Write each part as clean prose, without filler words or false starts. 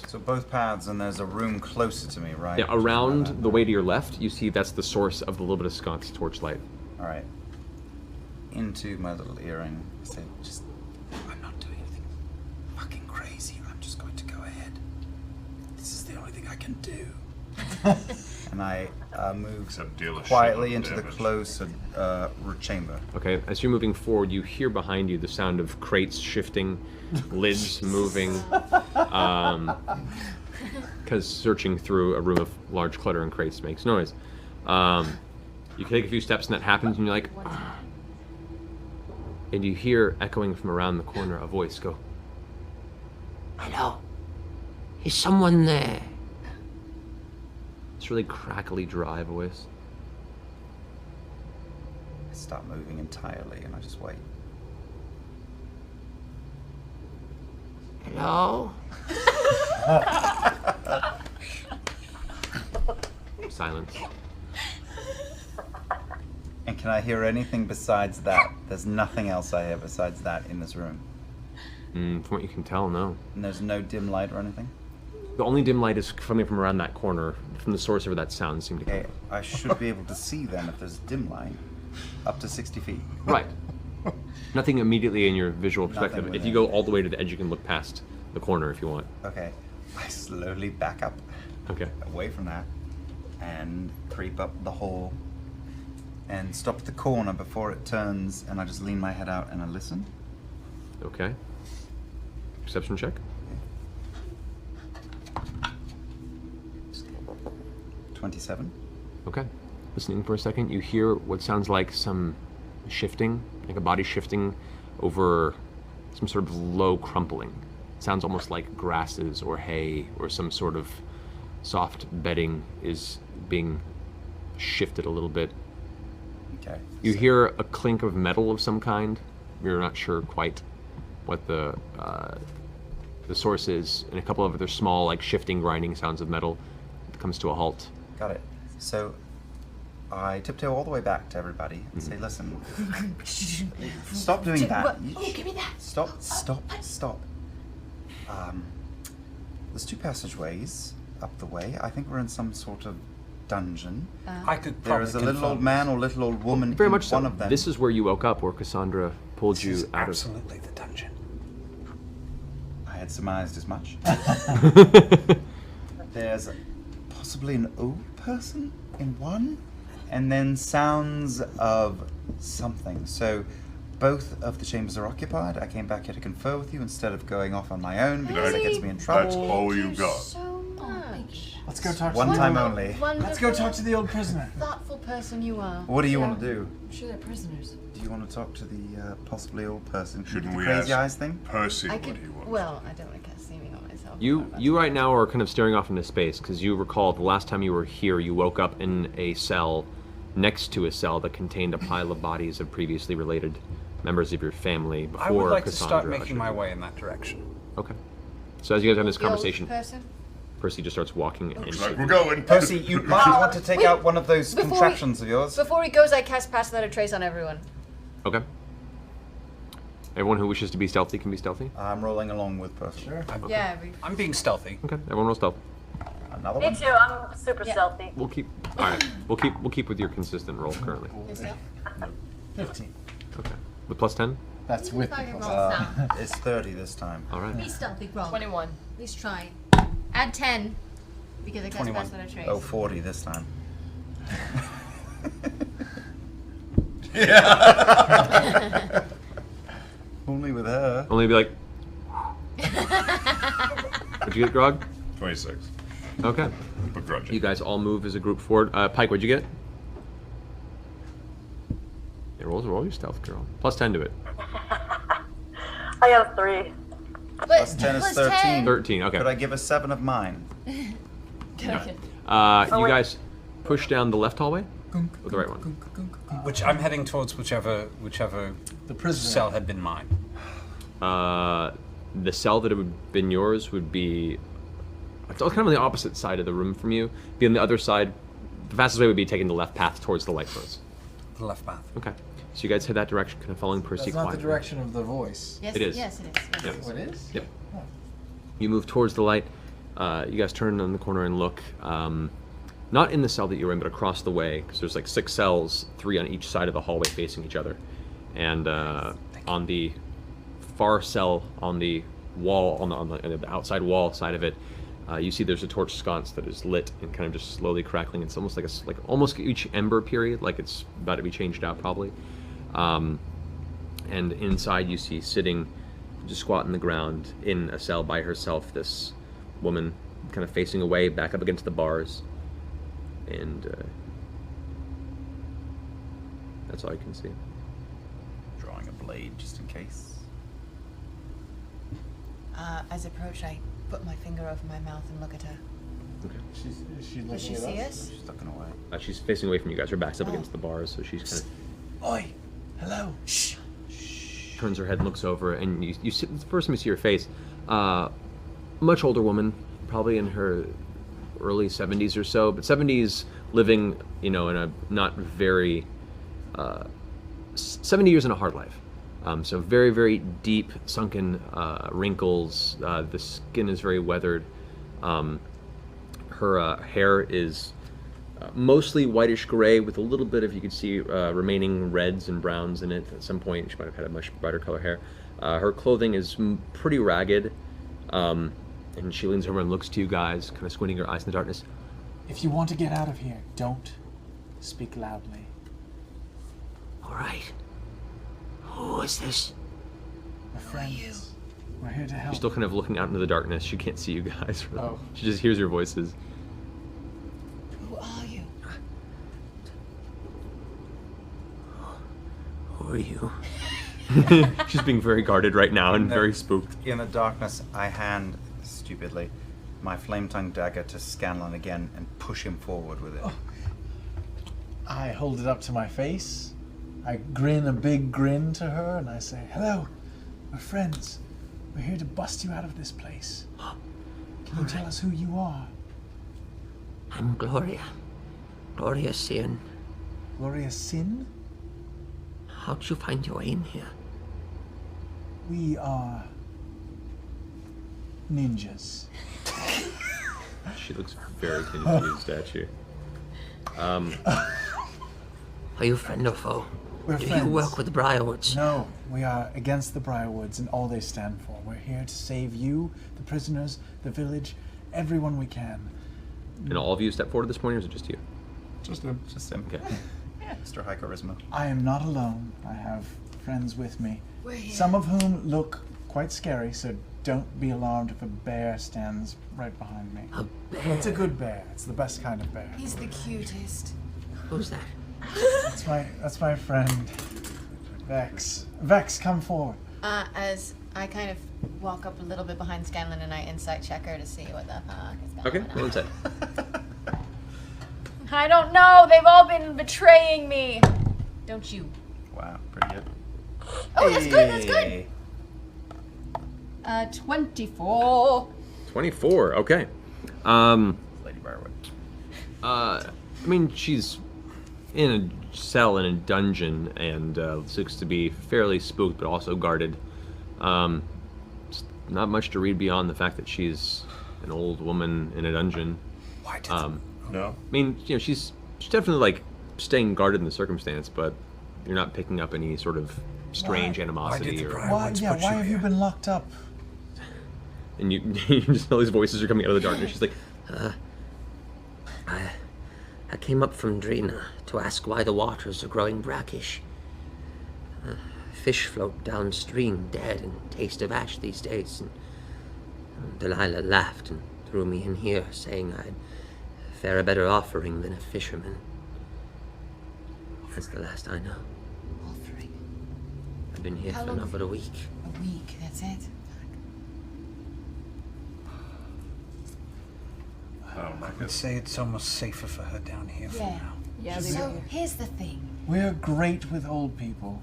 So both paths, and there's a room closer to me, right? Yeah, around the way to your left, you see that's the source of the little bit of sconce torchlight. All right. Into my little earring, I say, just, I'm not doing anything fucking crazy. I'm just going to go ahead. This is the only thing I can do. And I move quietly into the close chamber. Okay, as you're moving forward, you hear behind you the sound of crates shifting, lids moving, because searching through a room of large clutter and crates makes noise. You take a few steps and that happens, and you're like, and you hear echoing from around the corner a voice go, "Hello, is someone there?" It's really crackly, dry voice. I stop moving entirely, and I just wait. Hello? Silence. And can I hear anything besides that? There's nothing else I hear besides that in this room. From what you can tell, no. And there's no dim light or anything? The only dim light is coming from around that corner, from the source of where that sound seemed to come. Okay, I should be able to see then if there's dim light up to 60 feet. Right. Nothing immediately in your visual perspective. Nothing If you go all the way to the edge, you can look past the corner if you want. Okay, I slowly back up away from that and creep up the hall and stop at the corner before it turns, and I just lean my head out and I listen. Okay. Perception check. 27. Okay. Listening for a second, you hear what sounds like some shifting, like a body shifting over some sort of low crumpling. It sounds almost like grasses or hay or some sort of soft bedding is being shifted a little bit. Okay. You hear a clink of metal of some kind. You're not sure quite what the source is, and a couple of other small, like shifting, grinding sounds of metal. It comes to a halt. Got it. So I tiptoe all the way back to everybody and say, listen, stop doing that. Oh, give me that. Stop. There's two passageways up the way. I think we're in some sort of dungeon. There is a little old man or little old woman Very in much so. one of them. This is where you woke up, where Cassandra pulled you out of... Absolutely the dungeon. I had surmised as much. There's possibly an old person in one, and then sounds of something. So both of the chambers are occupied. I came back here to confer with you instead of going off on my own because it gets me in trouble. That's all you got. So much. Let's go talk to One the time old- only. Let's go talk to the old prisoner. Thoughtful person you are. What do you want to do? I'm sure they're prisoners. Do you want to talk to the possibly old person? Shouldn't the we crazy ask eyes thing? Percy I what could. he wants? Well, I don't want to cast seeming on myself. You right now are kind of staring off into space, because you recall the last time you were here, you woke up in a cell next to a cell that contained a pile of bodies of previously related members of your family before I would like Cassandra to start making my ushered you. way in that direction. Okay. So as you guys have this The old conversation, person? Percy just starts walking in. Looks like we're going. Percy, you might want to take out one of those Before we- contraptions of yours. Before he goes, I cast Pass Without a Trace on everyone. Okay. Everyone who wishes to be stealthy can be stealthy. I'm rolling along with Percy. Sure. Yeah. I'm being stealthy. Okay. Everyone roll stealth. Another Me one? too. I'm super stealthy. We'll keep. All right. We'll keep with your consistent roll currently. 15. Okay. With plus 10. That's with the Thought you plus. rolled It's 30 this time. All right. Be stealthy, roll. 21. At least try. Add 10. Because I cast 21. Pass Without a Trace. Oh, 40 this time. Only with her. Only be like. What'd you get, Grog? 26. Okay. Begrudging. You guys all move as a group forward. Pike, what'd you get? Yeah, roll your stealth, girl. Plus 10 to it. I got a 3. Plus 10 is 13. 13. Okay. Could I give a 7 of mine? You guys push down the left hallway or the right one? Which I'm heading towards whichever The prisoner. cell had been mine. The cell that would have been yours would be it's kind of on the opposite side of the room from you. Be on the other side. The fastest way would be taking the left path towards the light source. The left path. Okay. So you guys head that direction, kind of following Percy That's not quietly. the direction of the voice. Yes, It is. Yes, it is. Yep. Oh, it is? Yep. You move towards the light. You guys turn in the corner and look, not in the cell that you're in, but across the way, because there's like 6 cells, 3 on each side of the hallway facing each other. And on the far cell, on the wall, on the outside wall side of it, you see there's a torch sconce that is lit and kind of just slowly crackling. It's almost like almost each ember period, like it's about to be changed out probably. And inside you see sitting, just squat in the ground in a cell by herself, this woman kind of facing away, back up against the bars. And that's all you can see. Drawing a blade just in case. As I approach, I put my finger over my mouth and look at her. Okay. Is she looking Does she at see us? us? She's looking away. She's facing away from you guys. Her back's up against the bars, so she's kind of Oi! Hello! Shh! turns her head and looks over, and you see, the first time you see her face, much older woman, probably in her early 70s or so, but 70s, living, in a not very 70 years in a hard life. So very, very deep, sunken wrinkles. The skin is very weathered. Her hair is mostly whitish gray with a little bit of, you could see, remaining reds and browns in it. At some point, she might have had a much brighter color hair. Her clothing is pretty ragged. And she leans over and looks to you guys, kind of squinting her eyes in the darkness. If you want to get out of here, don't speak loudly. All right. Who is this? We're friends. We're here to help. She's still kind of looking out into the darkness. She can't see you guys. Really. Oh. She just hears your voices. Who are you? Who are you? She's being very guarded right now and very spooked. In the darkness, I hand, stupidly, my flame-tongue dagger to Scanlan again and push him forward with it. Oh. I hold it up to my face. I grin a big grin to her and I say, hello, we're friends. We're here to bust you out of this place. Can you tell us who you are? I'm Gloria. Gloria Sin. Gloria Sin? How'd you find your way in here? We are ninjas. She looks very confused at you. Are you friend or foe? We're Do friends. you work with the Briarwoods? No, we are against the Briarwoods and all they stand for. We're here to save you, the prisoners, the village, everyone we can. And all of you step forward at this point, or is it just you? Just him. Just him. Okay. Mr. High Charisma. I am not alone. I have friends with me. We're here. Some of whom look quite scary, so don't be alarmed if a bear stands right behind me. A bear? It's a good bear. It's the best kind of bear. He's the cutest. Who's that? That's my friend, Vex. Vex, come forward. As I kind of walk up a little bit behind Scanlan and I insight check her to see what the fuck is going Okay, on. roll insight. I don't know. They've all been betraying me. Don't you? Wow, pretty good. Oh, that's good. That's good. 24. 24, okay. Lady Briarwood. I mean, she's in a cell in a dungeon and looks to be fairly spooked, but also guarded. Just not much to read beyond the fact that she's an old woman in a dungeon. Why did No. I mean, she's definitely like staying guarded in the circumstance, but you're not picking up any sort of strange animosity the or. Briarwoods put Why you have you here? been locked up? And you just all these voices are coming out of the darkness. She's like, I came up from Drina to ask why the waters are growing brackish. Fish float downstream dead and taste of ash these days. And Delilah laughed and threw me in here, saying I'd fare a better offering than a fisherman. That's the last I know. Offering. I've been here How for long not but a week. A week. That's it. Oh my I'd goodness. say it's almost safer for her down here for Yeah. now. Yeah. So here's the thing. We're great with old people.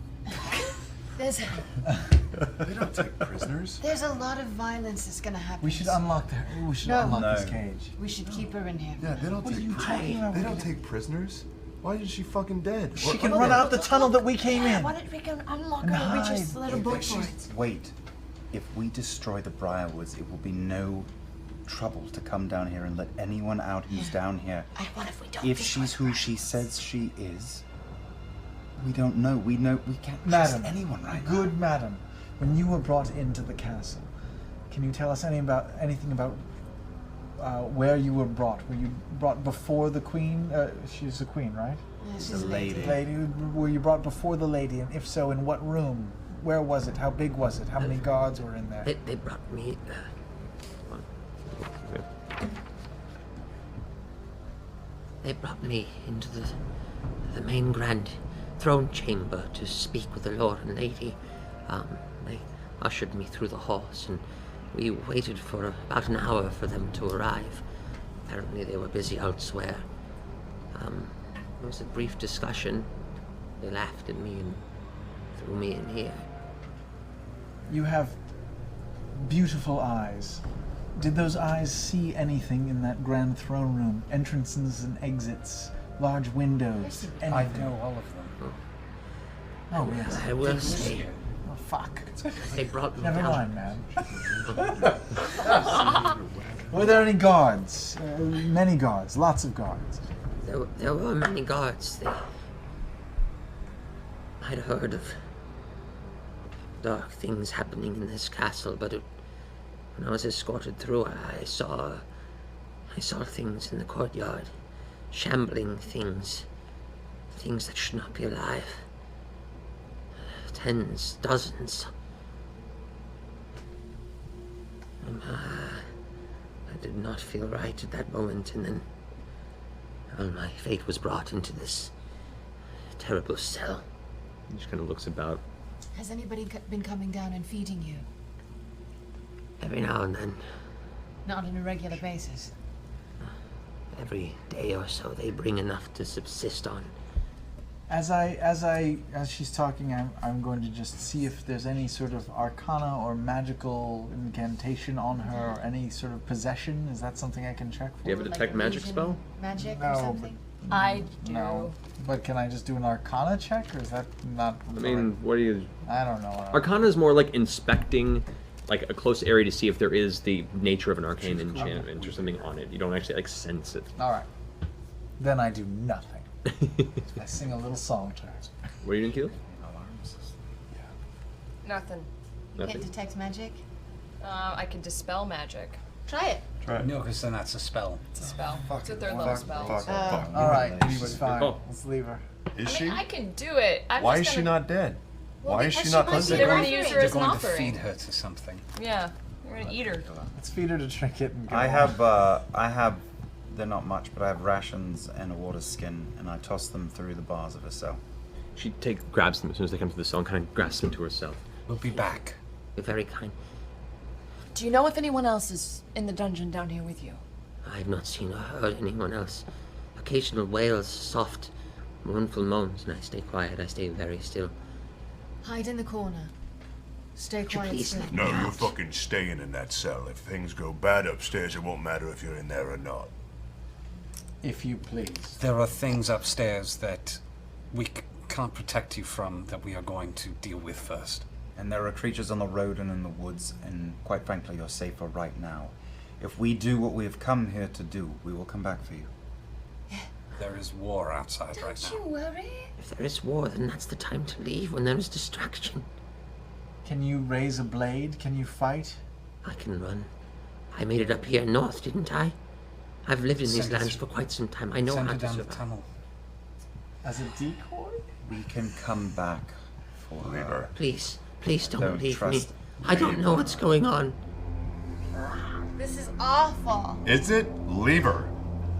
There's They don't take prisoners. there's a lot of violence that's gonna happen. We should unlock this No. cage. We should keep her in here. Yeah, they don't What are take. you talking about? They don't take prisoners. Why is she fucking dead? She can run out the tunnel that we came in. Why don't we go unlock And her? We hide. just let her book for it. Wait. If we destroy the Briarwoods, it will be no trouble to come down here and let anyone out who's down here. What if we don't? If she's who she says she is, we don't know. We can't trust Madam, anyone right now. good madam, when you were brought into the castle, can you tell us anything about where you were brought? Were you brought before the queen? She's the queen, right? Yeah, she's The a lady. lady. Were you brought before the lady? And if so, in what room? Where was it? How big was it? How many guards were in there? They brought me. They brought me into the main grand throne chamber to speak with the lord and lady. They ushered me through the halls, and we waited for about an hour for them to arrive. Apparently they were busy elsewhere. There was a brief discussion. They laughed at me and threw me in here. You have beautiful eyes. Did those eyes see anything in that grand throne room? Entrances and exits, large windows, anything? I know all of them. Oh, yes. I will say, Oh, fuck. they brought me Never down. mind, man. Were there any guards? Many guards, lots of guards. There were many guards. I'd heard of dark things happening in this castle, but when I was escorted through, I saw things in the courtyard, shambling things that should not be alive. Tens, dozens. I did not feel right at that moment, and then my fate was brought into this terrible cell. He just kind of looks about. Has anybody been coming down and feeding you? Every now and then, Not on a regular basis. every day or so, they bring enough to subsist on. As she's talking, I'm going to just see if there's any sort of arcana or magical incantation on her, or any sort of possession. Is that something I can check for? Do you have a detect magic illusion spell? Magic No, or something? I do. No. But can I just do an arcana check, or is that not? I mean, what do you... I don't know. Arcana is more like inspecting like a close area to see if there is the nature of an arcane enchantment or something on it. You don't actually like sense it. All right. Then I do nothing. I sing a little song to her. What are you doing, Keely? Nothing. You Nothing. can't detect magic? I can dispel magic. Try it. Try it. No, because then that's a spell. It's a spell. It's a third Fuck, level spell. fuck, fuck. All right, Relations. she's fine. Cool. Let's leave her. Is I she? mean, I can do it. I'm Why just is she gonna- not dead? Well, Why is because she she not might be listed? They're gonna offering. use her They're as an going to offering. feed her to something. Yeah, they're gonna eat her. Let's feed her to trinket and go. I on. have, they're not much, but I have rations and a water skin, and I toss them through the bars of her cell. She grabs them as soon as they come to the cell and kind of grasps them to herself. We'll be back. You're very kind. Do you know if anyone else is in the dungeon down here with you? I've not seen or heard anyone else. Occasional wails, soft, mournful moans, and I stay quiet. I stay very still. Hide in the corner. Stay Would you quiet please still. let me No, you're out? fucking staying in that cell. If things go bad upstairs, it won't matter if you're in there or not. If you please. There are things upstairs that we can't protect you from that we are going to deal with first. And there are creatures on the road and in the woods, and quite frankly, you're safer right now. If we do what we have come here to do, we will come back for you. There is war outside right Don't now. you worry. If there is war, then that's the time to leave, when there is distraction. Can you raise a blade? Can you fight? I can run. I made it up here north, didn't I? I've lived in these Send us- lands for quite some time. I know Send how her to down the survive. tunnel. As a decoy? We can come back for Leave her. Please, please don't, Don't leave trust- me. I don't know what's going on. This is awful. Is it? Leave her.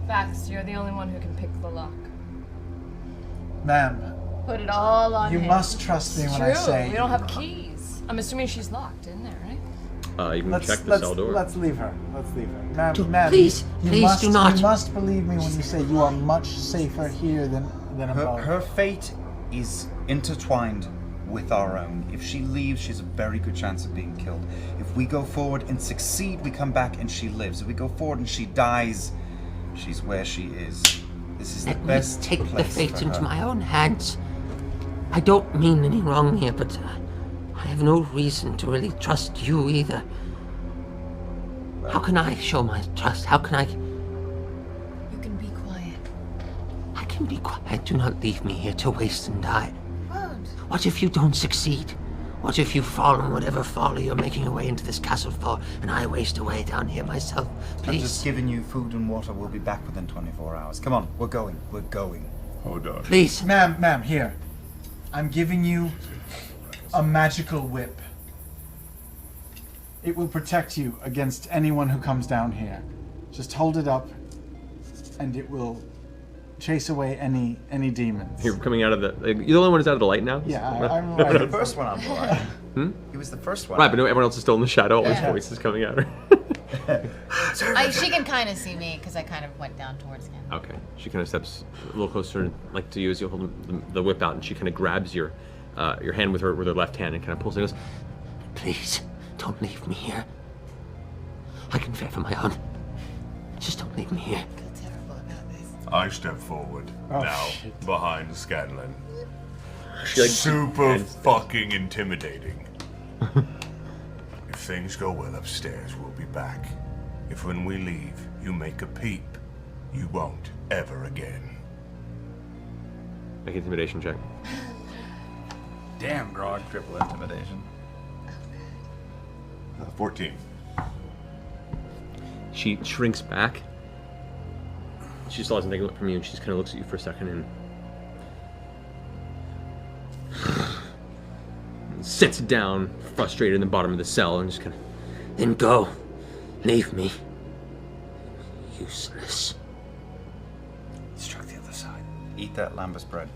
Fax, you're the only one who can pick the lock. Ma'am, Put it all on you him. must trust me It's when true. I say. We don't have keys. I'm assuming she's locked in there, right? You can check the cell door. Let's leave her. Let's leave her. Ma'am, Do- ma'am, please, you please must, do not. You must believe me when you say you are much safer here than above. Her fate is intertwined with our own. If she leaves, she's a very good chance of being killed. If we go forward and succeed, we come back and she lives. If we go forward and she dies, she's where she is. This is the Let me best take the place fate for into her. my own hands. I don't mean any wrong here, but I have no reason to really trust you either. How can I show my trust? How can I... You can be quiet. I can be quiet. Do not leave me here to waste and die. Won't. What if you don't succeed? What if you fall in whatever folly you're making your way into this castle for, and I waste away down here myself? I'm Please. just giving you food and water. We'll be back within 24 hours. Come on, we're going. We're going. Hold on. Please. Ma'am, here. I'm giving you a magical whip. It will protect you against anyone who comes down here. Just hold it up, and it will chase away any demons. You're coming out of the... Like, you're the only one who's out of the light now? Yeah, I'm He was the right. first one on the line. Hmm? He was the first one. Right, but no, everyone else is still in the shadow. All his Yeah. voice is coming out. She can kind of see me because I kind of went down towards him. Okay. She kind of steps a little closer, like to you as you hold the whip out, and she kind of grabs your hand with her left hand and kind of pulls it and goes, Please, don't leave me here. I can fare for my own. Just don't leave me here. I feel terrible about this. I step forward now behind Scanlan. She, like, Super fucking intimidating. If things go well upstairs, we'll be back. If when we leave, you make a peep, you won't ever again. make an intimidation check. Damn, Grog. Triple intimidation. 14. She shrinks back. She still hasn't taken a look from you, and she just kind of looks at you for a second and sits down, frustrated, in the bottom of the cell, and just kind of... Then go. Leave me. Useless. Struck the other side. Eat that lambus bread.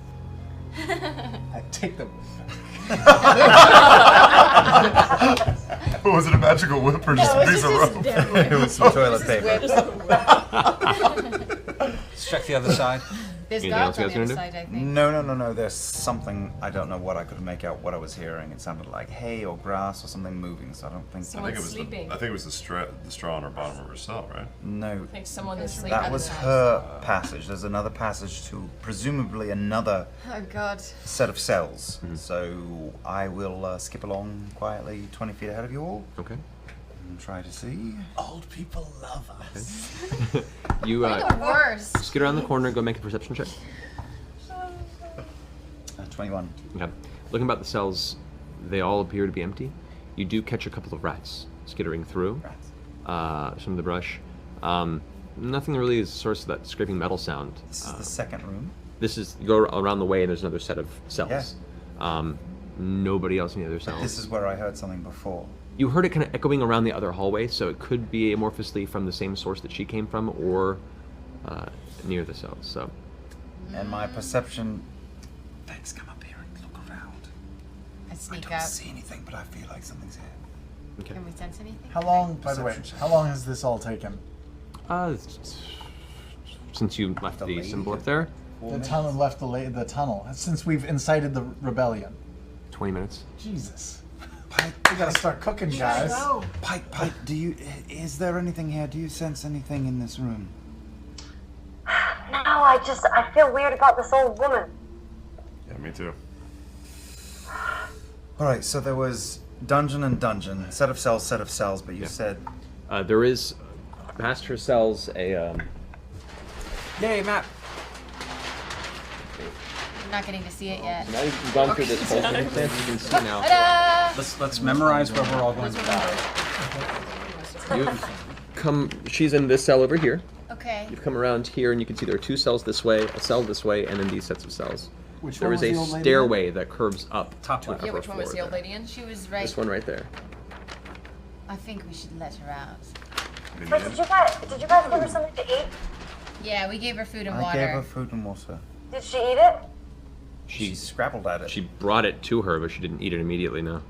I take them. Was it a magical whip or just a piece of rope? It was some toilet paper. Check the other side. There's Anything else guards you on guys the gonna other do? side, I think. No. There's something, I don't know what I could make out what I was hearing. It sounded like hay or grass or something moving, so I don't think... I think it was the straw on her bottom of her cell, right? No. I think someone is sleeping. That was her passage. There's another passage to presumably another Oh god. set of cells. So I will skip along quietly 20 feet ahead of you all. Okay. And try to see. Old people love us. You We're the worst. just get around the corner and go make a perception check. 21. Okay. Looking about the cells, they all appear to be empty. You do catch a couple of rats skittering through some of the brush. Nothing really is the source of that scraping metal sound. This is the second room. This is, you go around the way and there's another set of cells. Yes. Nobody else in the other cells. This is where I heard something before. You heard it kind of echoing around the other hallway, so it could be amorphously from the same source that she came from, or near the cells. So, And my perception... Thanks, come up here and look around. I I sneak don't out. see anything, but I feel like something's here. okay. Can we sense anything? How long, by the way, Perception check. how long has this all taken? Since you left the lead? symbol up there, The tunnel left the tunnel since we've incited the rebellion. 20 minutes. Jesus. Pipe, We gotta start cooking, guys. Pipe, is there anything here? Do you sense anything in this room? No, I feel weird about this old woman. Yeah, me too. Alright, so there was dungeon and dungeon, set of cells, but you Yeah. said... There is, past her cells, a Yay, map. I'm not getting to see it yet. now you've gone through this whole circumstance, you can see now. Ta-da! Let's memorize where we're all going to die. You've come, she's in this cell over here. Okay. You've come around here and you can see there are two cells this way, a cell this way, and then these sets of cells. Which There one is was a the old lady stairway that curves up Top to an left. Yeah, upper which one was floor the old there. lady in? She was right. This one right there. I think we should let her out. But did you guys give her something to eat? Yeah, we gave her food and I water. gave her food and water. Did she eat it? She scrabbled at it. She brought it to her, but she didn't eat it immediately, no.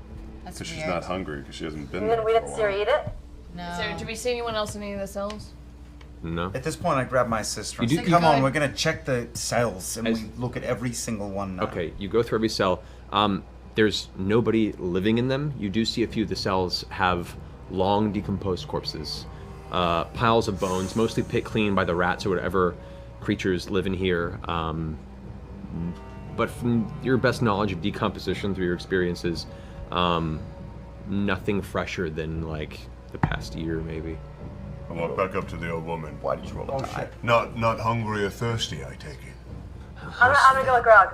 That's Because weird. she's not hungry, because she hasn't been And there then we for a didn't see her while. eat it? No. So, do we see anyone else in any of the cells? No. At this point, I grabbed my sister and You said, do- come on, you- we're going to check the cells. And As- we look at every single one now. Okay, you go through every cell. There's nobody living in them. You do see a few of the cells have long decomposed corpses. Piles of bones, mostly picked clean by the rats or whatever creatures live in here. But from your best knowledge of decomposition through your experiences, nothing fresher than like the past year maybe. I walk back up to the old woman. Why did you roll a die? Not hungry or thirsty, I take it. I'm gonna go with Grog.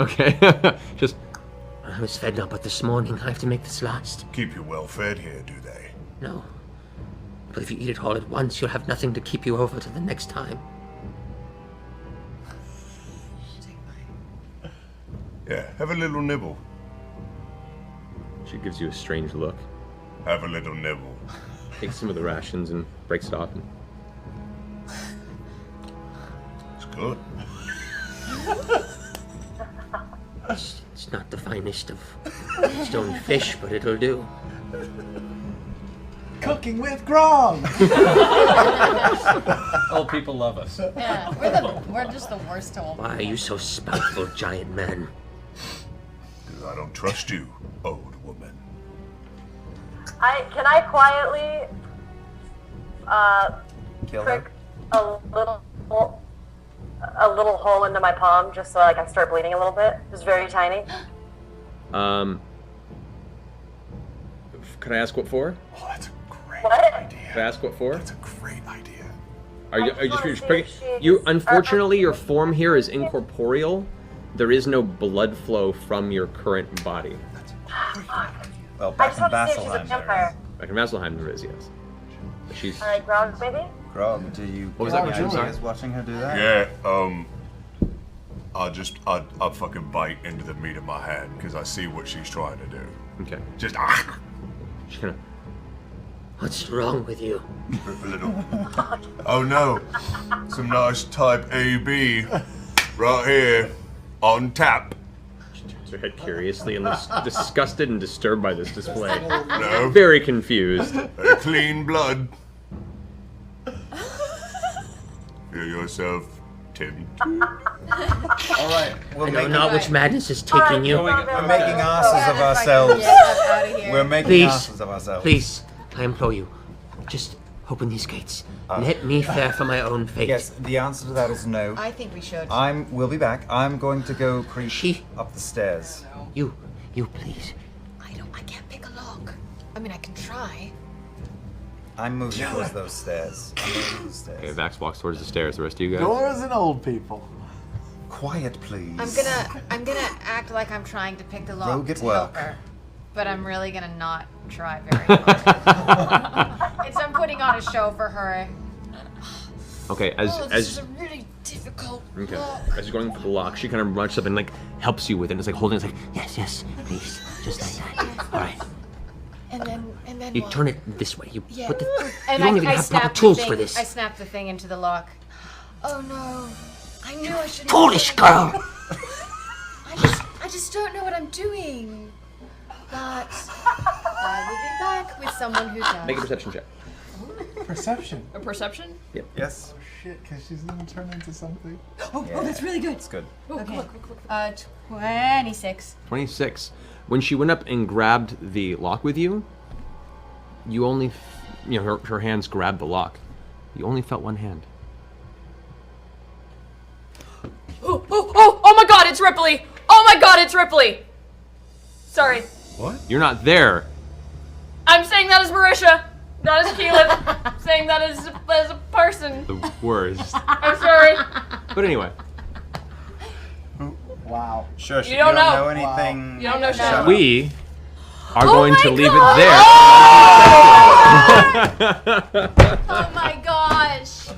Okay. Just. I was fed up but this morning. I have to make this last. Keep you well fed here, do they? No. But if you eat it all at once, you'll have nothing to keep you over till the next time. Yeah, have a little nibble. She gives you a strange look. Have a little nibble. Takes some of the rations and breaks it off. It's good. It's not the finest of stone fish, but it'll do. Cooking with Grog! Old people love us. Yeah, we're just the worst to Why are you so spiteful, giant man? Because I don't trust you, old woman. Can I quietly Kill prick her? a little hole into my palm just so like I start bleeding a little bit? Just very tiny. Could I ask what for? Oh, that's a great What? idea. Could I ask what for? That's a great idea. Are you I just just wanna pricking? see if You she's- unfortunately your form here is incorporeal. There is no blood flow from your current body. Well, I back just in want to see if she's a Vasselheim there vampire. Back in Vasselheim there is, yes. But she's Alright, Grog, maybe? is. Grog, do you What was get that, any Richard? ideas watching her do that? Yeah, I'll fucking bite into the meat of my hand because I see what she's trying to do. okay. Just She's gonna What's wrong with you? rip a little. Oh no, some nice type AB right here on tap. turns her head curiously and looks disgusted and disturbed by this display. No, Very confused. clean blood. Feel yourself, Tim. All right, we're I know making, not which madness is taking you. we're making asses of ourselves. Get us out of here. We're making Please, asses of ourselves. please, I implore you, just open these gates. Let me fare for my own fate. Yes, the answer to that is no. I think we should. We'll be back. I'm going to go creep She- up the stairs. You please. I can't pick a lock. I mean, I can try. I'm moving towards those stairs. I'm moving the stairs. Okay, Vax walks towards the stairs. The rest of you guys. Doors and old people. Quiet, please. I'm gonna act like I'm trying to pick the lock Rogue at to help work. her, but I'm really gonna not try very hard. I'm putting on a show for her. Okay, This as is a really difficult okay, lock. as you're going for the lock, she kind of rushes up and like helps you with it. And it's like holding. It's like Yes, please, just like that. All right, And then you what? turn it this way. You Yeah. put the. And you don't even I have proper snapped the tools thing. for this. I snapped the thing into the lock. Oh no. I knew I shouldn't. Foolish girl. I just don't know what I'm doing. But I will be back with someone who does. make a perception check. Perception. a perception? Yes. Shit, because she's gonna turn into something. Oh, that's really good. It's good. Okay. 26. 26. When she went up and grabbed the lock with you, you only, her hands grabbed the lock. You only felt one hand. Oh my god, it's Ripley! Oh my god, it's Ripley! Sorry. What? You're not there. I'm saying that as Marisha, not as Keelan. Saying that as a person. The worst. I'm sorry. But anyway, Wow. Sure, You don't know. anything. You don't know shit. Shut up. we are going to leave it there. Oh my gosh.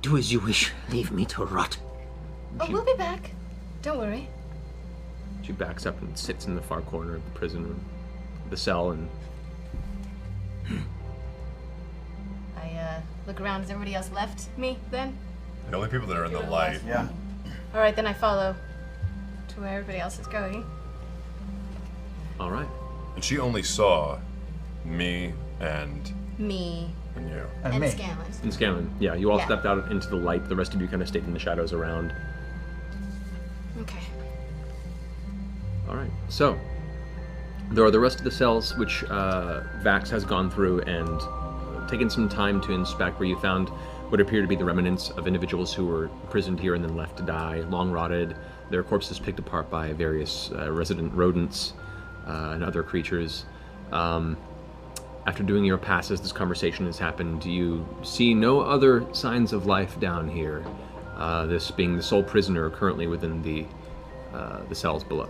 Do as you wish. Leave me to rot. Oh, we'll be back. Don't worry. She backs up and sits in the far corner of the prison room, the cell, and I look around. Has everybody else left me then? The only people that are in the light. Yeah. All right, then I follow to where everybody else is going. all right. And she only saw me and Me you. and me. Scanlan. And Scanlan, yeah, you all Yeah. stepped out into the light. The rest of you kind of stayed in the shadows around. Okay. All right. So there are the rest of the cells, which Vax has gone through and taken some time to inspect, where you found what appear to be the remnants of individuals who were imprisoned here and then left to die, long rotted, their corpses picked apart by various resident rodents and other creatures. After doing your passes, this conversation has happened. You see no other signs of life down here. This being the sole prisoner currently within the cells below.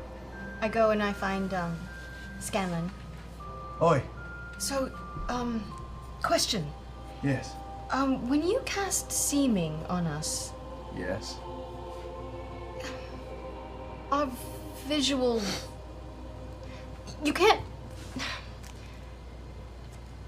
I go and I find Scanlan. Oi. So, question. Yes. When you cast seeming on us, Yes. our visual... You can't...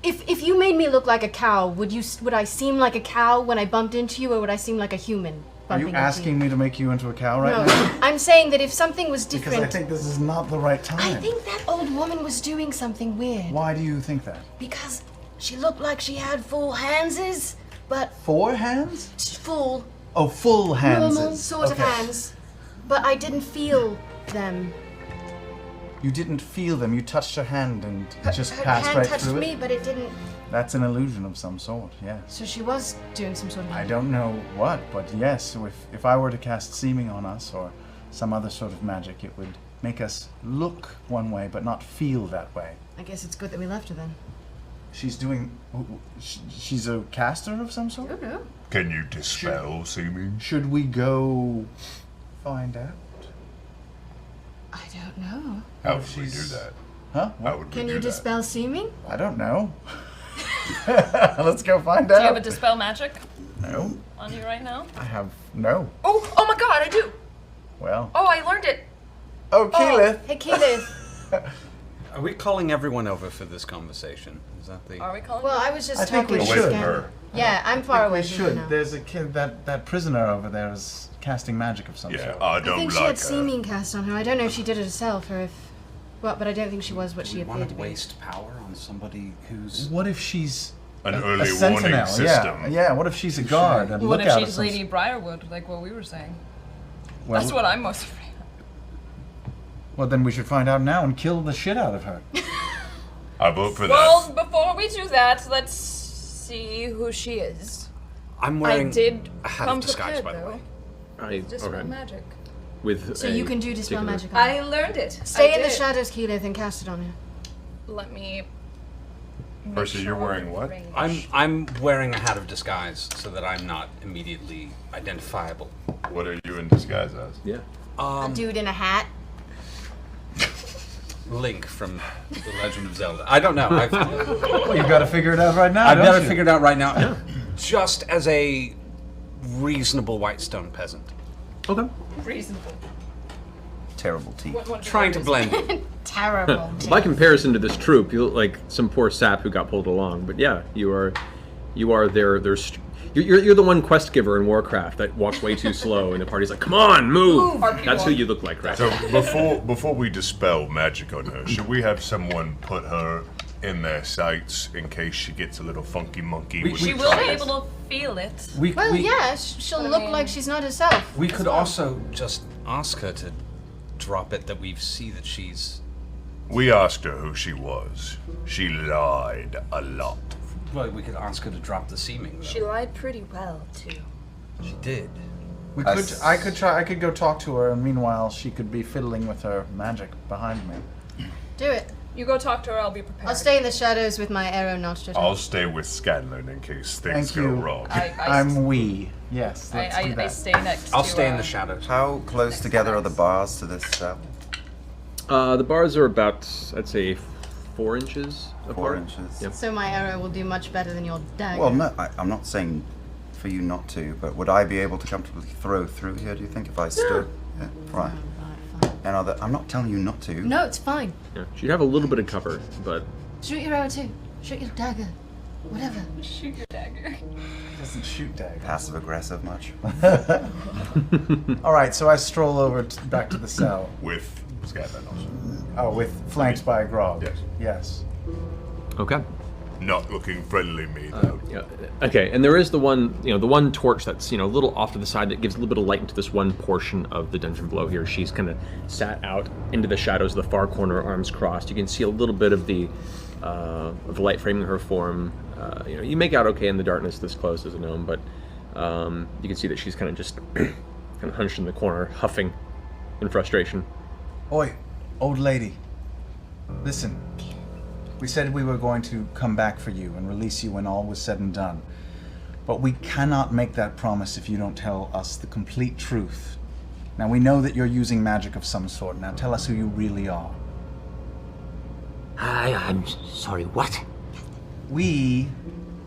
If you made me look like a cow, would I seem like a cow when I bumped into you, or would I seem like a human? Are you asking me to make you into a cow right No, now? I'm saying that if something was different... Because I think this is not the right time. I think that old woman was doing something weird. Why do you think that? Because she looked like she had full handses, but... 4 hands? Full. Oh, full hands. Normal sort of hands. But I didn't feel them. You didn't feel them. You touched her hand and it just Her passed hand right touched through me, it. but it didn't... That's an illusion of some sort, yes. So she was doing some sort of... I don't know what, but yes, so if I were to cast seeming on us or some other sort of magic, it would make us look one way but not feel that way. I guess it's good that we left her then. She's doing... She's a caster of some sort? I don't know. Can you dispel seeming? Should we go find out? I don't know. How would we do that? Huh? How would we Can do you that? dispel seeming? I don't know. Let's go find out. Do you have a dispel magic No. on you right now? I have no. Oh my god, I do! Well. Oh, I learned it! Oh, Keyleth. Hey, Keyleth. Are we calling everyone over for this conversation? Is that the... Are we calling Well, I was just I think talking we to should. Scanlan. Yeah, I'm far away We from you should. now. There's a kid, that prisoner over there is casting magic of some sort. I I don't think she like had her. seeming cast on her. I don't know if she did it herself or if... Well, but I don't think she was what Do she we appeared want to to be. waste power on somebody who's... What if she's An a early sentinel? warning system. Yeah. What if she's a guard and What look if out she's of some Lady Briarwood, like what we were saying? Well, That's what I'm most afraid Well, then we should find out now and kill the shit out of her. I vote for of. that. Well, before we do that, let's see who she is. I'm wearing I did a hat come of disguise, prepared, by the though. way. Dispel magic. With So you can do dispel magic on I her. learned it. Stay I in the did. shadows, Keyleth, and cast it on her. Let me... make Percy, you're sure wearing what? range. I'm wearing a hat of disguise so that I'm not immediately identifiable. What are you in disguise as? Yeah. A dude in a hat. Link from The Legend of Zelda. I don't know. Well, you've got to figure it out right now. I've don't got to you? figure it out right now. Just as a reasonable Whitestone peasant. Okay. Reasonable. Terrible teeth. Trying to blend in. Terrible. By comparison to this troop, you look like some poor sap who got pulled along. But yeah, you are you're the one quest giver in Warcraft that walks way too slow, and the party's like, "Come on, move!" That's who you look like, right? So before we dispel magic on her, should we have someone put her in their sights in case she gets a little funky monkey? when She we will try be it? able to feel it. Well, yeah, she'll look like she's not herself. We could also just ask her to drop it that we see that she's... We asked her who she was. She lied a lot. Well, we could ask her to drop the seeming, though. She lied pretty well, too. She did. We could. I could try. I could go talk to her, and meanwhile, she could be fiddling with her magic behind me. Do it. You go talk to her, I'll be prepared. I'll stay in the shadows with my arrow notched at her. I'll stay with Scanlan in case things Thank go you. wrong. I'm we. Yes. Let's do I that. stay next I'll to, stay in the shadows. How close together are the bars to this cell? The bars are about, I'd say, 4 inches apart. 4 inches. Yep. So my arrow will do much better than your dagger. Well, no, I'm not saying for you not to, but would I be able to comfortably throw through here, do you think, if I stood? Yeah. Right. And I'm not telling you not to. No, it's fine. Yeah. She'd have a little bit of cover, but Shoot your arrow too. Shoot your dagger. Whatever. Shoot your dagger. Doesn't shoot daggers. Passive aggressive much? All right, so I stroll over back to the cell. With Scanlan also. Oh, with flanked by Grog. Yes. Yes. okay. Not looking friendly, me though. Yeah. Okay, and there is the one torch that's, a little off to the side that gives a little bit of light into this one portion of the dungeon below here. She's kind of sat out into the shadows of the far corner, arms crossed. You can see a little bit of the light framing her form. You make out okay in the darkness this close as a gnome, but you can see that she's kind of just kind of hunched in the corner, huffing in frustration. Oi, old lady. Listen. We said we were going to come back for you and release you when all was said and done. But we cannot make that promise if you don't tell us the complete truth. Now, we know that you're using magic of some sort. Now, tell us who you really are. I'm sorry, what? We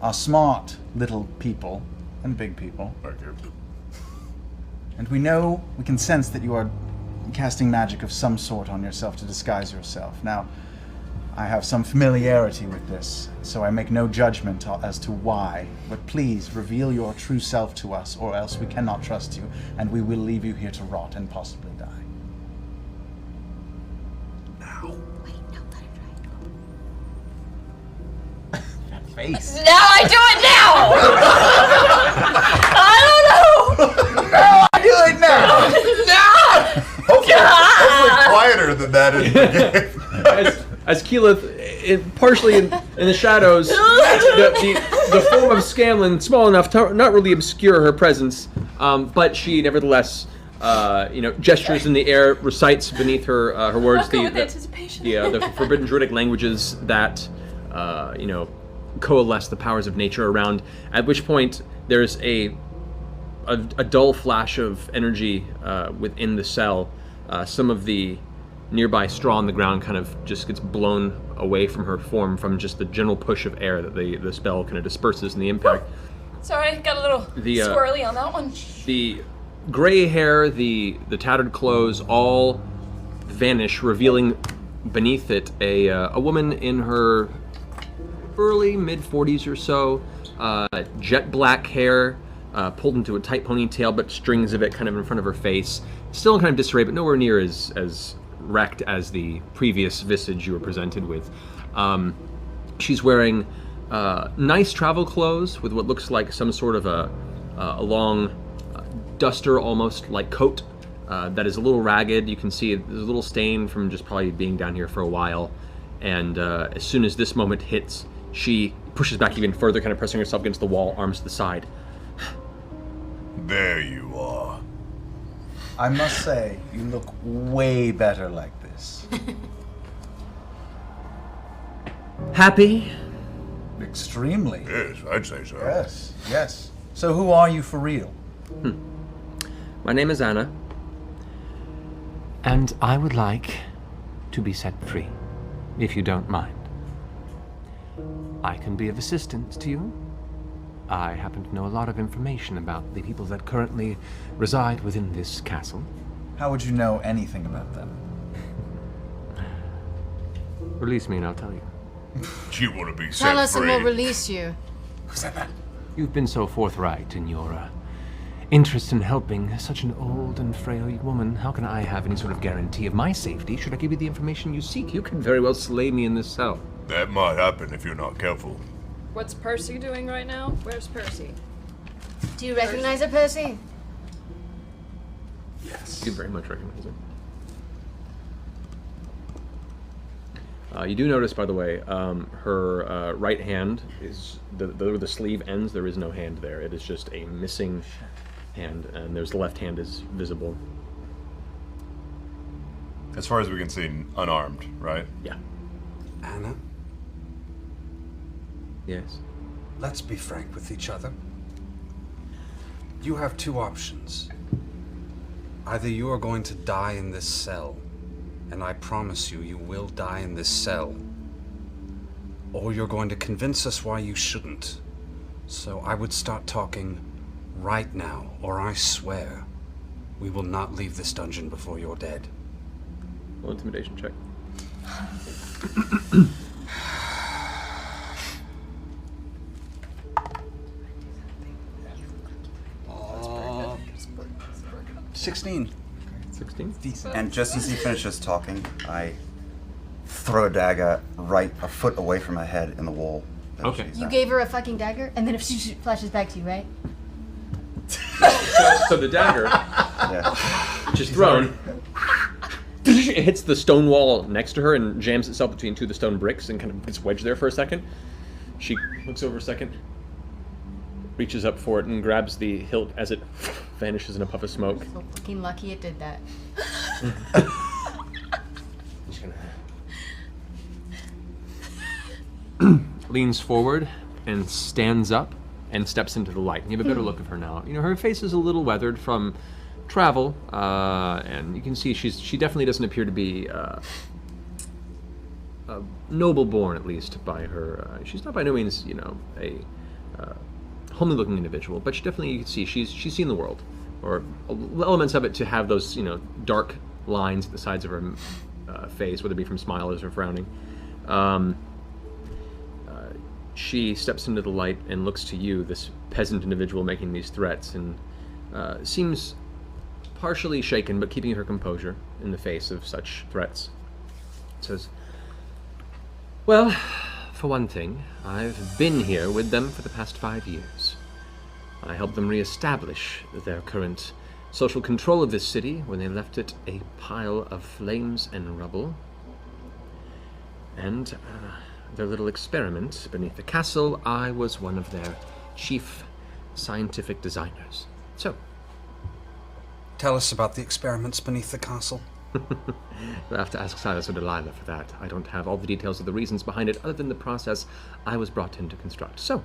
are smart little people and big people. And we know, we can sense that you are casting magic of some sort on yourself to disguise yourself. Now, I have some familiarity with this, so I make no judgment as to why, but please reveal your true self to us, or else we cannot trust you, and we will leave you here to rot and possibly die. Now. Wait, no, let her try. That face. Now I do it now! I don't know! No, I do it now! Hopefully quieter than that in the game. As Keyleth, partially in the shadows, the form of Scanlan, small enough to not really obscure her presence, but she nevertheless, gestures in the air, recites beneath her words the forbidden druidic languages that, coalesce the powers of nature around. At which point, there's a dull flash of energy within the cell. Some of the nearby straw on the ground kind of just gets blown away from her form from just the general push of air that the spell kind of disperses in the impact. Sorry, got a little squirrely on that one. The gray hair, the tattered clothes all vanish, revealing beneath it a woman in her early mid-40s or so, jet black hair, pulled into a tight ponytail, but strings of it kind of in front of her face. Still in kind of disarray, but nowhere near as wrecked as the previous visage you were presented with. She's wearing nice travel clothes with what looks like some sort of a long duster, almost like coat that is a little ragged. You can see there's a little stain from just probably being down here for a while. And as soon as this moment hits, she pushes back even further, kind of pressing herself against the wall, arms to the side. There you are. I must say, you look way better like this. Happy? Extremely. Yes, I'd say so. Yes. So who are you for real? My name is Anna. And I would like to be set free, if you don't mind. I can be of assistance to you. I happen to know a lot of information about the people that currently reside within this castle. How would you know anything about them? Release me and I'll tell you. You want to be set Tell us and free? we'll release you. Who said that? You've been so forthright in your interest in helping such an old and frail woman. How can I have any sort of guarantee of my safety should I give you the information you seek? You can very well slay me in this cell. That might happen if you're not careful. What's Percy doing right now? Where's Percy? Do you recognize her, Percy? Yes. You very much recognize it. You do notice, by the way, her right hand is where the sleeve ends. There is no hand there. It is just a missing hand, and there's the left hand is visible. As far as we can see, unarmed, right? Yeah. Anna, Yes. let's be frank with each other. You have two options. Either you are going to die in this cell, and I promise you, you will die in this cell, or you're going to convince us why you shouldn't. So I would start talking right now, or I swear we will not leave this dungeon before you're dead. Roll intimidation check. Uh, 16. 16? And just as he finishes talking, I throw a dagger right a foot away from her head in the wall. Okay. You gave her a fucking dagger, and then if she flashes back to you, right? So the dagger, which is thrown, it hits the stone wall next to her and jams itself between two of the stone bricks and kind of gets wedged there for a second. She looks over a second, reaches up for it, and grabs the hilt as it vanishes in a puff of smoke. So fucking lucky it did that. Just gonna leans forward and stands up and steps into the light. And you have a better look of her now. You know, her face is a little weathered from travel, and you can see she definitely doesn't appear to be noble born, at least by her. She's not by no means, you know, a homely looking individual, but she definitely, you can see she's seen the world, or elements of it to have those, you know, dark lines at the sides of her face, whether it be from smiles or frowning. She steps into the light and looks to you, this peasant individual making these threats, and seems partially shaken, but keeping her composure in the face of such threats. Says, well, for one thing, I've been here with them for the past 5 years. I helped them re-establish their current social control of this city when they left it a pile of flames and rubble. And their little experiment beneath the castle, I was one of their chief scientific designers. So, tell us about the experiments beneath the castle. You'll have to ask Silas or Delilah for that. I don't have all the details of the reasons behind it, other than the process I was brought in to construct. So,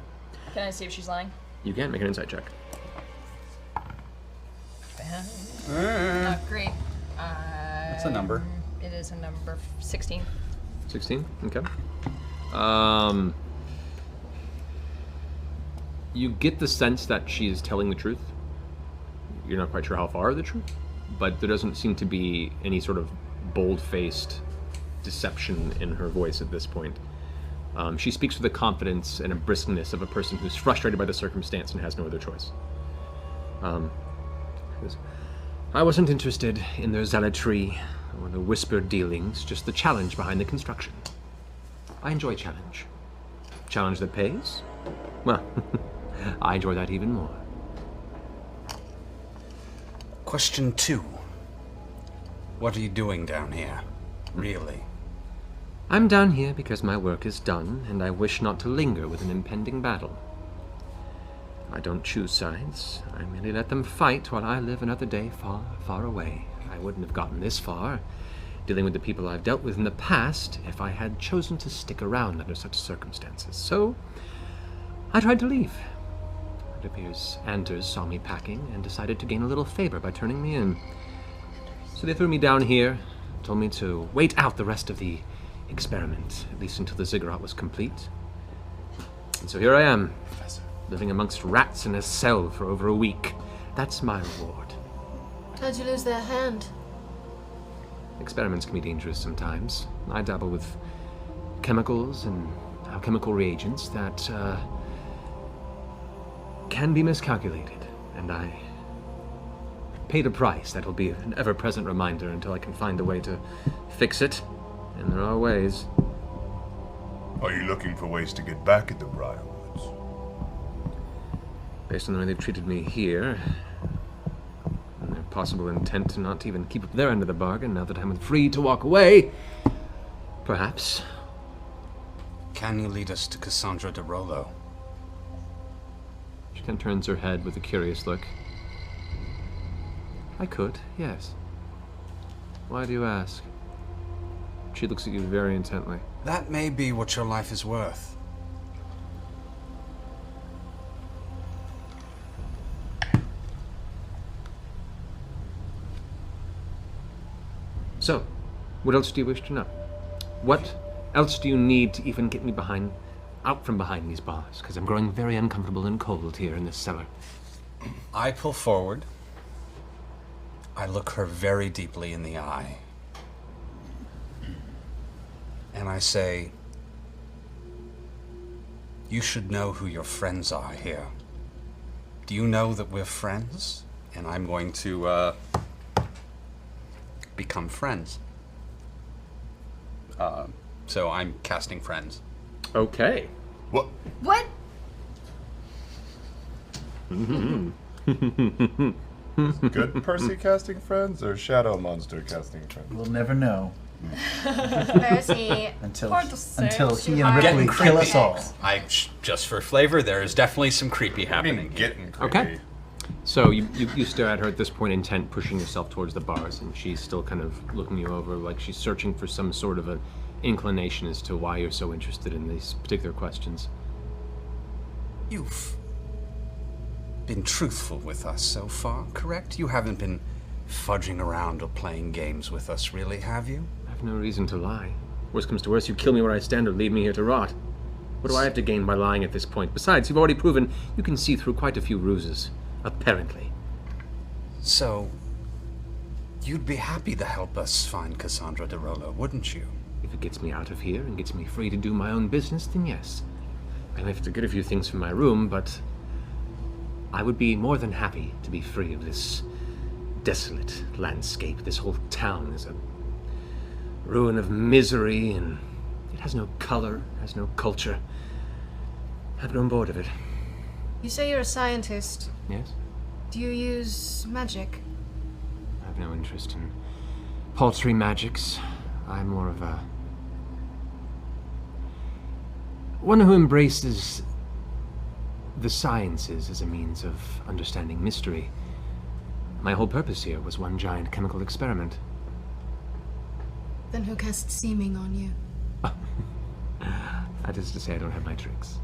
Can I see if she's lying? You can make an insight check. Not great. That's a number. It is a number 16. 16? Okay. You get the sense that she is telling the truth. You're not quite sure how far the truth, but there doesn't seem to be any sort of bold-faced deception in her voice at this point. She speaks with the confidence and a briskness of a person who's frustrated by the circumstance and has no other choice. I wasn't interested in their zealotry or the whispered dealings, just the challenge behind the construction. I enjoy challenge. Challenge that pays? Well, I enjoy that even more. Question 2. What are you doing down here? Really? I'm down here because my work is done, and I wish not to linger with an impending battle. I don't choose sides. I merely let them fight while I live another day far, far away. I wouldn't have gotten this far, dealing with the people I've dealt with in the past, if I had chosen to stick around under such circumstances. So, I tried to leave. It appears Anders saw me packing and decided to gain a little favor by turning me in. So they threw me down here, told me to wait out the rest of the experiment, at least until the ziggurat was complete. And so here I am, living amongst rats in a cell for over a week. That's my reward. How'd you lose that hand? Experiments can be dangerous sometimes. I dabble with chemicals and alchemical reagents that can be miscalculated, and I paid a price that'll be an ever-present reminder until I can find a way to fix it. And there are ways. Are you looking for ways to get back at the Briarwoods? Based on the way they've treated me here, and their possible intent to not even keep up their end of the bargain now that I'm free to walk away, perhaps. Can you lead us to Cassandra de Rollo? She kind of turns her head with a curious look. I could, yes. Why do you ask? She looks at you very intently. That may be what your life is worth. So, what else do you wish to know? What else do you need to even get me out from behind these bars? Because I'm growing very uncomfortable and cold here in this cellar. I pull forward. I look her very deeply in the eye. And I say, you should know who your friends are here. Do you know that we're friends? And I'm going to, become friends. So I'm casting friends. Okay. What? What? Good Percy casting friends or Shadow Monster casting friends? We'll never know. Percy. Until Hard to say. he and Ripley kill us all. Just for flavor, there is definitely some creepy I mean, happening. getting creepy. Okay. So you stare at her at this point, intent, pushing yourself towards the bars, and she's still kind of looking you over like she's searching for some sort of a inclination as to why you're so interested in these particular questions. You've been truthful with us so far, correct? You haven't been fudging around or playing games with us, really, have you? I have no reason to lie. Worst comes to worst, you kill me where I stand or leave me here to rot. What do I have to gain by lying at this point? Besides, you've already proven you can see through quite a few ruses, apparently. So, you'd be happy to help us find Cassandra de Rollo, wouldn't you? If it gets me out of here and gets me free to do my own business, then yes. I may have to get a few things from my room, but I would be more than happy to be free of this desolate landscape. This whole town is a ruin of misery, and it has no color, has no culture. I've grown bored of it. You say you're a scientist. Yes? Do you use magic? I have no interest in paltry magics. I'm more of a... one who embraces the sciences as a means of understanding mystery. My whole purpose here was one giant chemical experiment. Then who cast seeming on you? That is to say, I don't have my tricks.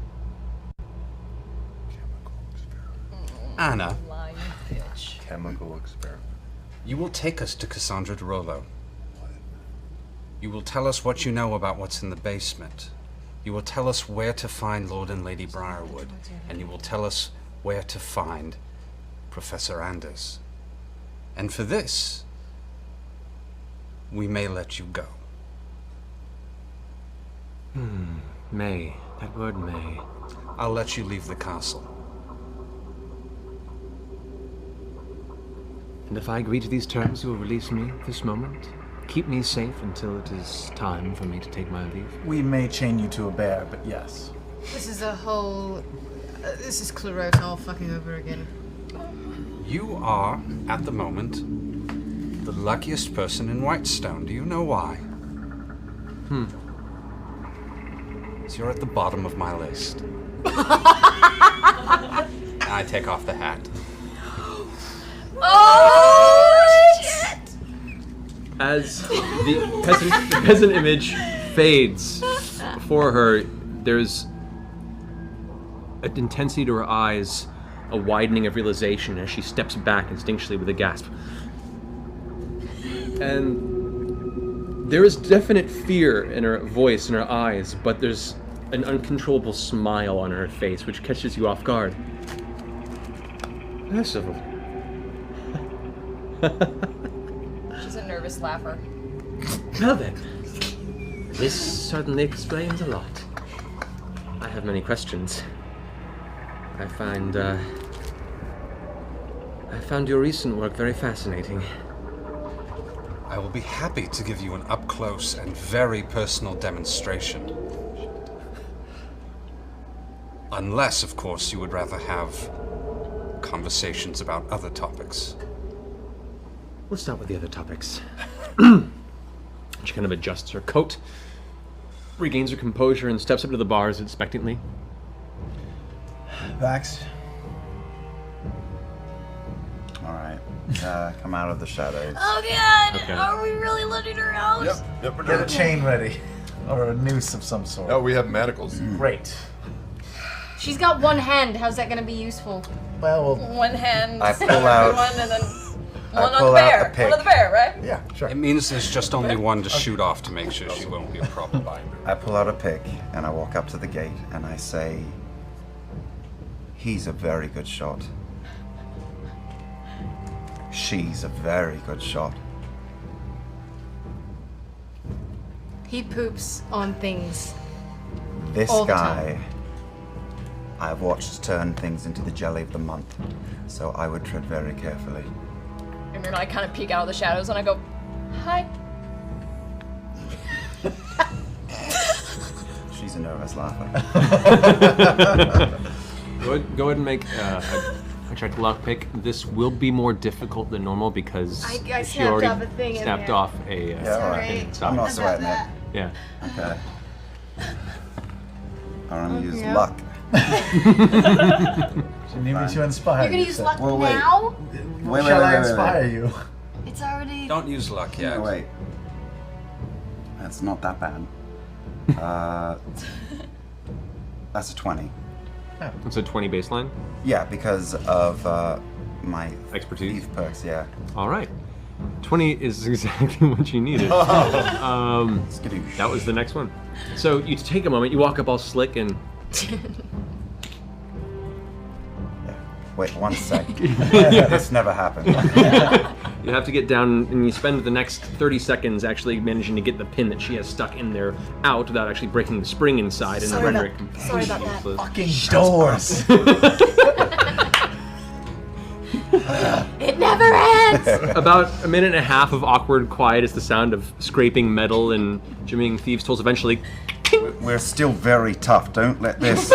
Anna, Lying bitch. Chemical experiment. you will take us to Cassandra de Rollo. You will tell us what you know about what's in the basement. You will tell us where to find Lord and Lady Briarwood, and you will tell us where to find Professor Anders. And for this, we may let you go. May. That word may. I'll let you leave the castle. And if I agree to these terms, you will release me this moment? Keep me safe until it is time for me to take my leave? We may chain you to a bear, but yes. This is a whole... this is Clarota all fucking over again. You are, at the moment, the luckiest person in Whitestone. Do you know why? So you're at the bottom of my list. I take off the hat. Oh shit! As the peasant image fades before her, there's an intensity to her eyes, a widening of realization as she steps back instinctually with a gasp. And there is definite fear in her voice, in her eyes, but there's an uncontrollable smile on her face, which catches you off guard. Percival. She's a nervous laugher. Well then, this certainly explains a lot. I have many questions. I found your recent work very fascinating. I will be happy to give you an up-close and very personal demonstration. Unless, of course, you would rather have conversations about other topics. We'll start with the other topics. She kind of adjusts her coat, regains her composure, and steps up to the bars expectantly. Vax? Alright. Come out of the shadows. Oh god! Okay. Are we really letting her out? Yep, we're Get doing a it. chain ready. Or a noose of some sort. Oh, we have manacles. Great. She's got one hand. How's that gonna be useful? Well, One hand, I pull out- everyone, and then I one on pull the out bear. a pick. One on the bear, right? yeah, sure. It means there's just only one to shoot off to make sure she won't be a problem. I pull out a pick and I walk up to the gate and I say, he's a very good shot. She's a very good shot. He poops on things. This All the guy, time. I've watched turn things into the jelly of the month, so I would tread very carefully. And then I kind of peek out of the shadows and I go, hi. She's a nervous laugher. Go ahead and make a check lockpick. This will be more difficult than normal because I she snapped already off a thing in snapped there. off a alright. stop. I'm not sweating it. Yeah. Okay. I'm gonna use yeah. luck. You need me to inspire You're gonna you, use sir. luck Well, wait. now? Wait, Shall I inspire you? It's already... Don't use luck yet. No, wait. That's not that bad. That's a 20. It's a 20 baseline? Yeah, because of my expertise thief perks, yeah. All right. 20 is exactly what you needed. That was the next one. So you take a moment, you walk up all slick and... Wait, 1 sec. This never happened. You have to get down, and you spend the next 30 seconds actually managing to get the pin that she has stuck in there out without actually breaking the spring inside and render it Sorry about that. Fucking doors. It never ends! About a minute and a half of awkward quiet as the sound of scraping metal and jimmying thieves' tools eventually... We're still very tough, don't let this...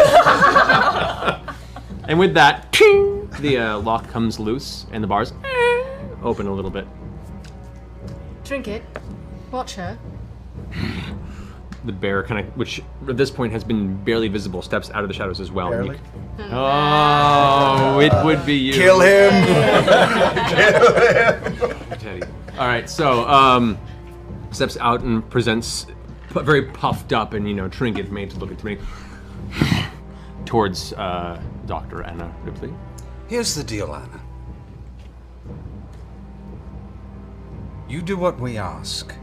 And with that, the lock comes loose and the bars open a little bit. Trinket, watch her. The bear kind of, which at this point has been barely visible, steps out of the shadows as well. Barely? Oh, it would be you. Kill him! Kill him! Teddy. All right, so steps out and presents very puffed up and, Trinket made to look at me towards Dr. Anna Ripley. Here's the deal, Anna. You do what we ask.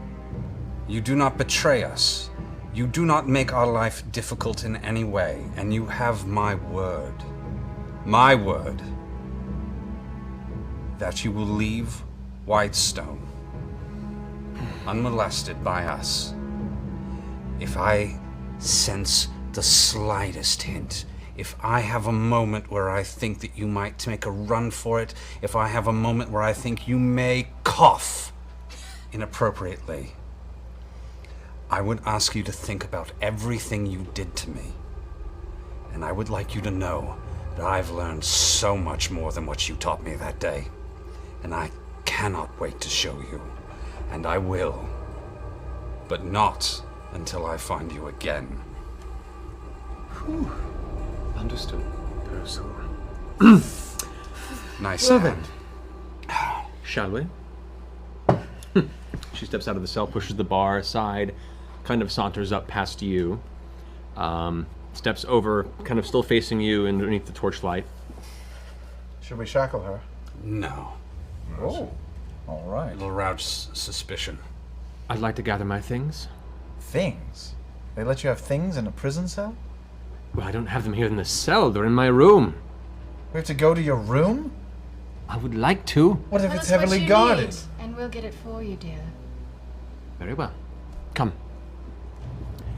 You do not betray us. You do not make our life difficult in any way, and you have my word, that you will leave Whitestone unmolested by us. If I sense the slightest hint, if I have a moment where I think that you might make a run for it, if I have a moment where I think you may cough inappropriately, I would ask you to think about everything you did to me. And I would like you to know that I've learned so much more than what you taught me that day. And I cannot wait to show you. And I will. But not until I find you again. Whew. Understood. Percy. Nice hand. Shall we? She steps out of the cell, pushes the bar aside, kind of saunters up past you, steps over, kind of still facing you underneath the torchlight. Should we shackle her? No. Oh, all right. It'll arouse suspicion. I'd like to gather my things. Things? They let you have things in a prison cell? Well, I don't have them here in the cell. They're in my room. We have to go to your room? I would like to. What if Tell it's us what heavily you guarded? need, and we'll get it for you, dear. Very well. Come.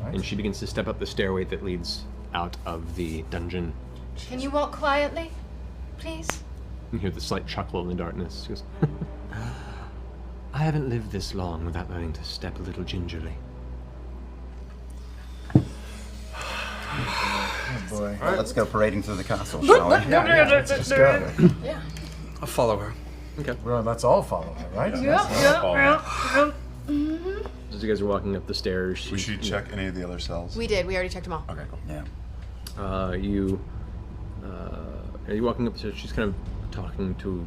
Right. And she begins to step up the stairway that leads out of the dungeon. Can you walk quietly, please? You hear the slight chuckle in the darkness. She goes, I haven't lived this long without learning to step a little gingerly. Oh boy. All right, let's go parading through the castle, shall we? Let's just go. Yeah. I'll follow her. Okay. Well, let's all follow her, right? As you guys are walking up the stairs, We should check any of the other cells. We did. We already checked them all. Okay, cool. Yeah. Are you walking up the stairs? She's kind of talking to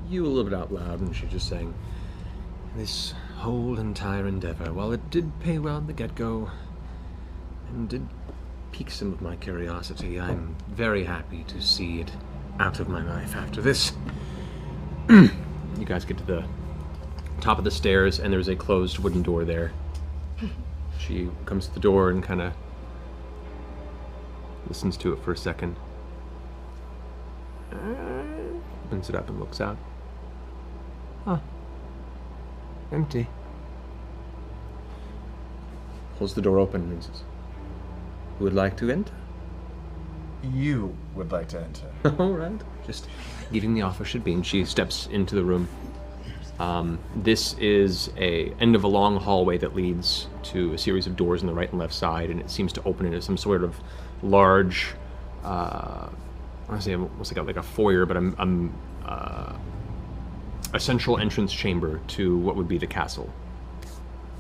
you a little bit out loud, and she's just saying, this whole entire endeavor, while it did pay well at the get-go, and did pique some of my curiosity, I'm very happy to see it out of my life after this. You guys get to the top of the stairs, and there's a closed wooden door there. She comes to the door and kind of listens to it for a second. Opens it up and looks out. Huh. Empty. Pulls the door open and says, who would like to enter? You would like to enter. All right. Just giving the offer should be, and she steps into the room. This is a end of a long hallway that leads to a series of doors on the right and left side, and it seems to open into some sort of large, I want to say almost like a foyer, but a central entrance chamber to what would be the castle.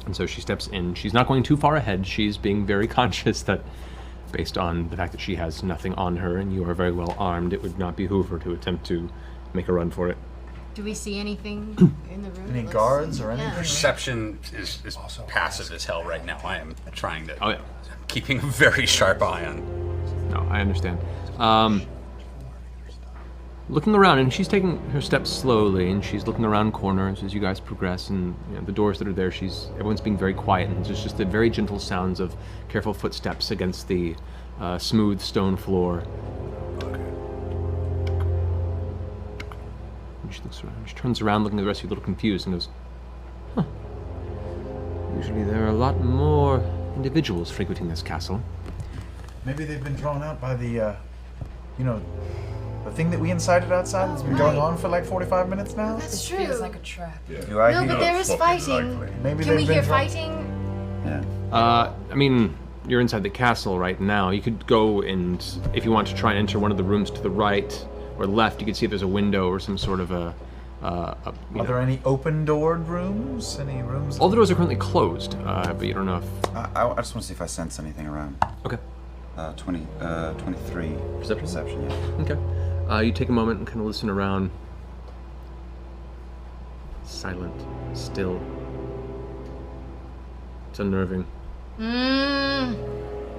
And so she steps in. She's not going too far ahead. She's being very conscious that, based on the fact that she has nothing on her and you are very well armed, it would not behoove her to attempt to make a run for it. Do we see anything in the room? Any that looks- guards or anything? Yeah. Perception is passive as hell right now. I am trying to. Oh yeah. Keeping a very sharp eye on. No, I understand. Looking around, and she's taking her steps slowly, and she's looking around corners as you guys progress, and the doors that are there, everyone's being very quiet, and there's just the very gentle sounds of careful footsteps against the smooth stone floor. And she looks around. She turns around, looking at the rest of you, a little confused, and goes, "Huh. Usually there are a lot more individuals frequenting this castle." Maybe they've been drawn out by the, the thing that we incited outside that's been going on for like 45 minutes now? That's It feels true. like a trap. Do I No, hear? but there is fighting. Maybe Can we they've been hear drawn- fighting? Yeah. I mean, you're inside the castle right now. You could go and, if you want to try and enter one of the rooms to the right or left, you could see if there's a window or some sort of a. Are there any open-doored rooms? Any rooms? All the doors are currently closed, but you don't know if. I just want to see if I sense anything around. Okay. 23. Perception? Perception, yeah. Okay. You take a moment and kind of listen around. Silent, still. It's unnerving.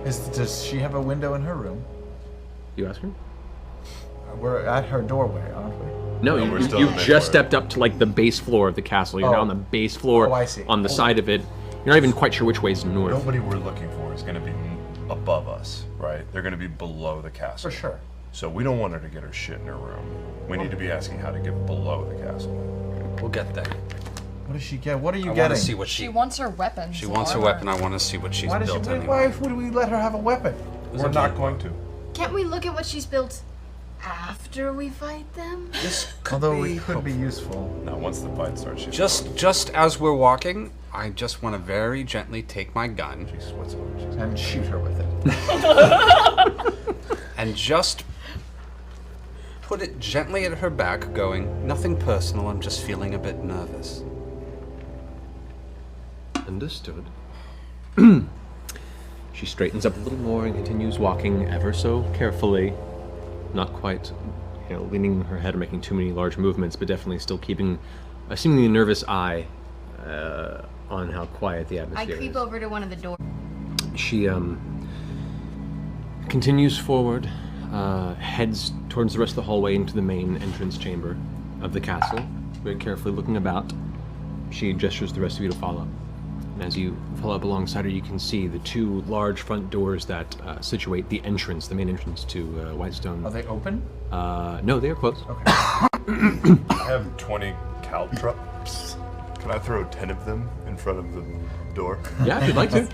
Does she have a window in her room? You ask her? We're at her doorway, aren't we? No, No, you, we're you, still you in the just floor. stepped up to like the base floor of the castle. You're now Oh. on the base floor. Oh, I see. On the side of it. You're not even quite sure which way is north. Nobody we're looking for is going to be above us, right? They're going to be below the castle. For sure. So we don't want her to get her shit in her room. We need to be asking how to get below the castle. We'll get there. What does she get? What are you I want getting? to see what She wants her weapons. She wants her weapon. I want to see what she's Why built anyway. why would we let her have a weapon? We're not going to. Can't we look at what she's built after we fight them? This could Although be it could be ususeful. No, once the fight starts, she's Just as we're walking, I just want to very gently take my gun She sweats over. She's And shoot her with it. and just put it gently at her back, going, nothing personal, I'm just feeling a bit nervous. Understood. She straightens up a little more and continues walking ever so carefully. Not quite, leaning her head or making too many large movements, but definitely still keeping a seemingly nervous eye on how quiet the I atmosphere creep is. over to one of the doors. She continues forward, heads towards the rest of the hallway into the main entrance chamber of the castle, very carefully looking about. She gestures the rest of you to follow. And as you follow up alongside her, you can see the two large front doors that situate the entrance, the main entrance to Whitestone. Are they open? No, they are closed. Okay. I have 20 caltrops. Can I throw 10 of them in front of the door? Yeah, if you'd like to.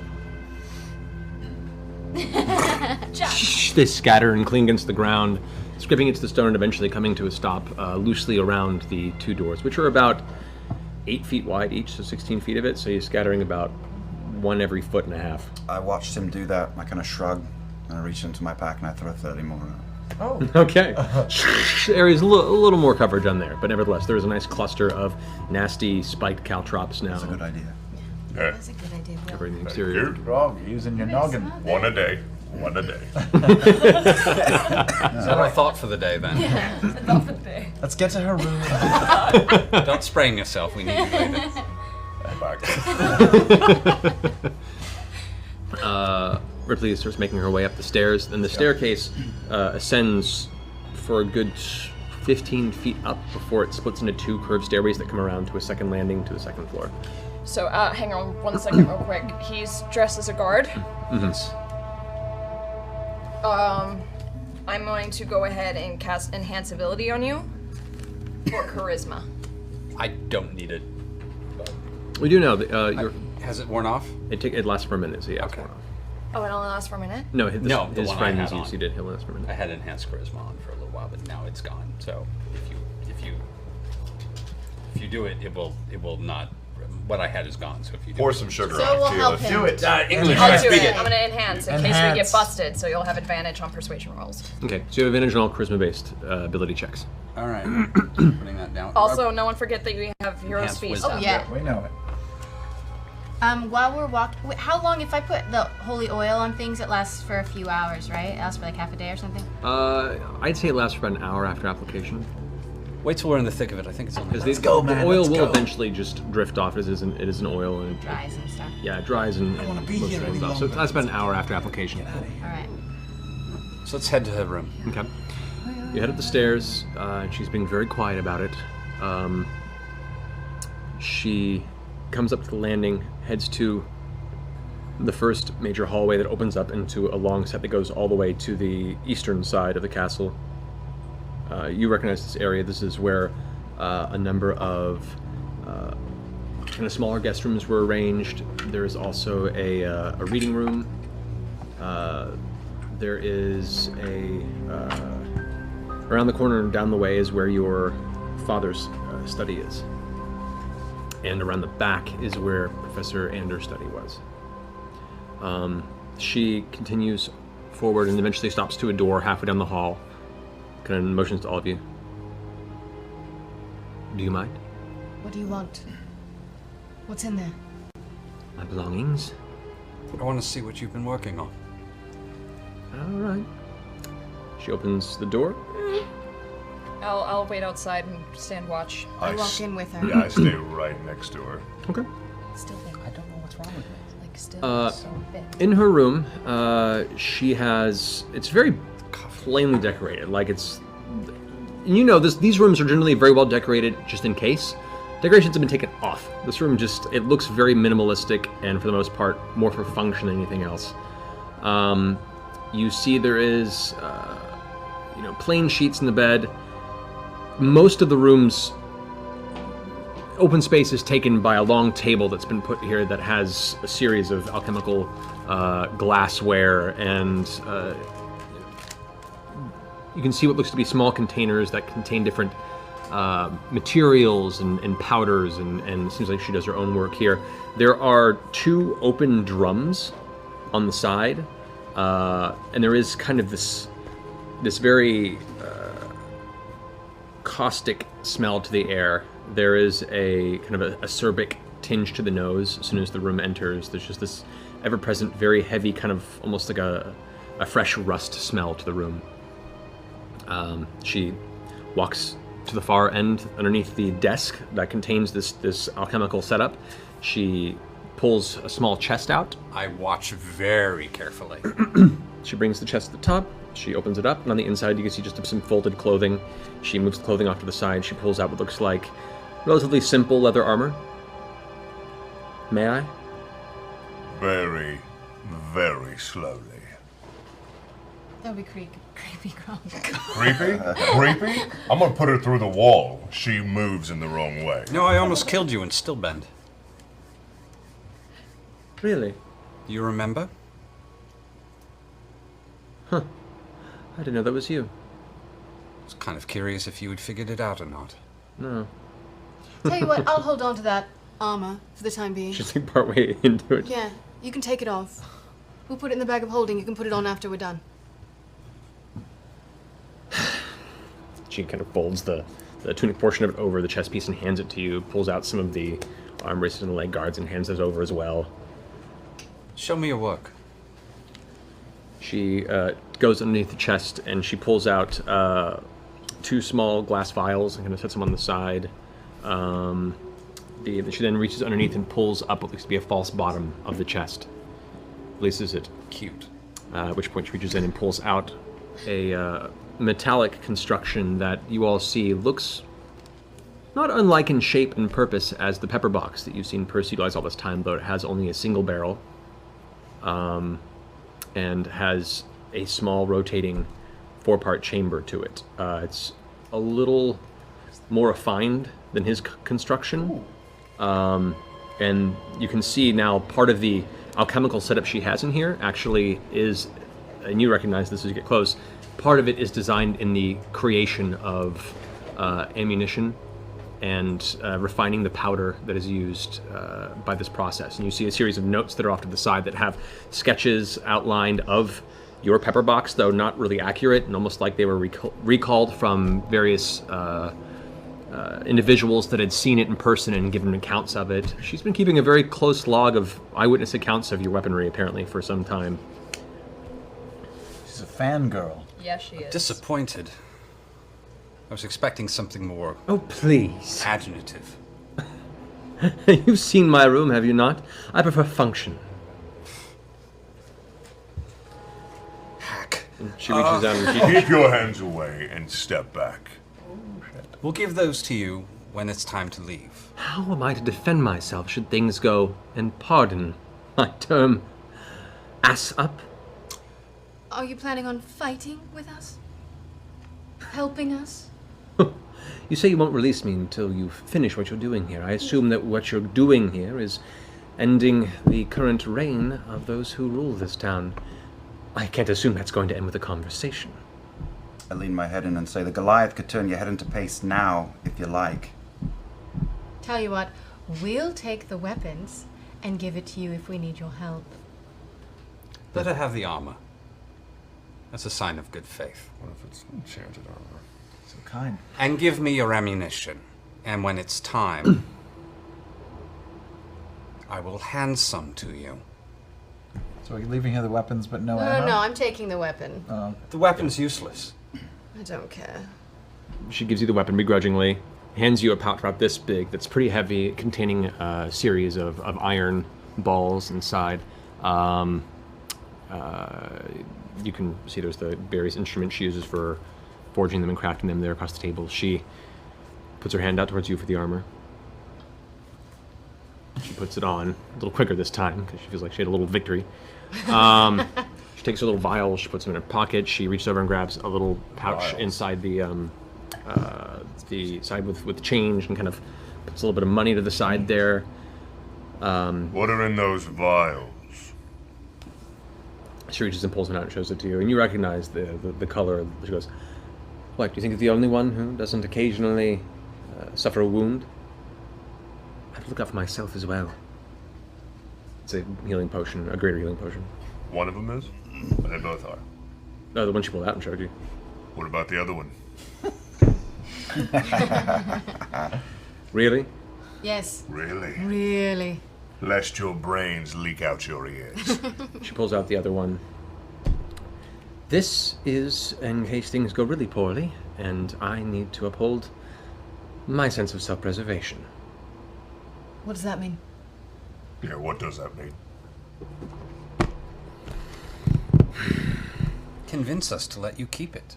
They scatter and cling against the ground, scraping into the stone and eventually coming to a stop loosely around the two doors, which are about 8 feet wide each, so 16 feet of it, so you're scattering about one every foot and a half. I watched him do that. I kind of shrug, and I reach into my pack and I throw 30 more out. Oh. Okay. Area's a little more coverage on there, but nevertheless, there is a nice cluster of nasty spiked caltrops now. That's a good idea. Okay. That's a good idea. Will. Covering the exterior. Grog, using your noggin. One a day. One a day. Is that our thought for the day then? Not for the day. Let's get to her room. Don't sprain yourself, we need you later. Ripley starts making her way up the stairs, and the staircase ascends for a good 15 feet up before it splits into two curved stairways that come around to a second landing to the second floor. So, hang on 1 second real quick. He's dressed as a guard. Mm-hmm. I'm going to go ahead and cast Enhance Ability on you for Charisma. I don't need it. We do know that Has it worn off? it lasts for a minute, so yeah, it's Okay. worn off. Oh, it only lasts for a minute? No, his the one I friend had is on. used. He did. He'll last for a I minute. had enhanced charisma on for a little while, but now it's gone. So if you do it, it will not. What I had is gone. So if you do Pour it, some sugar So on we'll it. help Teal. him. Do it. English, I'll I do speak it. it. I'm gonna enhance in case we Enhance. get busted, so you'll have advantage on persuasion rolls. Okay, so you have advantage on all charisma-based ability checks. All right, putting that down. Also, no one forget that you have hero Enhanced speed. wisdom. Oh, yeah. We know it. While we're walking, how long, if I put the holy oil on things, it lasts for a few hours, right? It lasts for like half a day or something? I'd say it lasts for about an hour after application. Wait till we're in the thick of it. I think it's on. Because Let's go, man. The oil Let's will go. eventually just drift off. It is an oil. And Dries and stuff. Yeah, it dries and I don't wanna be most here of it any goes off. So longer. that's about an hour after application. Alright. So let's head to her room. Okay. You head up the stairs, and she's being very quiet about it. She comes up to the landing, heads to the first major hallway that opens up into a long set that goes all the way to the eastern side of the castle. You recognize this area. This is where a number of kind of smaller guest rooms were arranged. There's also a reading room. There is around the corner and down the way is where your father's study is. And around the back is where Professor Anders' study was. She continues forward and eventually stops to a door halfway down the hall. Kind of motions to all of you. Do you mind? What do you want? What's in there? My belongings? I want to see what you've been working on. All right. She opens the door. I'll wait outside and stand watch. I walk in with her. Yeah, I stay right next to her. Okay. Still big. I don't know what's wrong with me. Like still so big. In her room, she has. It's very plainly decorated. Like it's. You know, these rooms are generally very well decorated, just in case. Decorations have been taken off. This room it looks very minimalistic, and for the most part, more for function than anything else. You see, there is, plain sheets in the bed. Most of the room's open space is taken by a long table that's been put here that has a series of alchemical glassware, and you can see what looks to be small containers that contain different materials and powders, and it seems like she does her own work here. There are 2 open drums on the side, and there is kind of this very caustic smell to the air. There is a kind of a acerbic tinge to the nose as soon as the room enters. There's just this ever-present, very heavy, kind of almost like a fresh rust smell to the room. She walks to the far end underneath the desk that contains this alchemical setup. She pulls a small chest out. I watch very carefully. She brings the chest to the top. She opens it up, and on the inside you can see just some folded clothing. She moves the clothing off to the side. She pulls out what looks like relatively simple leather armor. May I? Very, very slowly. That would be creepy, Gronk. Creepy? Creepy? I'm gonna put her through the wall. She moves in the wrong way. No, I almost killed you in Stillbend. Really? You remember? Huh. I didn't know that was you. I was kind of curious if you had figured it out or not. No. Tell you what, I'll hold on to that armor for the time being. She's like partway into it. Yeah, you can take it off. We'll put it in the bag of holding. You can put it on after we're done. She kind of folds the tunic portion of it over the chest piece and hands it to you, pulls out some of the arm braces and leg guards and hands those over as well. Show me your work. She goes underneath the chest and she pulls out 2 small glass vials and kind of sets them on the side. She then reaches underneath and pulls up what looks to be a false bottom of the chest. Releases it. Cute. At which point she reaches in and pulls out a metallic construction that you all see looks not unlike in shape and purpose as the pepper box that you've seen Percy utilize all this time, though it has only a single barrel, and has a small rotating 4-part chamber to it. It's a little more refined than his construction, and you can see now part of the alchemical setup she has in here actually is, and you recognize this as you get close, part of it is designed in the creation of ammunition and refining the powder that is used by this process. And you see a series of notes that are off to the side that have sketches outlined of your pepper box, though not really accurate, and almost like they were recalled from various individuals that had seen it in person and given accounts of it. She's been keeping a very close log of eyewitness accounts of your weaponry, apparently, for some time. She's a fangirl. Yeah, she is. Disappointed. I was expecting something more... Oh, please. ...agitative. You've seen my room, have you not? I prefer function. Hack. And she reaches down and Keep your hands away and step back. We'll give those to you when it's time to leave. How am I to defend myself should things go, and pardon my term, ass up? Are you planning on fighting with us? Helping us? You say you won't release me until you finish what you're doing here. I assume that what you're doing here is ending the current reign of those who rule this town. I can't assume that's going to end with a conversation. I lean my head in and say, the Goliath could turn your head into paste now, if you like. Tell you what, we'll take the weapons and give it to you if we need your help. Better have the armor. That's a sign of good faith. What if it's enchanted armor? So kind. And give me your ammunition. And when it's time, I will hand some to you. So we're leaving here the weapons, but no No, ammo? no, I'm taking the weapon. The weapon's useless. I don't care. She gives you the weapon begrudgingly, hands you a pouch about this big that's pretty heavy, containing a series of iron balls inside. You can see there's the various instruments she uses for forging them and crafting them there across the table. She puts her hand out towards you for the armor. She puts it on a little quicker this time because she feels like she had a little victory. She takes a little vial, she puts them in her pocket. She reaches over and grabs a little pouch inside the side with change and kind of puts a little bit of money to the side there. What are in those vials? She reaches and pulls one out and shows it to you, and you recognize the color. She goes, "What, do you think you're the only one who doesn't occasionally suffer a wound?" I have to look out for myself as well. It's a healing potion, a greater healing potion. One of them is? Or they both are? No, the one she pulled out and showed you. What about the other one? Really? Yes. Really? Really. Lest your brains leak out your ears. She pulls out the other one. This is in case things go really poorly, and I need to uphold my sense of self-preservation. What does that mean? Yeah, what does that mean? Convince us to let you keep it.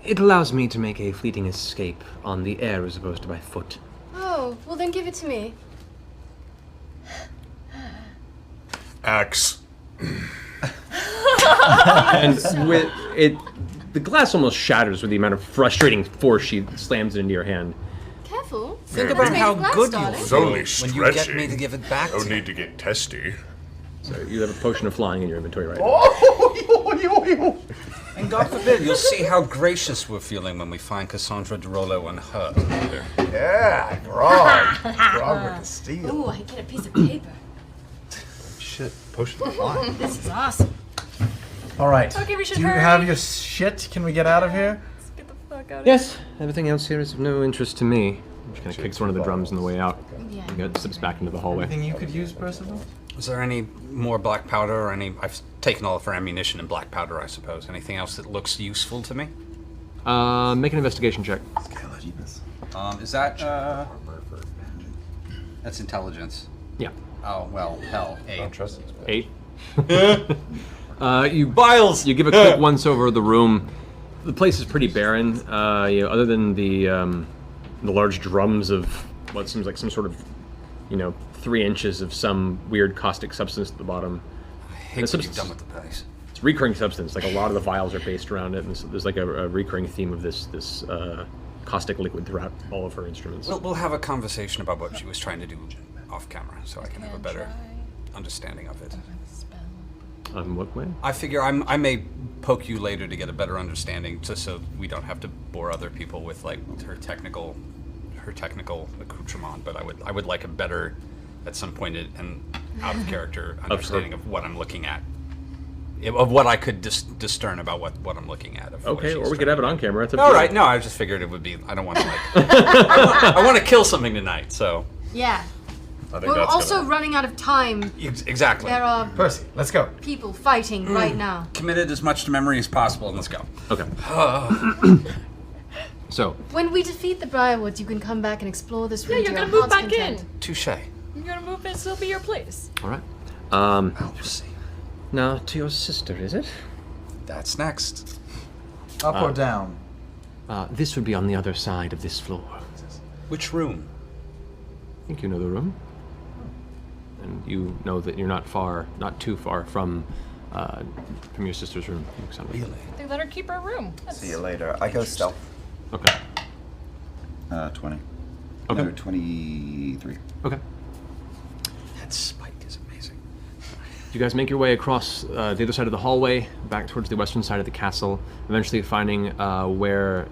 It allows me to make a fleeting escape on the air as opposed to by foot. Oh, well then give it to me. Axe. And with it, the glass almost shatters with the amount of frustrating force she slams it into your hand. Careful. Think about how good you It's only when stretchy. you get me to give it back No to you. need to get testy. So you have a potion of flying in your inventory right now. And God forbid, you'll see how gracious we're feeling when we find Cassandra DeRollo unhurt. Yeah, grog. Grog with the steel. Ooh, I get a piece of paper. Shit, potion of flying. This is awesome. All right. Okay, we should Do you hurry. have your shit? Can we get out of here? Let's get the fuck out of Yes, everything else here is of no interest to me. She kind of kicks one of the drums on the way out. Yeah. And slips back into the hallway. Anything you could use, Percival? Is there any more black powder or any... I've taken all of her ammunition and black powder, I suppose. Anything else that looks useful to me? Make an investigation check. Is that, that's intelligence. Yeah. Oh, well, hell, I don't 8. trust this. 8. You Biles. You give a quick once over the room. The place is pretty barren. Other than the large drums of what seems like some sort of, 3 inches of some weird caustic substance at the bottom. I hate what you've done with the place. It's recurring substance. Like a lot of the vials are based around it, and there's like a recurring theme of this caustic liquid throughout all of her instruments. We'll have a conversation about what she was trying to do off camera, so I can have a better understanding of it. What way? I figure I may poke you later to get a better understanding, just so we don't have to bore other people with like her technical accoutrement. But I would like a better, at some point, an out of character understanding of what I'm looking at, of what I could discern about what I'm looking at. Okay, or we could have it on camera. It's up All to you. right, no, I just figured it would be. I don't want to like. I want to kill something tonight, so. Yeah. I think We're that's also gonna... running out of time. Exactly. There are Percy, let's go. people fighting right now. Committed as much to memory as possible, and let's go. Okay. So. When we defeat the Briarwoods, you can come back and explore this room. Yeah, to you're your gonna move heart's back content. in. Touche. You're gonna move in, so it'll be your place. All right. I'll see. Now to your sister, is it? That's next. Up or down? This would be on the other side of this floor. Which room? I think you know the room. And you know that you're not too far from your sister's room. Really? They let her keep her room. See you later. I go stealth. Okay. 20. Okay. No, 23. Okay. That spike is amazing. You guys make your way across the other side of the hallway, back towards the western side of the castle, eventually finding where,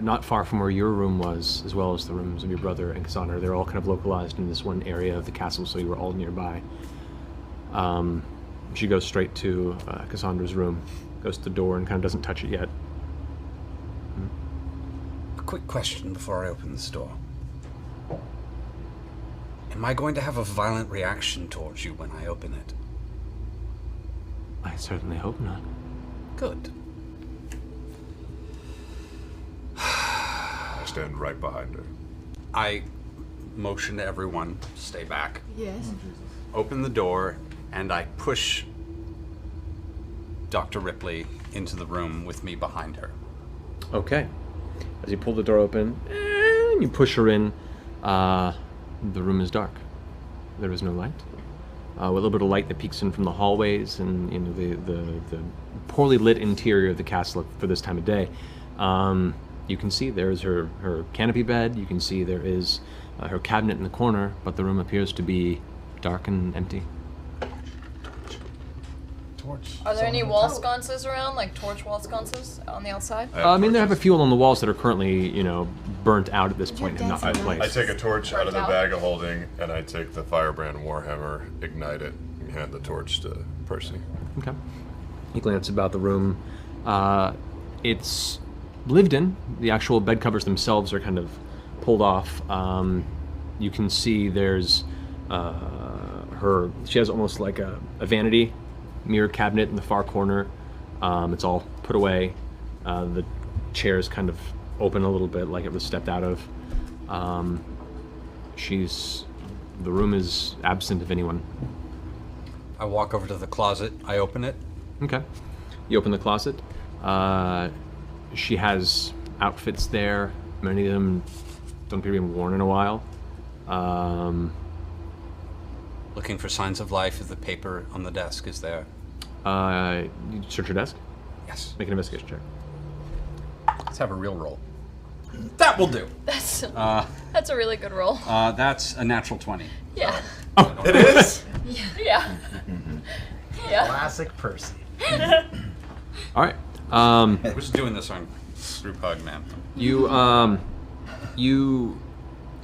not far from where your room was, as well as the rooms of your brother and Cassandra. They're all kind of localized in this one area of the castle, so you were all nearby. She goes straight to Cassandra's room, goes to the door and kind of doesn't touch it yet. A quick question before I open this door. Am I going to have a violent reaction towards you when I open it? I certainly hope not. Good. I stand right behind her. I motion to everyone, stay back. Yes. Open the door, and I push Dr. Ripley into the room with me behind her. Okay. As you pull the door open, and you push her in, the room is dark. There is no light. With a little bit of light that peeks in from the hallways and the poorly lit interior of the castle for this time of day, you can see there's her canopy bed. You can see there is her cabinet in the corner, but the room appears to be dark and empty. Torch. Are there any wall sconces around, like torch wall sconces on the outside? I mean, there have a few along the walls that are currently, burnt out at this point and not in place. I take a torch out of the Burnt out? bag of holding, and I take the firebrand warhammer, ignite it, and hand the torch to Percy. Okay. You glance about the room. It's lived in. The actual bed covers themselves are kind of pulled off. You can see there's she has almost like a vanity mirror cabinet in the far corner. It's all put away. The chair's kind of open a little bit like it was stepped out of. The room is absent of anyone. I walk over to the closet, I open it. Okay. You open the closet. She has outfits there. Many of them don't appear to be worn in a while. Looking for signs of life if the paper on the desk is there. You search your desk? Yes. Make an investigation check. Let's have a real roll. That will do. That's a really good roll. That's a natural 20. Yeah. Oh, it is? Yeah. Yeah. Classic Percy. All right. We're just doing this on group hug, man. You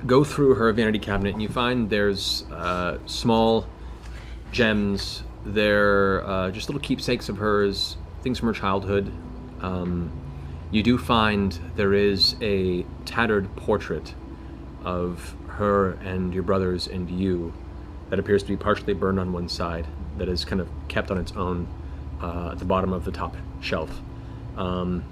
go through her vanity cabinet and you find there's small gems. They're just little keepsakes of hers, things from her childhood. You do find there is a tattered portrait of her and your brothers and you that appears to be partially burned on one side, that is kind of kept on its own at the bottom of the top shelf. You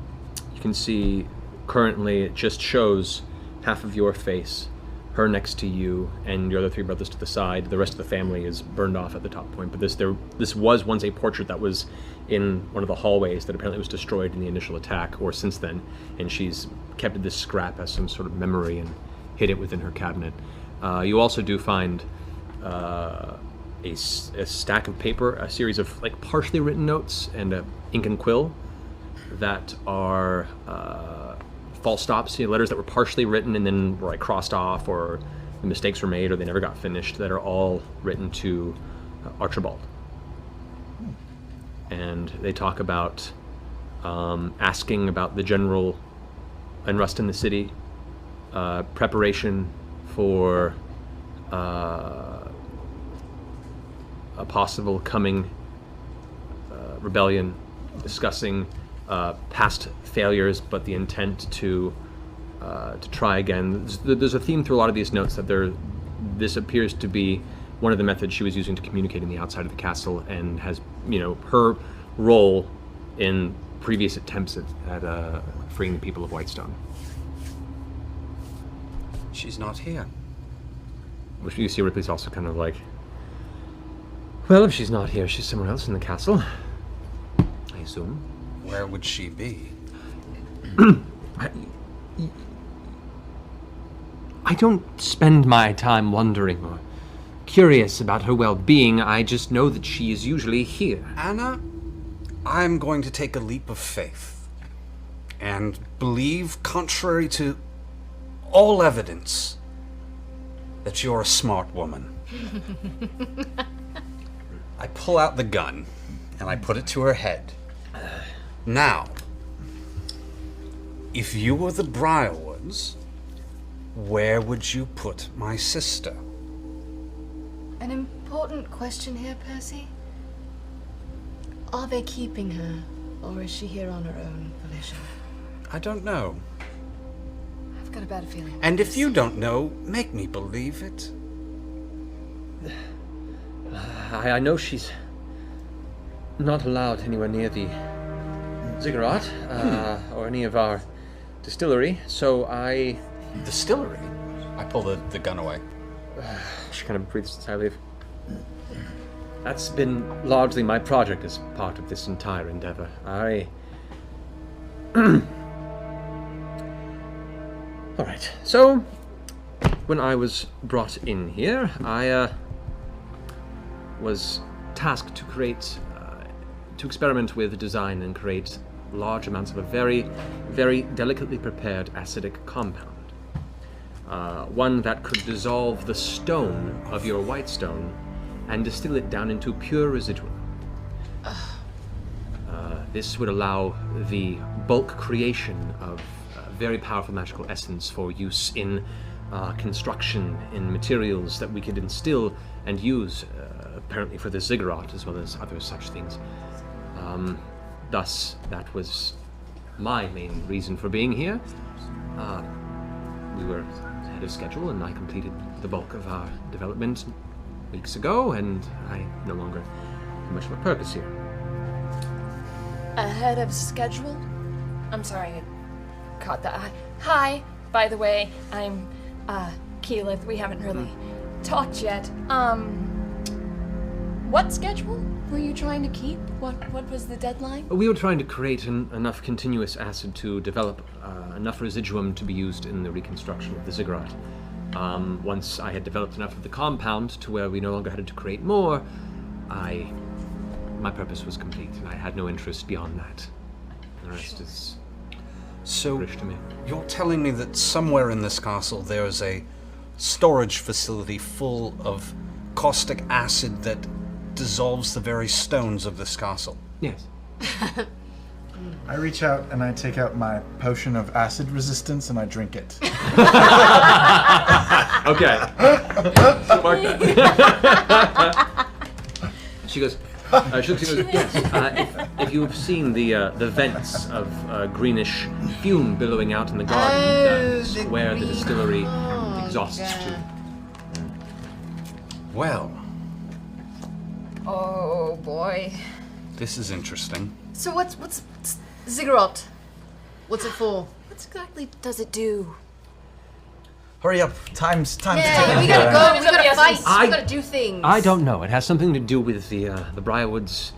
can see currently it just shows half of your face, her next to you, and your other three brothers to the side. The rest of the family is burned off at the top point. But this was once a portrait that was in one of the hallways that apparently was destroyed in the initial attack, or since then, and she's kept this scrap as some sort of memory and hid it within her cabinet. You also do find a stack of paper, a series of like partially written notes and an ink and quill that are false stops, letters that were partially written and then were like crossed off, or the mistakes were made, or they never got finished, that are all written to Archibald. And they talk about asking about the general unrest in the city, preparation for a possible coming rebellion, discussing past failures, but the intent to try again. There's a theme through a lot of these notes that this appears to be one of the methods she was using to communicate in the outside of the castle, and has, her role in previous attempts at freeing the people of Whitestone. She's not here. Which you see Ripley's also kind of like, well, if she's not here, she's somewhere else in the castle, I assume. Where would she be? I don't spend my time wondering or curious about her well-being. I just know that she is usually here. Anna, I'm going to take a leap of faith and believe, contrary to all evidence, that you're a smart woman. I pull out the gun and I put it to her head. Now, if you were the Briarwoods, where would you put my sister? An important question here, Percy. Are they keeping her, or is she here on her own volition? I don't know. I've got a bad feeling. And if you don't know, make me believe it. I know she's not allowed anywhere near the ziggurat, or any of our distillery, so I... Distillery? I pull the gun away. She kind of breathes a sigh of relief. That's been largely my project as part of this entire endeavor. Alright, so when I was brought in here, I was tasked to create, to experiment with design and create large amounts of a very, very delicately prepared acidic compound. One that could dissolve the stone of your whitestone and distill it down into pure residuum. This would allow the bulk creation of very powerful magical essence for use in construction, in materials that we could instill and use, apparently for the ziggurat as well as other such things. Thus, that was my main reason for being here. We were ahead of schedule, and I completed the bulk of our development weeks ago, and I no longer have much of a purpose here. Ahead of schedule? I'm sorry, I caught that. Hi, by the way, I'm Keyleth. We haven't really talked yet. What schedule were you trying to keep? What was the deadline? We were trying to create enough continuous acid to develop enough residuum to be used in the reconstruction of the ziggurat. Once I had developed enough of the compound to where we no longer had to create more, my purpose was complete, and I had no interest beyond that. The rest is rich to me. You're telling me that somewhere in this castle there's a storage facility full of caustic acid that dissolves the very stones of this castle? Yes. I reach out and I take out my potion of acid resistance and I drink it. Okay. Mark that. She goes, yes, if you have seen the vents of greenish fume billowing out in the garden, that's where the distillery exhausts to. Well. Oh boy. This is interesting. So what's ziggurat? What's it for? What exactly does it do? Hurry up. Time's Yeah, ticking. we gotta go. We gotta fight. I- We gotta do things. I don't know. It has something to do with the Briarwoods'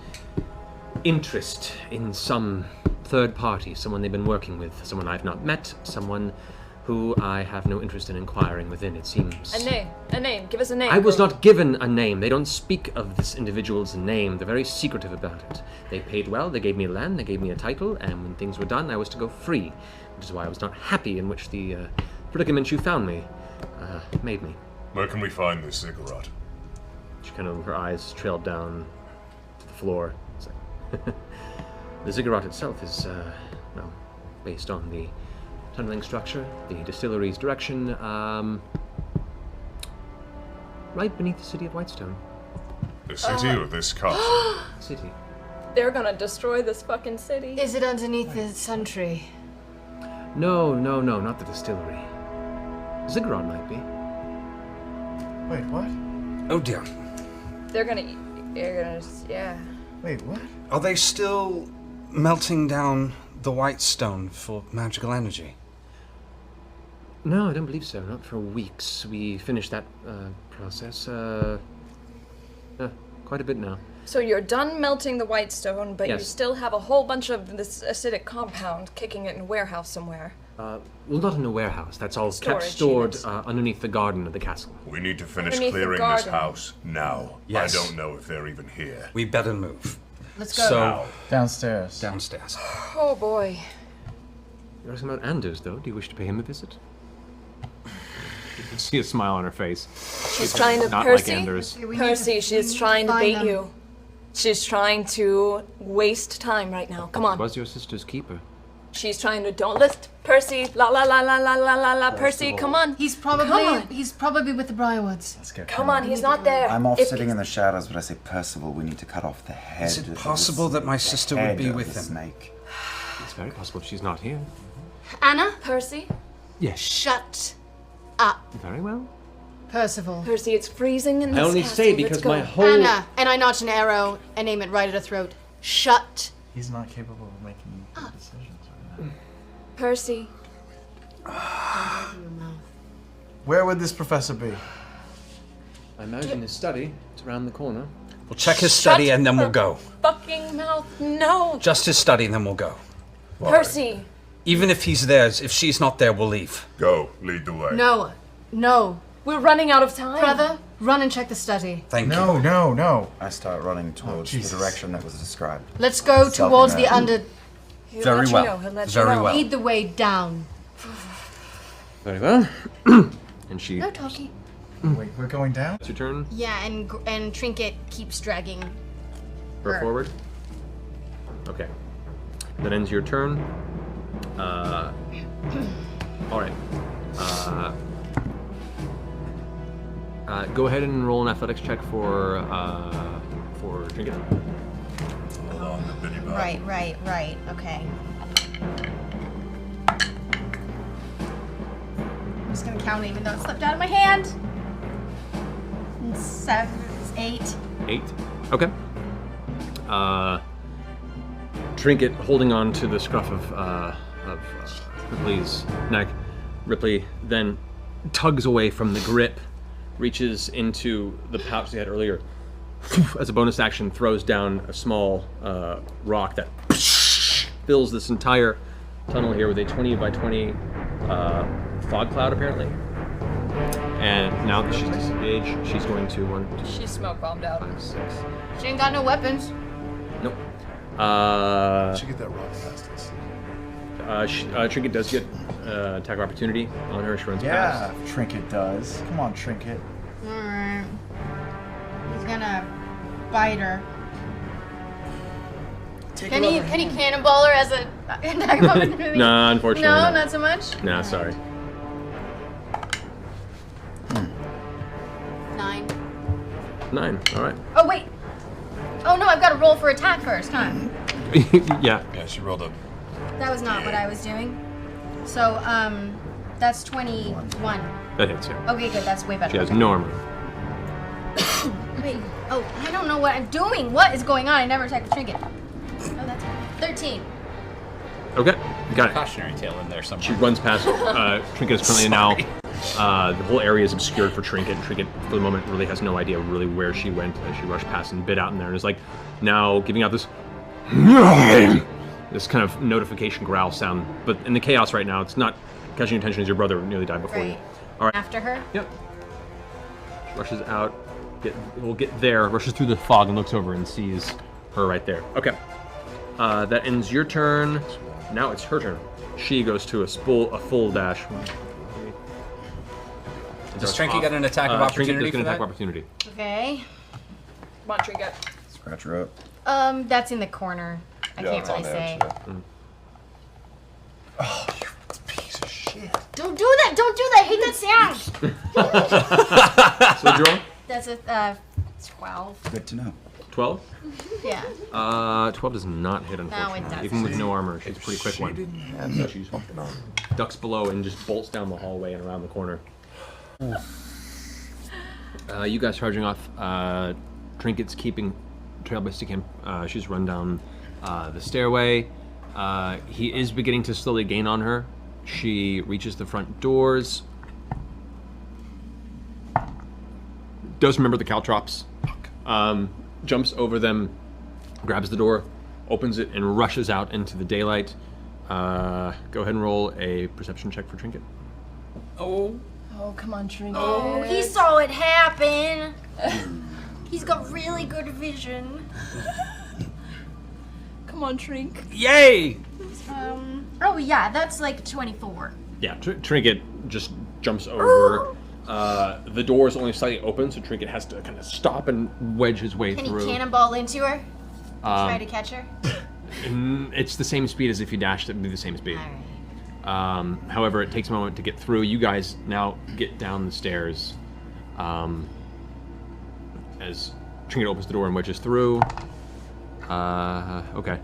interest in some third party, someone they've been working with, someone I've not met, someone who I have no interest in inquiring within, it seems. A name. Give us a name. I was not given a name. They don't speak of this individual's name. They're very secretive about it. They paid well, they gave me land, they gave me a title, and when things were done, I was to go free, which is why I was not happy in which the predicament you found me made me. Where can we find this ziggurat? She kind of, her eyes trailed down to the floor. It's like the ziggurat itself is, based on the tunneling structure, the distillery's direction, right beneath the city of Whitestone. The city or this castle? City. They're gonna destroy this fucking city. Is it underneath the sun tree? No, not the distillery. Ziggurat might be. Wait, what? Oh dear. They're gonna, yeah. Wait, what? Are they still melting down the white stone for magical energy? No, I don't believe so. Not for weeks. We finished that process. Quite a bit now. So you're done melting the white stone, but you Yes. still have a whole bunch of this acidic compound kicking it in a warehouse somewhere. Well, not in a warehouse. That's all kept Storage stored units. Underneath the garden of the castle. We need to finish Underneath the clearing this garden. house now. Yes. I don't know if they're even here. We better move. Let's go. So, Downstairs. downstairs. Oh boy. You're asking about Anders, though. Do you wish to pay him a visit? You can see a smile on her face. She's trying to, Not Percy, like Anders. Percy, she's trying to bait you. She's trying to waste time right now. Come on. Was your sister's keeper? She's trying to, don't list Percy, la la la la la la la la, Percy, come on. He's Come probably on. he's probably with the Briarwoods. Let's go. Come on, he's not there. I'm off If sitting he's- in the shadows, but I say, Percival, we need to cut off the head. Is it of the possible that my the sister would head be of with the him? Snake. It's very possible if she's not here. Anna, Percy? Yes. shut up. Very well. Percival. Percy, it's freezing in this I only castle. say Let's because go. my whole... Anna, and I notch an arrow and aim it right at her throat. Shut. He's not capable of making good decisions right now. Percy. Where would this professor be? I imagine his study. It's around the corner. We'll check his study and then we'll go. Fucking mouth, no. Just his study and then we'll go. Percy. Even if he's there, if she's not there, we'll leave. Go, lead the way. No. No. We're running out of time. Brother, run and check the study. Thank you. No, no, no. I start running towards the Jesus. direction that was described. Let's go Stealthing towards there. the under. He'll Very let you well. know, he'll let you Very know. well. Lead the way down. Very well. And she... No talking. Wait, we're going down? It's your turn. Yeah, and Trinket keeps dragging Her her. forward. Okay. That ends your turn. Alright. Go ahead and roll an athletics check for Trinket. Hold on to Biddy Bob. Right. Okay. I'm just gonna count it even though it slipped out of my hand. 7, 8. 8. Okay. Trinket holding on to the scruff of Ripley's neck. Ripley then tugs away from the grip, reaches into the pouch they had earlier. As a bonus action, throws down a small rock that fills this entire tunnel here with a 20 by 20 fog cloud, apparently. And now that she's disengaged, she's going to 1, 2, She's smoke bombed out. 5, 6. She ain't got no weapons. Nope. Should get that rock past us. Trinket does get attack of opportunity on her. She runs Yeah, past. Trinket does. Come on, Trinket. Alright. He's gonna bite her. Can he cannonball her as a attack of opportunity? No, unfortunately. No, not. not so much. Nah, sorry. 9. 9. All right. Oh wait. Oh no, I've got to roll for attack first, huh? Yeah. Yeah, she rolled a... That was not what I was doing. So that's 21. That hits you. Okay, good. That's way better. She has Okay. no armor. Wait. Oh, I don't know what I'm doing. What is going on? I never attacked the trinket. Oh, that's 13. Okay, got it. Cautionary tale in there somewhere. She runs past. Trinket is currently now. The whole area is obscured for Trinket. Trinket, for the moment, really has no idea really where she went as she rushed past and bit out in there, and is like now giving out this kind of notification growl sound. But in the chaos right now, it's not catching your attention as your brother nearly died before you. Right. All right. After her. Yep. She rushes out. We'll get there. Rushes through the fog and looks over and sees her right there. Okay. That ends your turn. Now it's her turn. She goes to a full dash. Does Trinket get an attack of Trinket opportunity does get for an attack that? of opportunity. Okay. Come on, Trinket. Scratch her up. That's in the corner. I can't it's really on the say. edge, yeah. Oh, you piece of shit. Don't do that! Don't do that! I hate that sound! So what'd you roll? That's a 12. Good to know. 12? Yeah. 12 does not hit, unfortunately. doesn't. Even with no armor, she's a pretty quick one. Yeah, she's fucking on. Ducks below and just bolts down the hallway and around the corner. You guys charging off. Trinket's keeping trail best he can. She's run down the stairway. He is beginning to slowly gain on her. She reaches the front doors. Does remember the caltrops. Jumps over them, grabs the door, opens it, and rushes out into the daylight. Go ahead and roll a perception check for Trinket. Oh, come on, Trinket. Oh, he saw it happen. He's got really good vision. Come on, Trink. Yay! Oh yeah, that's like 24. Yeah, Trinket just jumps over. The door is only slightly open, so Trinket has to kind of stop and wedge his way Can through. he cannonball into her? Try to catch her? It's the same speed as if you dashed, it would be the same speed. However, it takes a moment to get through. You guys now get down the stairs. As Trinket opens the door and wedges through. Okay.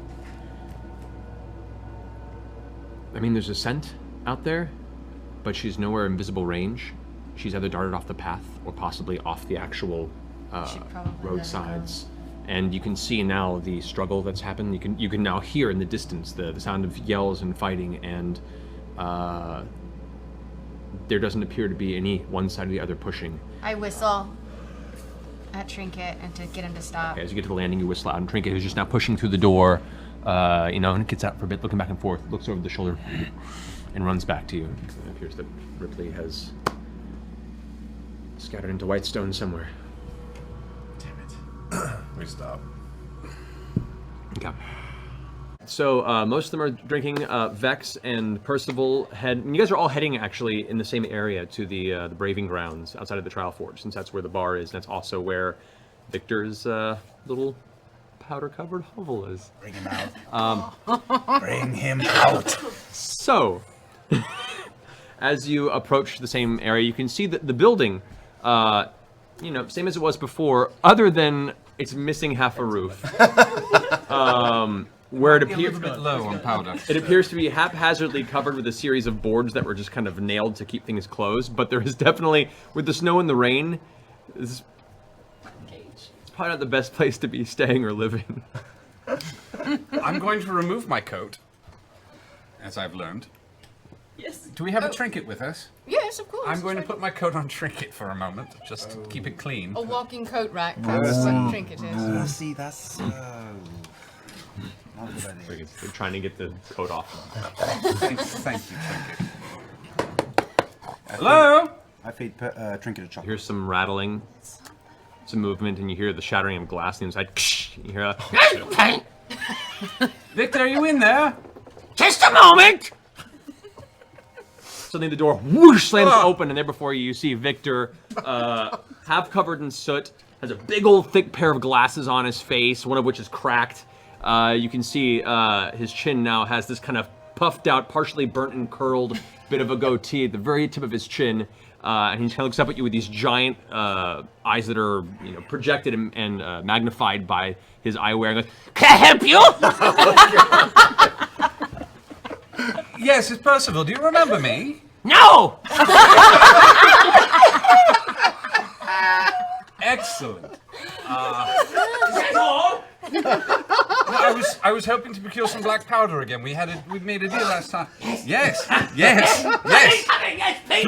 I mean, there's a scent out there, but she's nowhere in visible range. She's either darted off the path or possibly off the actual roadsides. And you can see now the struggle that's happened. You can now hear in the distance the sound of yells and fighting, and there doesn't appear to be any one side or the other pushing. I whistle at Trinket and to get him to stop. Okay, as you get to the landing, you whistle out, and Trinket, who's just now pushing through the door, and gets out for a bit, looking back and forth, looks over the shoulder, and runs back to you. It appears that Ripley has scattered into Whitestone somewhere. Damn it. We stop. Okay. So most of them are drinking. Vex and Percival you guys are all heading actually in the same area to the Braving Grounds outside of the Trial Forge, since that's where the bar is, and that's also where Victor's little powder-covered hovel is. Bring him out. Bring him out. So, as you approach the same area, you can see that the building, same as it was before, other than it's missing half a roof. Where it appears a bit low on powder. It appears to be haphazardly covered with a series of boards that were just kind of nailed to keep things closed. But there is definitely, with the snow and the rain, it's probably not the best place to be staying or living. I'm going to remove my coat, as I've learned. Yes. Do we have a Trinket with us? Yes, of course. I'm going to put my coat on Trinket for a moment, just to keep it clean. A walking coat rack. That's what Trinket is. See, that's not a good idea. They're trying to get the coat off. Thank you, Trinket. Hello? I feed Trinket a chocolate. Here's some rattling, some movement, and you hear the shattering of glass inside. You hear Victor, are you in there? Just a moment! Suddenly the door whoosh slams open, and there before you see Victor, half covered in soot, has a big old thick pair of glasses on his face, one of which is cracked. You can see his chin now has this kind of puffed out, partially burnt and curled bit of a goatee at the very tip of his chin. And he kind of looks up at you with these giant eyes that are projected and magnified by his eyewear. And goes, "Can I help you?" Yes, it's Percival. Do you remember me? No! Excellent. Is that all? No, I was hoping to procure some black powder again. We made a deal last time. Yes. Do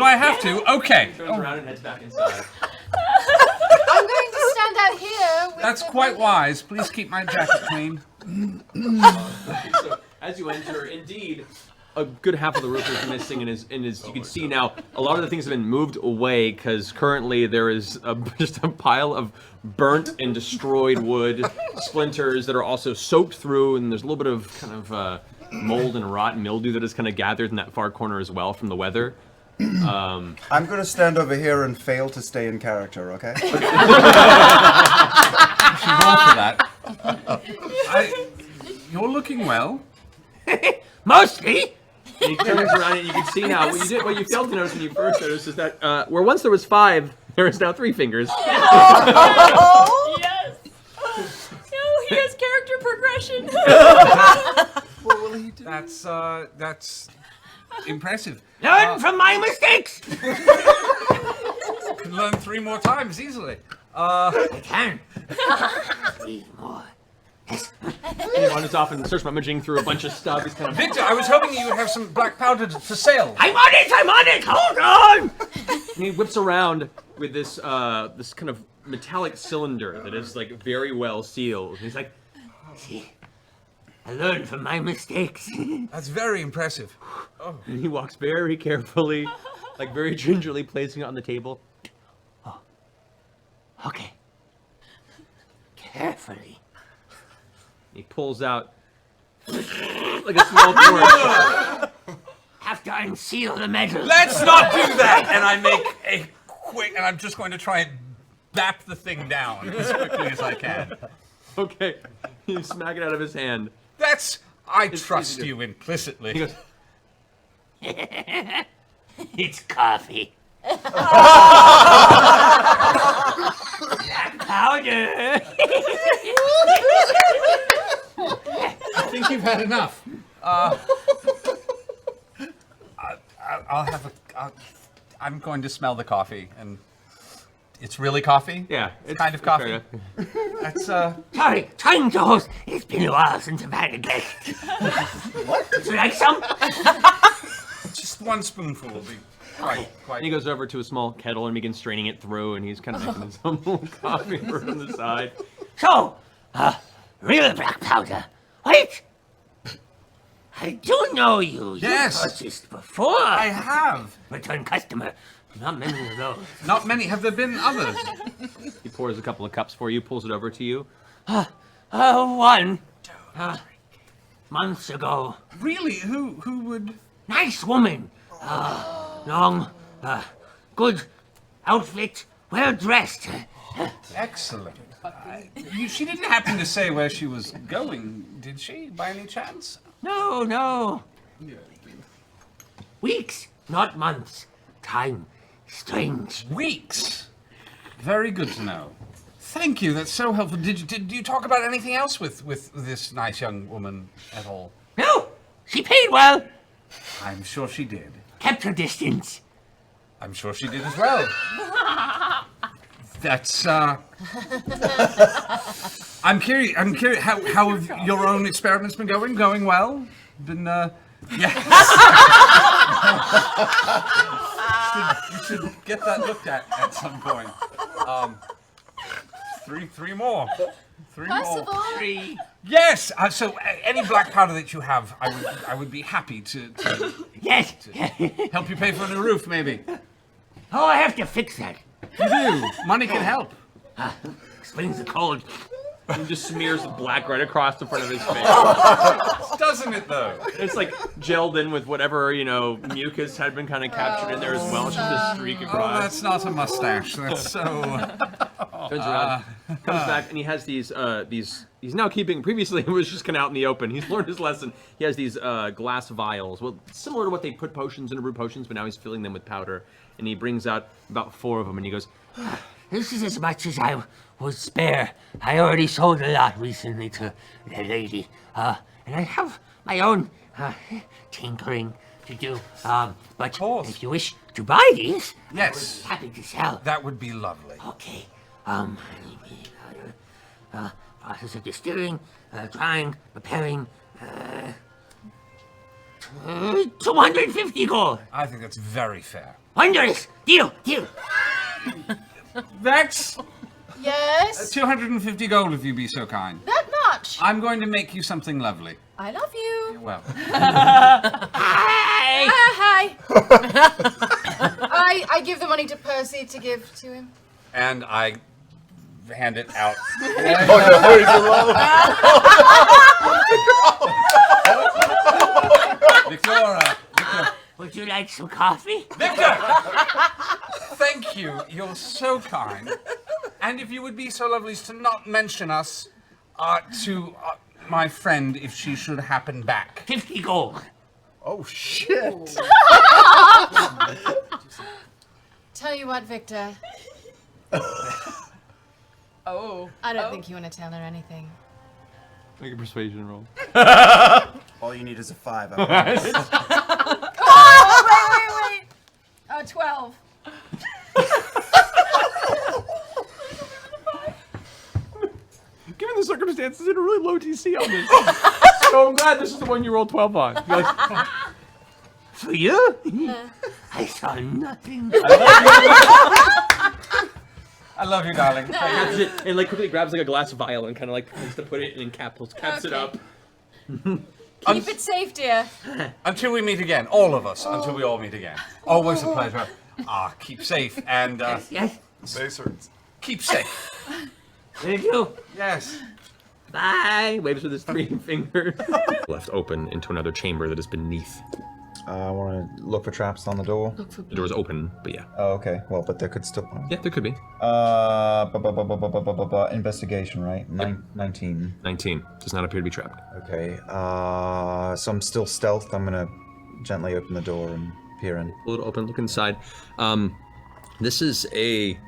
I have to? Okay. turns around and heads back inside. I'm going to stand out here. That's quite wise. Please keep my jacket clean. So, as you enter, indeed, a good half of the roof is missing, and you can see now a lot of the things have been moved away because currently there is just a pile of burnt and destroyed wood splinters that are also soaked through, and there's a little bit of kind of mold and rot and mildew that is kind of gathered in that far corner as well from the weather. I'm going to stand over here and fail to stay in character, okay? You should roll for that. You're looking well. Mostly. And he turns around and you can see now what you failed to notice when you first noticed is that where once there was 5, there is now 3 fingers. Oh, yes. No, he has character progression. What will he do? That's impressive. Learn from my mistakes. can learn 3 more times easily. I can. 3 more. Yes. He wanders off and starts rummaging through a bunch of stuff. He's kind of Victor, I was hoping you would have some black powder for sale. I'm on it! Hold on! And he whips around with this this kind of metallic cylinder that is like very well sealed. He's like, see, I learned from my mistakes. That's very impressive. Oh. And he walks very carefully, like very gingerly, placing it on the table. Oh. Okay. Carefully. He pulls out like a small torch. Have to unseal the metal. Let's not do that! And I make a quick, and I'm just going to try and bap the thing down as quickly as I can. Okay. You smack it out of his hand. I trust you implicitly. He goes, it's coffee. Black powder. I think you've had enough. I'm going to smell the coffee, and it's really coffee? Yeah. It's kind of coffee. That's, Sorry, time to host. It's been a while since I've had a guest. What? Would you like some? Just 1 spoonful will be quite. And he goes over to a small kettle and begins straining it through, and he's kind of making his own little coffee over on the side. So, real black powder. Wait! I do know you. Yes. You purchased before. I have. Return customer. Not many of those. Not many. Have there been others? He pours a couple of cups for you, pulls it over to you. One. Months ago. Really? Who would? Nice woman. Long, good outfit, well dressed. Excellent. She didn't happen to say where she was going, did she, by any chance? No. Weeks, not months. Time, strange. Weeks? Very good to know. Thank you, that's so helpful. Did you talk about anything else with this nice young woman at all? No, she paid well. I'm sure she did. Kept her distance. I'm sure she did as well. That's, I'm curious, how have your own experiments been going? Going well? Been, yes. You should get that looked at some point. Three more. Possible? 3. Yes. So any black powder that you have, I would be happy to Yes. help you pay for a new roof, maybe. Oh, I have to fix that. You do. Money can help. Explains the cold. He just smears black right across the front of his face. Doesn't it, though? It's like gelled in with whatever, mucus had been kind of captured in there as well. It's just a streak across. Oh, that's not a mustache. That's so... Turns around, comes back, and he has these, he's now keeping, previously it was just kind of out in the open. He's learned his lesson. He has these glass vials, well, similar to what they put potions into, brew potions, but now he's filling them with powder. And he brings out about 4 of them, and he goes, This is as much as I would spare. I already sold a lot recently to the lady. And I have my own tinkering to do. But if you wish to buy these, yes, I would be happy to sell. That would be lovely. Okay. Process of distilling, drying, preparing, 250 gold. I think that's very fair. Wondrous! Deal! Vex? Yes? 250 gold if you be so kind. That much? I'm going to make you something lovely. I love you. Well. Hi! Hi. I give the money to Percy to give to him. And I hand it out. Victoria. Would you like some coffee? Victor! Thank you. You're so kind. And if you would be so lovely as to not mention us to my friend if she should happen back. 50 gold. Oh, shit. Tell you what, Victor. Oh. I don't think you want to tell her anything. make a persuasion roll. All you need is a 5. Oh, wait. 12. is it a really low DC on this? So I'm glad this is the one you rolled 12 on. You're like, for you? I saw nothing. I love you, darling. Caps it, and like quickly grabs like a glass vial and kind of like tries to put it in and caps it up. Keep it safe, dear. Until we meet again, all of us, until we all meet again. Always a pleasure. Keep safe and Yes. Stay certain. keep safe. Thank you. Yes. Bye. Waves with his 3 fingers. Left open into another chamber that is beneath. I want to look for traps on the door. The door is open, but yeah. Oh, okay. Well, but there could still. Yeah, there could be. Investigation, right? 19. 19. Does not appear to be trapped. Okay. So I'm still stealth. I'm gonna gently open the door and peer in. Pull it open, look inside. This is a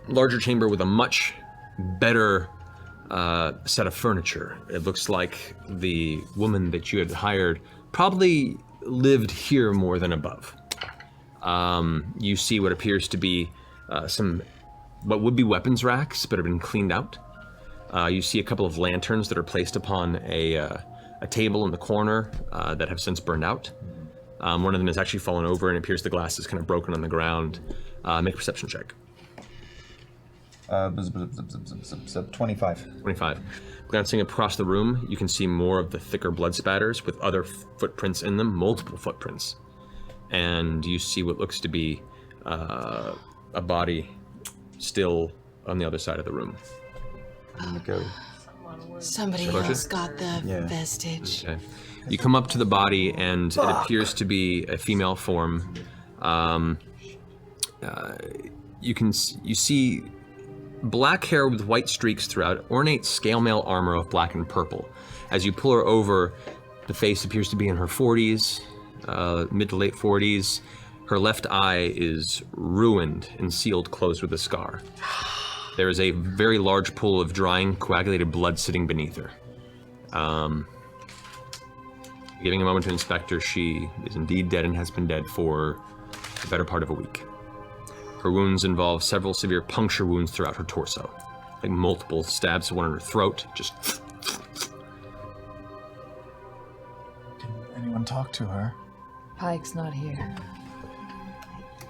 larger chamber with a much better set of furniture. It looks like the woman that you had hired probably lived here more than above. You see what appears to be what would be weapons racks, but have been cleaned out. You see a couple of lanterns that are placed upon a table in the corner that have since burned out. One of them has actually fallen over and appears the glass is kind of broken on the ground. Make a perception check. 25. 25. Glancing across the room, you can see more of the thicker blood spatters with other footprints in them, multiple footprints. And you see what looks to be a body still on the other side of the room. Go. Somebody else got the vestige. Okay. You come up to the body, and it appears to be a female form. You see black hair with white streaks throughout, ornate scale mail armor of black and purple. As you pull her over, the face appears to be in her 40s, mid to late 40s. Her left eye is ruined and sealed closed with a scar. There is a very large pool of drying, coagulated blood sitting beneath her. Giving a moment to inspect her, she is indeed dead and has been dead for the better part of a week. Her wounds involve several severe puncture wounds throughout her torso, like multiple stabs, one in her throat, just... Did anyone talk to her? Pike's not here.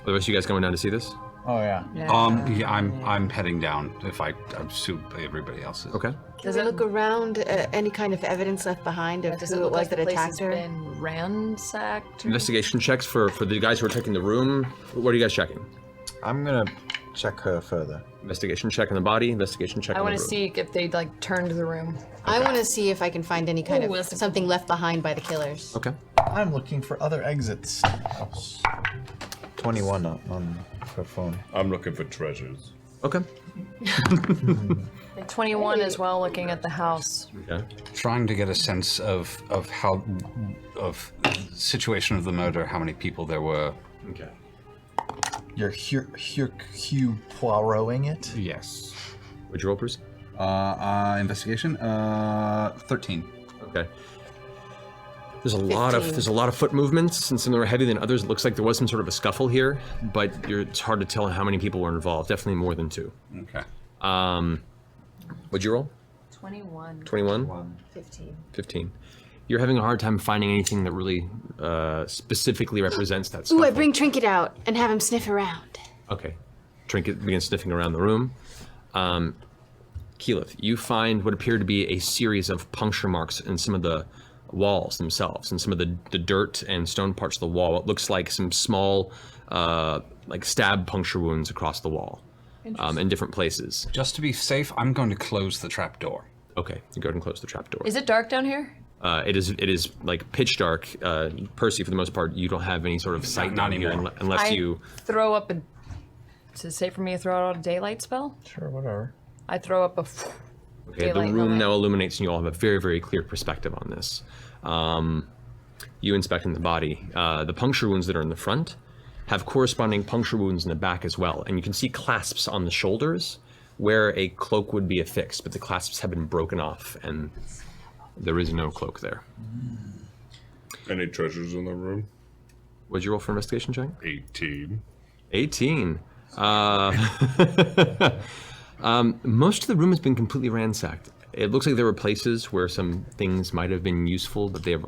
The rest of you guys going down to see this? Oh, yeah. Yeah, I'm heading down if I assume everybody else is. Okay. Does it look around? Any kind of evidence left behind of who it was that attacked her? Been ransacked? Investigation checks for the guys who are checking the room. What are you guys checking? I'm gonna check her further. Investigation check on the body, investigation check on the room. I want to see if they like turned the room. I want to see if I can find any kind of something left behind by the killers. Okay. I'm looking for other exits. 21 on her phone. I'm looking for treasures. Okay. 21 as well, looking at the house. Okay. Trying to get a sense of how situation of the murder, how many people there were. Okay. You're Hugh Poirot-ing it? Yes. What'd you roll, Percy? Investigation. 13. Okay. There's a lot of foot movements, and some of them are heavier than others. It looks like there was some sort of a scuffle here, but it's hard to tell how many people were involved. Definitely more than 2. Okay. What'd you roll? 21. 21? 15. 15. You're having a hard time finding anything that really specifically represents that scuffle. Ooh, I bring Trinket out and have him sniff around. Okay. Trinket begins sniffing around the room. Keyleth, you find what appear to be a series of puncture marks in some of the walls themselves, and some of the dirt and stone parts of the wall. It looks like some small, like stab puncture wounds across the wall, in different places. Just to be safe, I'm going to close the trap door. Okay, you go ahead and close the trap door. Is it dark down here? It is like pitch dark. Percy, for the most part, you don't have any sort of sight down here unless you throw up a. Is it safe for me to throw out a daylight spell? Sure, whatever. I throw up a. Okay, the room now illuminates, and you all have a very, very clear perspective on this. You inspecting the body. The puncture wounds that are in the front have corresponding puncture wounds in the back as well, and you can see clasps on the shoulders where a cloak would be affixed, but the clasps have been broken off, and there is no cloak there. Any treasures in the room? What'd you roll for investigation check? 18. 18. Most of the room has been completely ransacked. It looks like there were places where some things might have been useful, but they've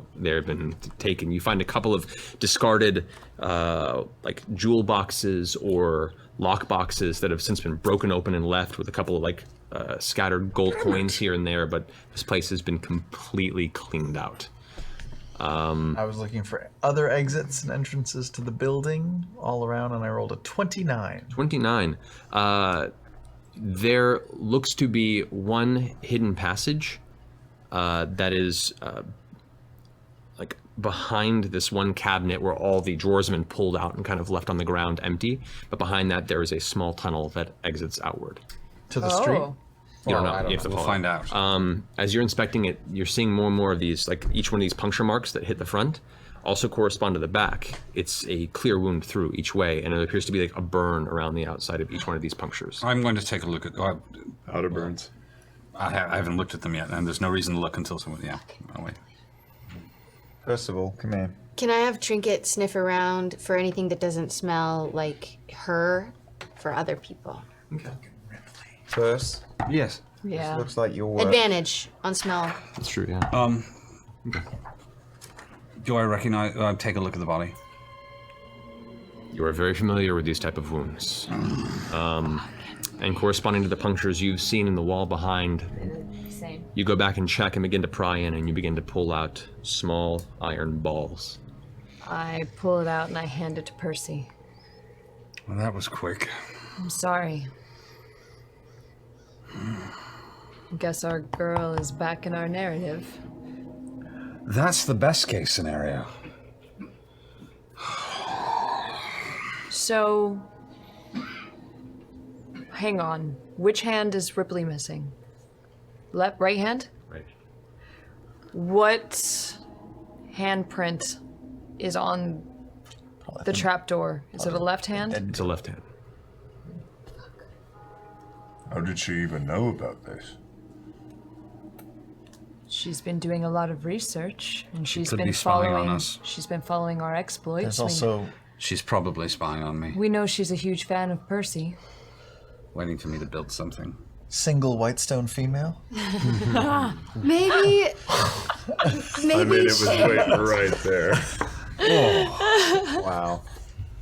been taken. You find a couple of discarded like jewel boxes or lock boxes that have since been broken open and left with a couple of like scattered gold coins here and there, but this place has been completely cleaned out. I was looking for other exits and entrances to the building all around, and I rolled a 29. 29. There looks to be one hidden passage that is like behind this one cabinet where all the drawers have been pulled out and kind of left on the ground empty. But behind that, there is a small tunnel that exits outward. To the street? You don't Well, know. I don't You have to know. We'll follow. find out. As you're inspecting it, you're seeing more and more of these, like each one of these puncture marks that hit the front also correspond to the back. It's a clear wound through each way, and it appears to be like a burn around the outside of each one of these punctures. I'm going to take a look at outer burns. I haven't looked at them yet, and there's no reason to look until someone. Yeah, I'll wait. First of all, come here. Can I have Trinket sniff around for anything that doesn't smell like her for other people? Okay. First. Yes. Yeah. This looks like your Advantage on smell. That's true, yeah. Do I recognize? Take a look at the body. You are very familiar with these type of wounds. And corresponding to the punctures you've seen in the wall behind, Same. you go back and check and begin to pry in, and you begin to pull out small iron balls. I pull it out and I hand it to Percy. Well, that was quick. I'm sorry. Guess our girl is back in our narrative. That's the best case scenario. So, hang on. Which hand is Ripley missing? Right hand? Right. What handprint is on the trapdoor? Is it a left hand? It's a left hand. How did she even know about this? She's been doing a lot of research, and she's could been be spying on following. us. She's been following our exploits. There's also... She's probably spying on me, We know she's a huge fan of Percy. waiting for me to build something. Single Whitestone female? Maybe. I mean, it was right there. Oh, wow.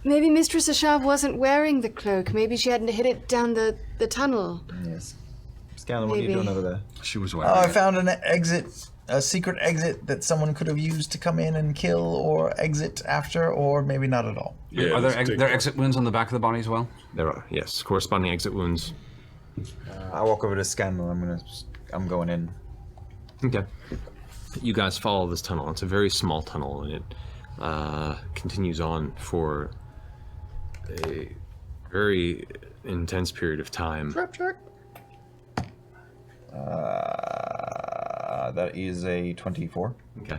Maybe Mistress Ashav wasn't wearing the cloak. Maybe she hadn't hid it down the tunnel. Yes. Scanlan, what are you Maybe. doing over there? She was Oh, wearing I it. found an exit, a secret exit that someone could have used to come in and kill or exit after, or maybe not at all. Yeah, Are let's there take exit wounds on the back of the body as well? There are, yes, corresponding exit wounds. I walk over to Scanlan. I'm going in. Okay. You guys follow this tunnel. It's a very small tunnel, and it continues on for a very intense period of time. That is a 24. Okay.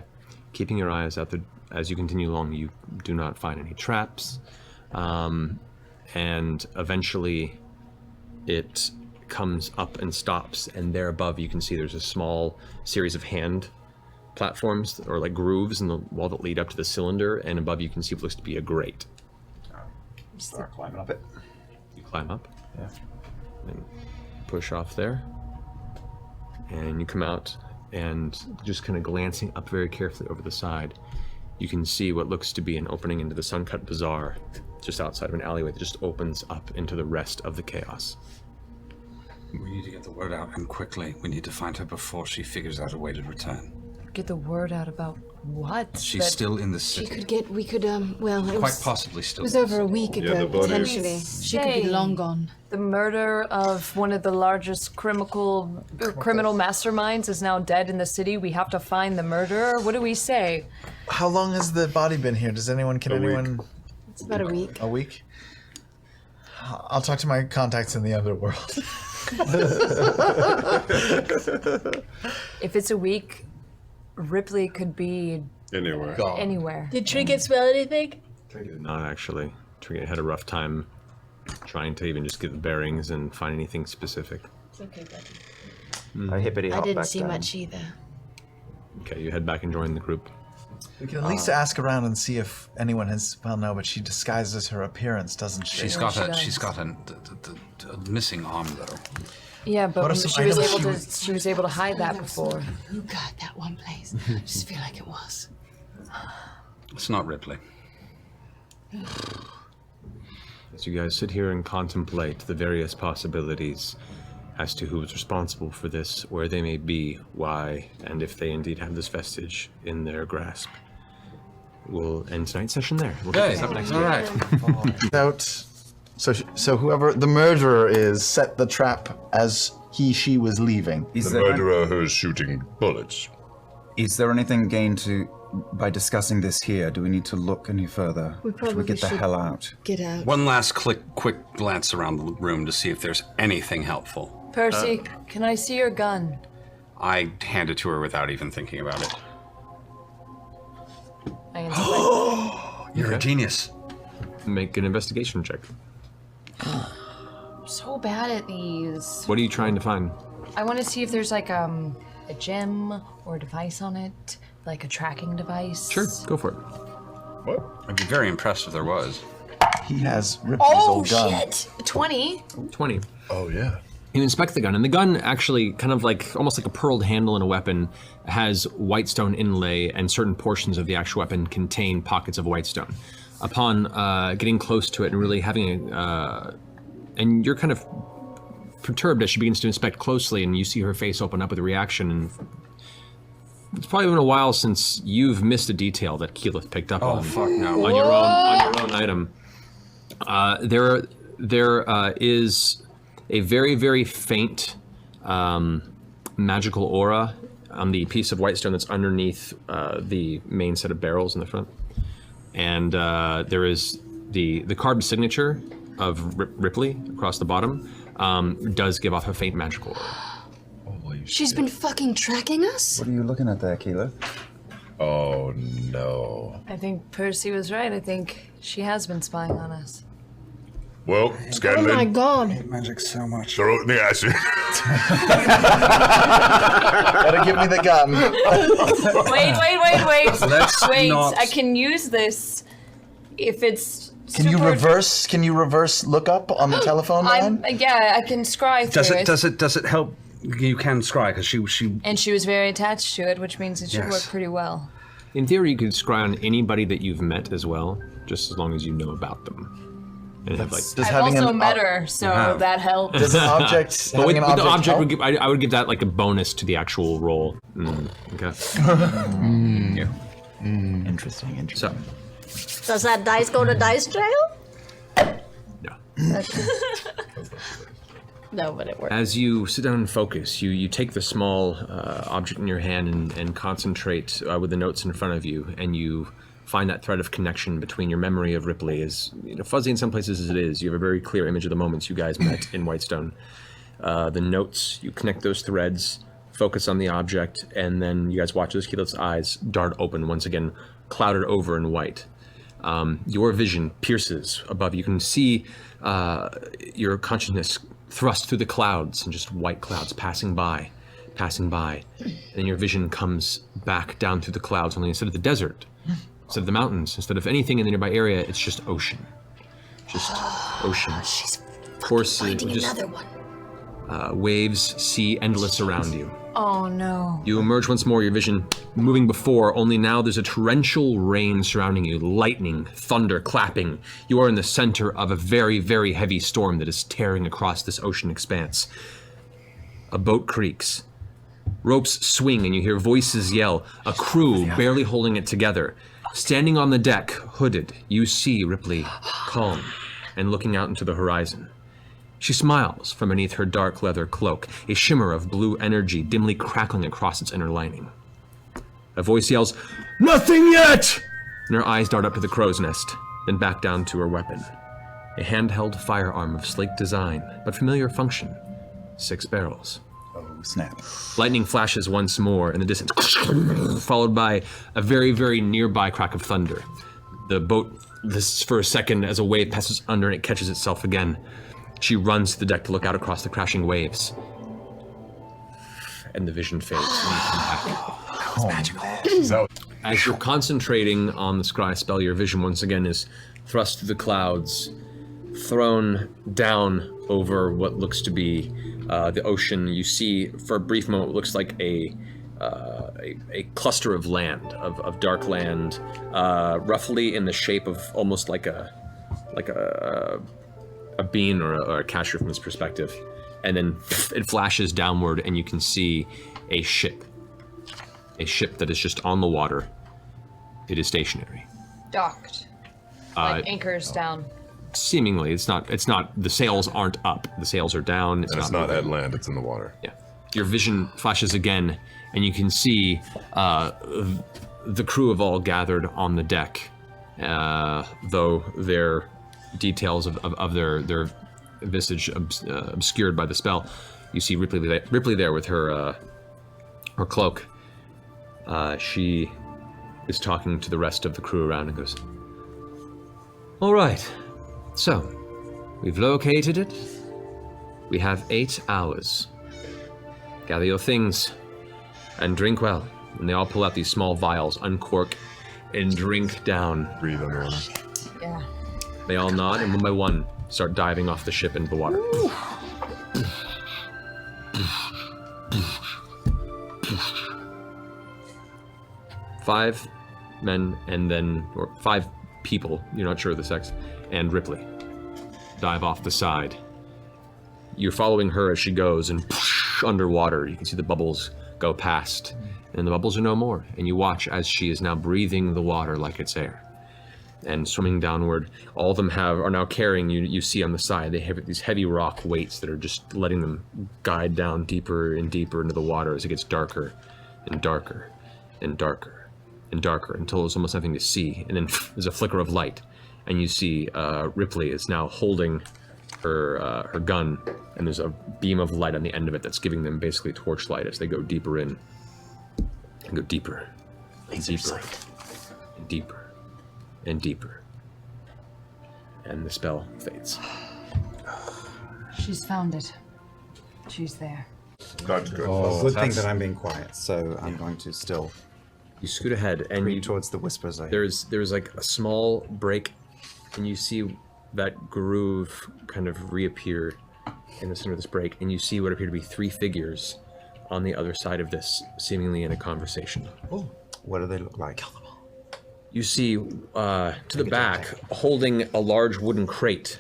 Keeping your eyes out there as you continue along, you do not find any traps. And eventually it comes up and stops, and there above you can see there's a small series of hand platforms or like grooves in the wall that lead up to the cylinder, and above you can see what looks to be a grate. Start climbing up it. You climb up. Yeah. And push off there. And you come out, and just kind of glancing up very carefully over the side, you can see what looks to be an opening into the Suncut Bazaar, just outside of an alleyway that just opens up into the rest of the chaos. We need to get the word out, and quickly. We need to find her before she figures out a way to return. Get the word out about what? She's still in the She city. could get. We could. Well, it Quite was. possibly still. It was in the over a city. week Yeah, ago, the body- potentially. She could be long gone. The murder of one of the largest criminal masterminds is now dead in the city. We have to find the murderer. What do we say? How long has the body been here? Can anyone... It's about a week. A week? I'll talk to my contacts in the underworld. If it's a week, Ripley could be Anywhere. anywhere. Did Trinket smell anything? Not actually. Trinket had a rough time trying to even just get the bearings and find anything specific. It's okay, buddy. I hippity I hop didn't back see down. much either. Okay, you head back and join the group. We can at least ask around and see if anyone has... Well, no, but she disguises her appearance, doesn't she? She's got a missing arm though. Yeah, but What are she some was items able to. She was able to hide that before. Oh God, that one place. I just feel like it was. It's not Ripley. As you guys sit here and contemplate the various possibilities as to who is responsible for this, where they may be, why, and if they indeed have this vestige in their grasp, we'll end tonight's session there. We'll pick this up next week. Without, so whoever the murderer is set the trap as she was leaving. Is The there murderer who is shooting bullets. Is there anything gained by discussing this here? Do we need to look any further? We Should we probably get the should hell out? Get out. One last quick glance around the room to see if there's anything helpful. Percy, can I see your gun? I hand it to her without even thinking about it. I inspect. You're a genius. Make an investigation check. I'm so bad at these. What are you trying to find? I want to see if there's like a gem or a device on it, like a tracking device. Sure, go for it. What? I'd be very impressed if there was. He has Ripley's Oh old gun. shit! 20. 20. Oh, yeah. You inspect the gun, and the gun actually, kind of like, almost like a pearled handle in a weapon, has whitestone inlay, and certain portions of the actual weapon contain pockets of whitestone. Upon getting close to it and really having and you're kind of perturbed as she begins to inspect closely, and you see her face open up with a reaction, and it's probably been a while since you've missed a detail that Keyleth picked up on. Oh, fuck no. On your own item. There is a very, very faint magical aura on the piece of whitestone that's underneath the main set of barrels in the front. And there is the carved signature of Ripley across the bottom does give off a faint magical aura. She's been fucking tracking us? What are you looking at there, Keyleth? Oh, no. I think Percy was right. I think she has been spying on us. Well, Scanlan. Oh my god. I hate magic so much. Throw it in the acid. Gotta give me the gun. Wait. Let's Wait, not- I can use this if it's Can you reverse look up on the telephone line? Yeah, I can scry through it. Does it help? You can scry because she. And she was very attached to it, which means it should Yes. work pretty well. In theory, you could scry on anybody that you've met as well, just as long as you know about them. And have like. I've also met her, so that helps. Does an object But with having an the object object would help? give, I would give that like a bonus to the actual roll. Okay. Yeah. Interesting. So, Does that dice go to dice jail? no. No, but it works. As you sit down and focus, you take the small object in your hand and concentrate with the notes in front of you, and you find that thread of connection between your memory of Ripley, as fuzzy in some places as it is. You have a very clear image of the moments you guys met in Whitestone. The notes, you connect those threads, focus on the object, and then you guys watch as Keyleth's eyes dart open, once again clouded over in white. Your vision pierces above. You can see your consciousness thrust through the clouds, and just white clouds passing by. And then your vision comes back down through the clouds, only instead of the desert, instead of the mountains, instead of anything in the nearby area, it's just ocean. Just ocean. She's Forces, just another one. waves, sea endless around you. Oh no. You emerge once more, your vision moving before, only now there's a torrential rain surrounding you, lightning, thunder, clapping. You are in the center of a very, very heavy storm that is tearing across this ocean expanse. A boat creaks. Ropes swing and you hear voices yell, a crew barely holding it together. Standing on the deck, hooded, you see Ripley, calm, and looking out into the horizon. She smiles from beneath her dark leather cloak, a shimmer of blue energy dimly crackling across its inner lining. A voice yells, "Nothing yet!" And her eyes dart up to the crow's nest, then back down to her weapon. A handheld firearm of sleek design, but familiar function. 6 barrels. Oh, snap. Lightning flashes once more in the distance, followed by a very, very nearby crack of thunder. The boat, this for a second as a wave passes under and it catches itself again. She runs to the deck to look out across the crashing waves. And the vision fades and you come back. That was magical. As you're concentrating on the scry spell, your vision once again is thrust through the clouds, thrown down over what looks to be the ocean. You see, for a brief moment, what looks like a cluster of land, of dark land, roughly in the shape of almost like a bean or a cashew from this perspective. And then it flashes downward, and you can see a ship that is just on the water. It is stationary. Docked. Like anchors down. Seemingly, it's not. The sails aren't up. The sails are down. It's not at land. It's in the water. Yeah. Your vision flashes again, and you can see the crew have all gathered on the deck, though their details of their visage obscured by the spell. You see Ripley there with her cloak. She is talking to the rest of the crew around and goes, "All right, so we've located it. We have 8 hours. Gather your things and drink well." And they all pull out these small vials, uncork, and drink down. Breathe underwater. Yeah. They all nod, and one by one start diving off the ship into the water. Ooh. 5 men, or 5 people, you're not sure of the sex, and Ripley dive off the side. You're following her as she goes, and underwater, you can see the bubbles go past, and the bubbles are no more. And you watch as she is now breathing the water like it's air, and swimming downward. All of them are now carrying, you see on the side, they have these heavy rock weights that are just letting them guide down deeper and deeper into the water as it gets darker and darker and darker and darker until there's almost nothing to see. And then there's a flicker of light, and you see Ripley is now holding her gun, and there's a beam of light on the end of it that's giving them basically torchlight as they go deeper in, and go deeper and deeper and deeper and deeper, and the spell fades. She's found it. She's there. That's good. Good thing that I'm being quiet, so I'm going to still. You scoot ahead and read towards the whispers. There's like a small break, and you see that groove kind of reappear in the center of this break, and you see what appear to be 3 figures on the other side of this, seemingly in a conversation. Oh, what do they look like? You see to the back, holding a large wooden crate,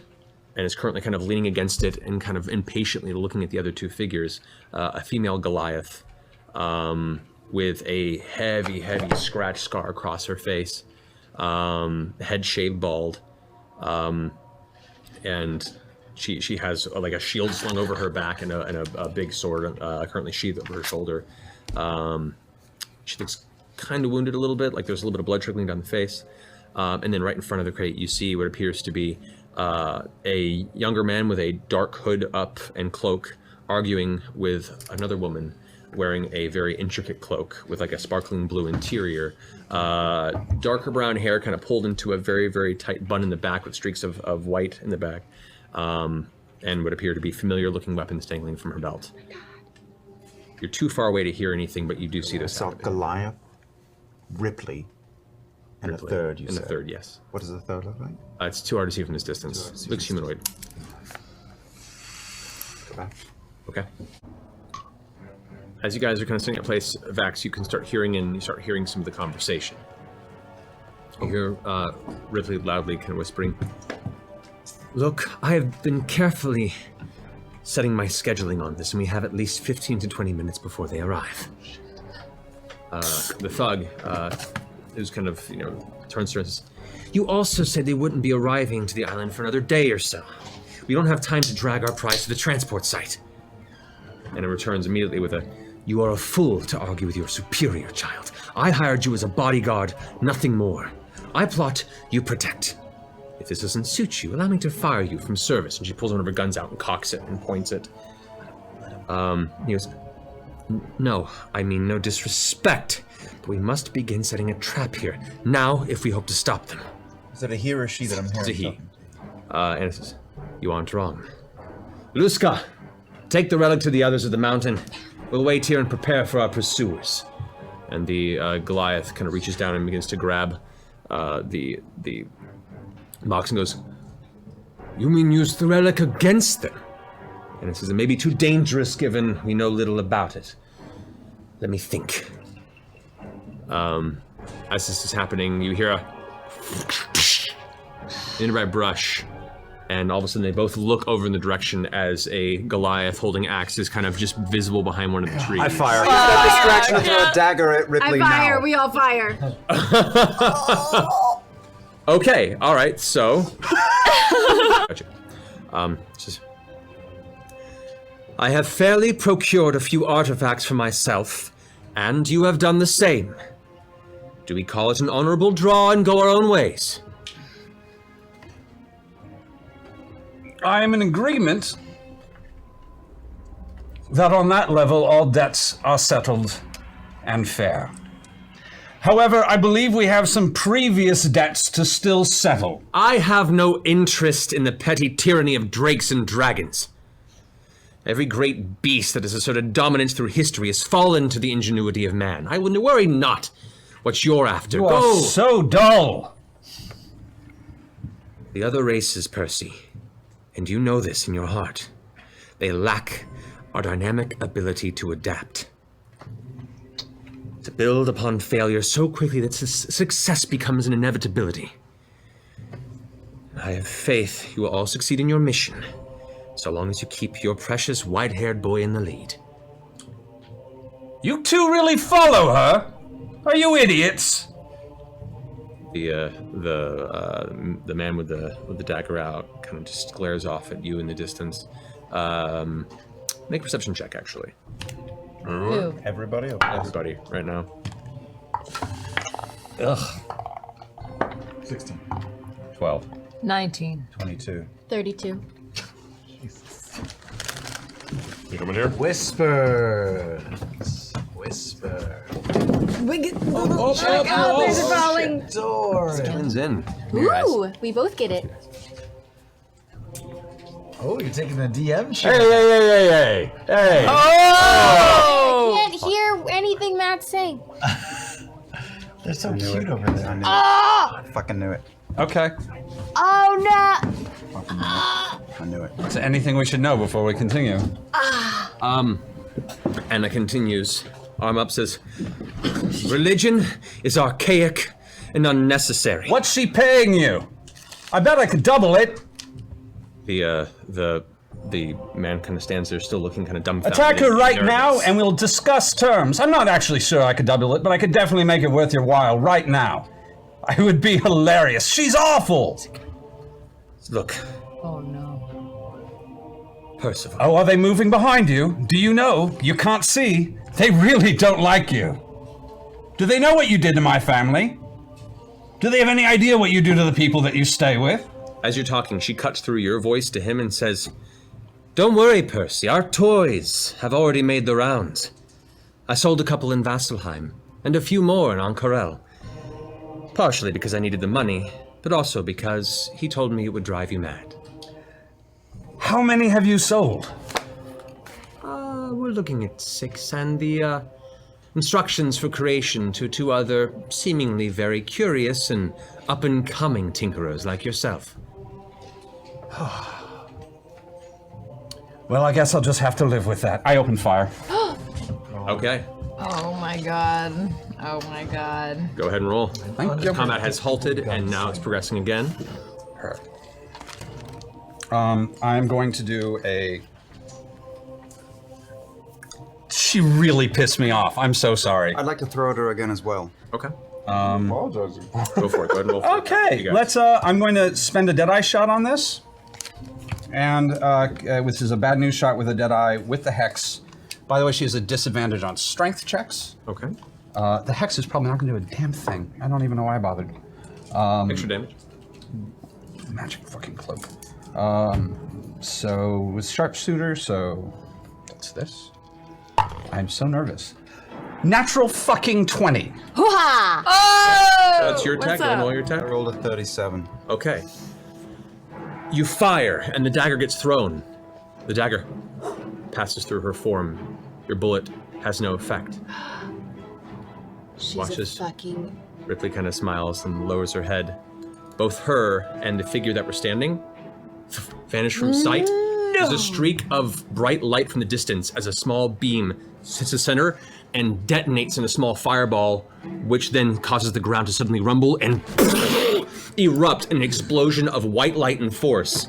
and is currently kind of leaning against it and kind of impatiently looking at the other 2 figures, a female Goliath with a heavy scratch scar across her face, head shaved bald, and she has like a shield slung over her back and a big sword currently sheathed over her shoulder. She looks kind of wounded a little bit, like there's a little bit of blood trickling down the face. And then right in front of the crate, you see what appears to be a younger man with a dark hood up and cloak arguing with another woman wearing a very intricate cloak with like a sparkling blue interior, darker brown hair kind of pulled into a very tight bun in the back with streaks of white in the back, and what appear to be familiar looking weapons dangling from her belt. You're too far away to hear anything, but you do see this. So Goliath, Ripley, and Ripley. a third, you and said? a third, yes. What does the third look like? It's too hard to see from this distance. Looks humanoid. Go back. Okay. As you guys are kind of sitting at place, Vax, you can start hearing some of the conversation. You hear Ripley loudly kind of whispering, "Look, I have been carefully setting my scheduling on this, and we have at least 15 to 20 minutes before they arrive." The thug, who's kind of, turns to her and says, "You also said they wouldn't be arriving to the island for another day or so. We don't have time to drag our prize to the transport site." And it returns immediately with a, "You are a fool to argue with your superior, child. I hired you as a bodyguard, nothing more. I plot, you protect. If this doesn't suit you, allow me to fire you from service." And she pulls one of her guns out and cocks it and points it. He goes, "No, I mean no disrespect, but we must begin setting a trap here, now, if we hope to stop them." Is it a he or a she that I'm hearing? It's a he. And it says, "You aren't wrong. Luska, take the relic to the others of the mountain. We'll wait here and prepare for our pursuers." And the Goliath kind of reaches down and begins to grab the box and goes, You mean use the relic against them? And it says it may be too dangerous given we know little about it. Let me think. As this is happening, you hear a nearby brush, and all of a sudden they both look over in the direction as a Goliath holding axe is kind of just visible behind one of the trees. I fire. Use that distraction to throw a dagger at Ripley now. I fire. We all fire. Okay, all right, so. Gotcha. I have fairly procured a few artifacts for myself, and you have done the same. Do we call it an honorable draw and go our own ways? I am in agreement that on that level all debts are settled and fair. However, I believe we have some previous debts to still settle. I have no interest in the petty tyranny of drakes and dragons. Every great beast that has asserted dominance through history has fallen to the ingenuity of man. I will worry not what you're after. You are so dull. The other races, Percy, and you know this in your heart, they lack our dynamic ability to adapt. To build upon failure so quickly that success becomes an inevitability. I have faith you will all succeed in your mission, so long as you keep your precious white-haired boy in the lead. You two really follow her? Are you idiots? The man with the dagger out kind of just glares off at you in the distance. Make a perception check, actually. Who? Everybody? Everybody, right now. Ugh. 16. 12. 19. 22. 32. You coming here? Whisper. Whisper. Check out, there's a falling door. Scan's in. Ooh, we both get it. Oh, you're taking the DM shot. Hey! Oh! I can't hear anything Matt's saying. They're so cute over there. I fucking knew it. Okay. Oh no! I knew it. Is there anything we should know before we continue? Anna continues. Arm up says, religion is archaic and unnecessary. What's she paying you? I bet I could double it. The man kind of stands there still looking kind of dumbfounded. Attack her right nervous. now and we'll discuss terms. I'm not actually sure I could double it, but I could definitely make it worth your while right now. It would be hilarious. She's awful. Look. Oh no. Percival. Oh, are they moving behind you? Do you know? You can't see. They really don't like you. Do they know what you did to my family? Do they have any idea what you do to the people that you stay with? As you're talking, she cuts through your voice to him and says, don't worry, Percy. Our toys have already made the rounds. I sold a couple in Vasselheim, and a few more in Ankarel. Partially because I needed the money, but also because he told me it would drive you mad. How many have you sold? We're looking at 6, and the instructions for creation to 2 other seemingly very curious and up-and-coming tinkerers like yourself. Well, I guess I'll just have to live with that. I open fire. Okay. Oh my god. Oh my god. Go ahead and roll. Thank you. Combat has halted, and now it's progressing again. Perfect. I'm going to do a... She really pissed me off. I'm so sorry. I'd like to throw at her again as well. Okay. Apologizing. Go for it. Go ahead and roll for it. Okay, let's, I'm going to spend a Deadeye shot on this. And, which is a bad news shot with a Deadeye with the Hex. By the way, she has a disadvantage on strength checks. Okay. The Hex is probably not going to do a damn thing. I don't even know why I bothered. Extra damage. Magic fucking cloak. So, with Sharpshooter, so that's this. I'm so nervous. Natural fucking 20. Hoo-ha! Oh! That's your attack. Go ahead and roll your attack. I rolled a 37. Okay. You fire, and the dagger gets thrown. The dagger passes through her form. Your bullet has no effect. She's Watches. a fucking... Ripley kind of smiles and lowers her head. Both her and the figure that we're standing vanish from sight. There's a streak of bright light from the distance as a small beam hits the center and detonates in a small fireball, which then causes the ground to suddenly rumble and erupt in an explosion of white light and force.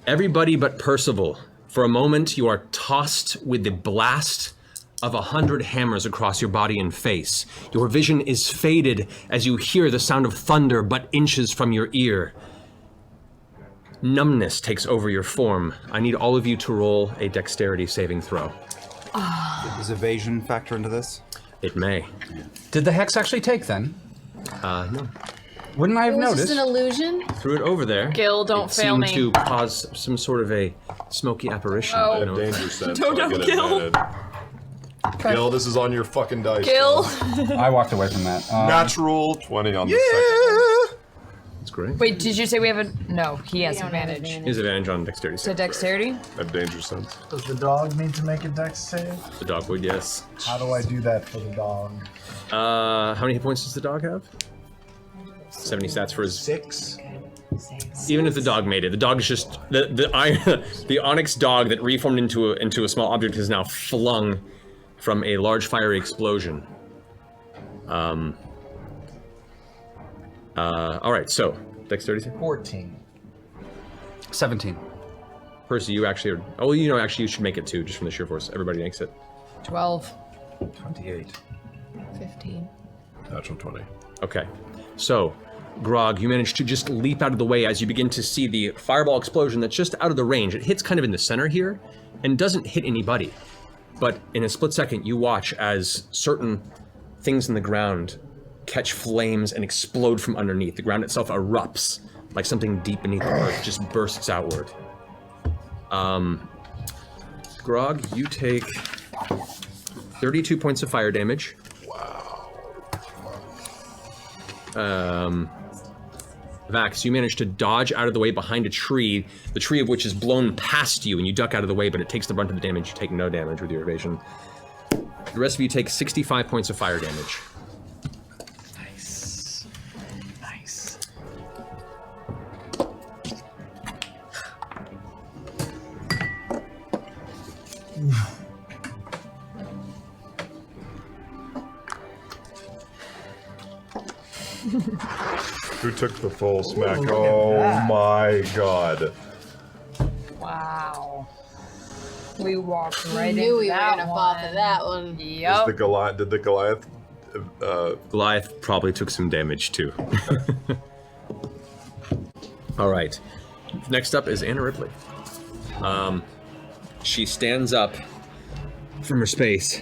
Everybody but Percival. For a moment, you are tossed with the blast of 100 hammers across your body and face. Your vision is faded as you hear the sound of thunder but inches from your ear. Numbness takes over your form. I need all of you to roll a dexterity saving throw. Does evasion factor into this? It may. Did the hex actually take then? No. Wouldn't I have Was noticed? this an illusion? Threw it over there. Gil, don't it fail seemed me. to cause some sort of a smoky apparition. Oh. I don't know. Danger sense. Don't so I know, get Gil. advantage. Gil, this is on your fucking dice. Gil. I walked away from that. Natural 20 on the second. That's great. Wait, did you say we have a... No, he has advantage. He has advantage on dexterity. So saving dexterity? I have danger sense. Does the dog need to make a dex save? throw. The dog would, yes. How do I do that for the dog? How many hit points does the dog have? 70 stats for his... 6. Even if the dog made it, the dog is just... The onyx dog that reformed into a small object is now flung from a large fiery explosion. Alright, so, dexterity save? 14. 17. Percy, you actually are... Oh, you know, actually you should make it too, just from the sheer force. Everybody makes it. 12. 28. 15. Natural 20. Okay, so, Grog, you manage to just leap out of the way as you begin to see the fireball explosion that's just out of the range. It hits kind of in the center here, and doesn't hit anybody. But in a split second, you watch as certain things in the ground catch flames and explode from underneath. The ground itself erupts, like something deep beneath the earth just bursts outward. Grog, you take 32 points of fire damage. Vax, you manage to dodge out of the way behind a tree, the tree of which is blown past you, and you duck out of the way, but it takes the brunt of the damage. You take no damage with your evasion. The rest of you take 65 points of fire damage. Nice. Nice. Who took the full smack? Look at Oh that. my god. Wow. We walked I right knew into we were that gonna one. fall for that one. Yep. Did the Goliath Goliath probably took some damage too. Alright. Next up is Anna Ripley. She stands up from her space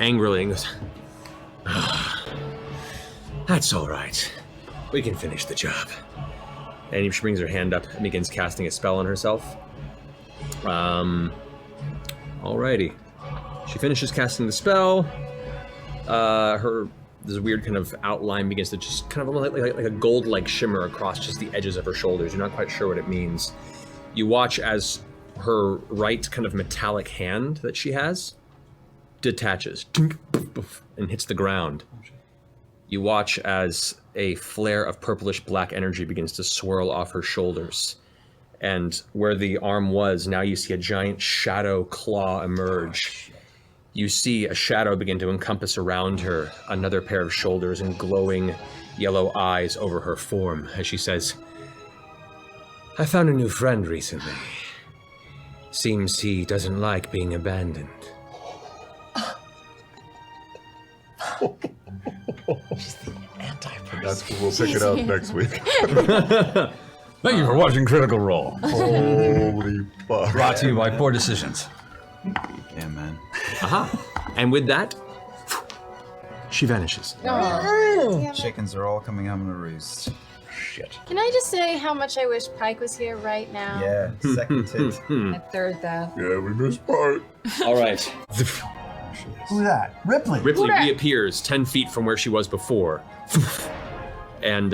angrily and goes, "That's alright. We can finish the job." And she brings her hand up and begins casting a spell on herself. Alrighty. She finishes casting the spell. There's a weird kind of outline begins to just kind of like a gold-like shimmer across just the edges of her shoulders. You're not quite sure what it means. You watch as her right kind of metallic hand that she has detaches and hits the ground. You watch as a flare of purplish black energy begins to swirl off her shoulders. And where the arm was, now you see a giant shadow claw emerge. You see a shadow begin to encompass around her, another pair of shoulders and glowing yellow eyes over her form as she says, "I found a new friend recently. Seems he doesn't like being abandoned." We'll pick it up next week. Thank you for watching Critical Role. Holy fuck. Brought to you by Poor Decisions. Yeah, man. And with that, she vanishes. Chickens are all coming home in a roost. Shit. Can I just say how much I wish Pike was here right now? Yeah, second tit. I third that. Yeah, we missed part. All right. Who's that? Ripley. Ripley reappears 10 feet from where she was before. And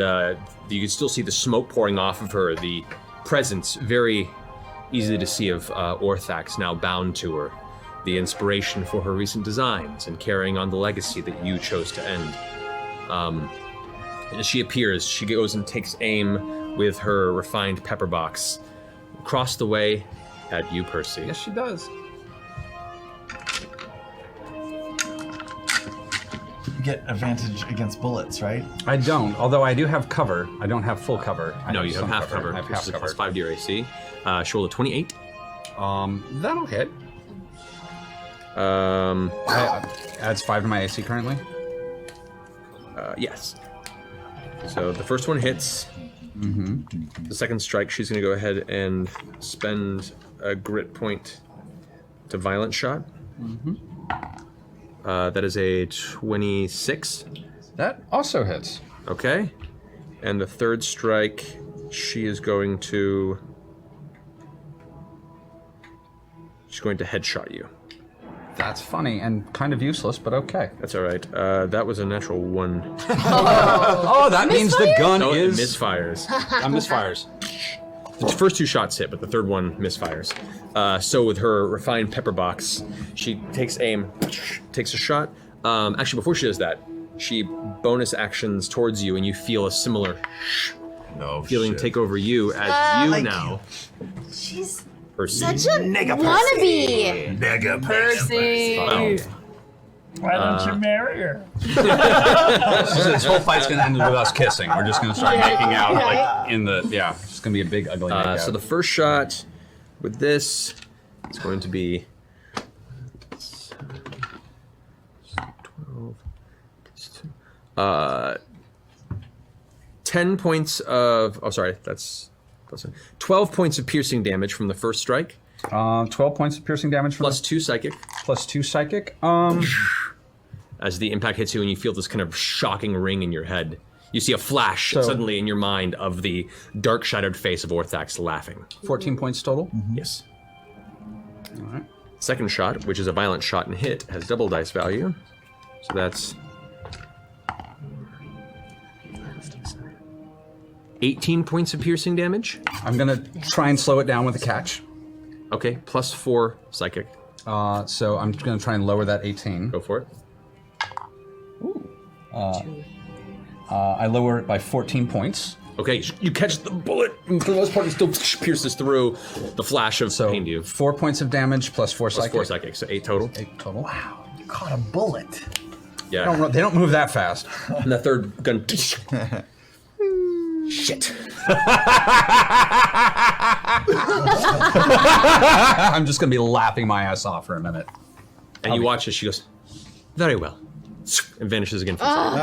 you can still see the smoke pouring off of her, the presence, very easy to see, of Orthax now bound to her. The inspiration for her recent designs and carrying on the legacy that you chose to end. As she appears, she goes and takes aim with her refined pepper box across the way at you, Percy. Yes, she does. You get advantage against bullets, right? I don't, although I do have cover. I don't have full cover. No, you have some half cover. I have Which half is a cover. +5 to your AC. She rolled a 28. That'll hit. Adds 5 to my AC currently. Yes. So the first one hits. Mm-hmm. The second strike, she's going to go ahead and spend a grit point to violent shot. Mm-hmm. That is a 26. That also hits. Okay. And the third strike, she is going to... She's going to headshot you. That's funny and kind of useless, but okay. That's all right. That was a natural 1. Oh, that means the gun no, is... it misfires. Misfires. The first 2 shots hit, but the third one misfires. So with her refined pepper box, she takes aim, takes a shot. Actually, before she does that, she bonus actions towards you, and you feel a similar feeling take over you as you now. She's Percy. such a wannabe. Mega Percy. Why don't you marry her? This whole fight's gonna end with us kissing. We're just gonna start Yeah. making out, Right. like in the It's gonna be a big ugly makeout. So the first shot with this is going to be 12, 10 points of. Oh, sorry, that's 12 points of piercing damage from the first strike. 12 points of piercing damage from plus 2 psychic. Plus 2 psychic. As the impact hits you, and you feel this kind of shocking ring in your head. You see a flash suddenly in your mind of the dark shadowed face of Orthax laughing. 14 points total? Yes. All right. Second shot, which is a violent shot and hit, has double dice value. So that's 18 points of piercing damage. I'm gonna try and slow it down with a catch. Okay, plus 4 psychic. So I'm gonna try and lower that 18. Go for it. I lower it by 14 points. Okay, you catch the bullet, and for the most part, it still pierces through the flash of pain to you. 4 points of damage plus 4 psychic. 4 psychic, so 8 total. 8 total. Wow, you caught a bullet. Yeah. They don't move that fast. And the third gun. Shit. I'm just gonna be laughing my ass off for a minute. And you watch as she goes, very well, and vanishes again from sight.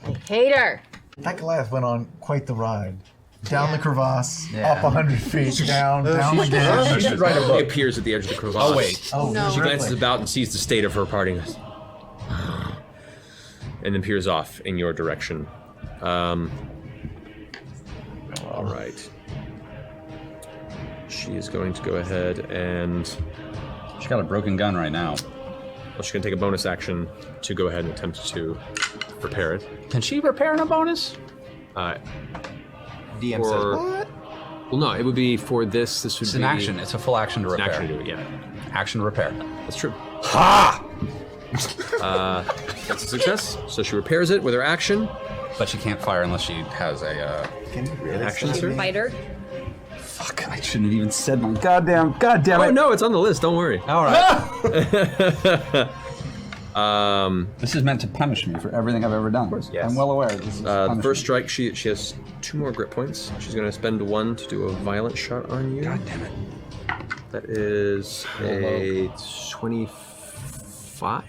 I hate her. That Goliath went on quite the ride. Down the crevasse, up 100 feet, down again. She should write a book. He appears at the edge of the crevasse. Oh, wait. Oh, no. She glances about and sees the state of her party. And then peers off in your direction. All right. She is going to go ahead and... She's got a broken gun right now. Well, she's going to take a bonus action to go ahead and attempt to repair it. Can she repair in a bonus? DM says what? Well, no, it would be for this. This would It's be an action. It's a full action to It's an repair. action to do it, yeah. Action to repair. That's true. Ha! That's a success. So she repairs it with her action. But she can't fire unless she has a an action, sir. Fighter. Fuck! I shouldn't have even said my goddamn it. Oh no, it's on the list. Don't worry. All right. This is meant to punish me for everything I've ever done. Of course, yes. I'm well aware. This is The first strike, she has 2 more grit points. She's going to spend 1 to do a violent shot on you. God damn it. That is a 25?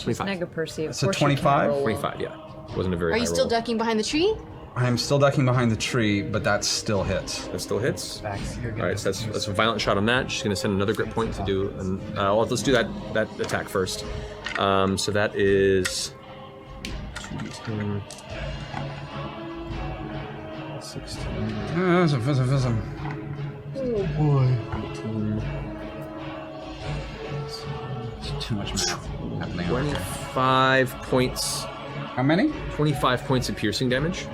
25. Nega Percy. It's a 25? 25, yeah. Wasn't a very Are high you still roll. ducking behind the tree? I'm still ducking behind the tree, but that still hits. That still hits. All right, so that's a violent shot on that. She's going to send another grit point to do. Well, let's do that attack first. So that is 2d10, 16. Oh boy. 18. It's too much math happening. 25 points. How many? 25 points of piercing damage.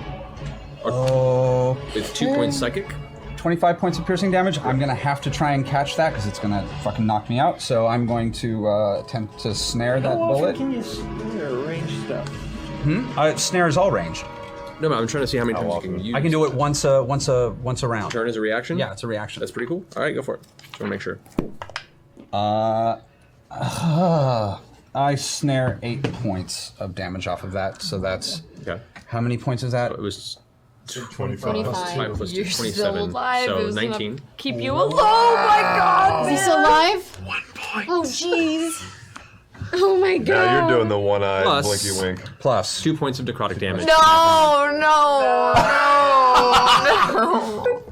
Oh. With 2 points psychic. 25 points of piercing damage. I'm gonna have to try and catch that because it's gonna fucking knock me out. So I'm going to attempt to snare that bullet. Can you snare range stuff? Snare is all ranged. No, I'm trying to see how many times you can use. I can do it once a round. Turn as a reaction? Yeah, it's a reaction. That's pretty cool. All right, go for it. Just want to make sure. I snare 8 points of damage off of that, so that's... Okay. How many points is that? So it was 25. 5 plus 2, You're 27. still alive. So It was gonna 19. Keep you alive. Oh my god, Is man. he still alive? 1 point. Oh, jeez. Oh my god. Now you're doing the one-eyed Plus- blinky wink. Plus 2 points of necrotic damage. No, no, no.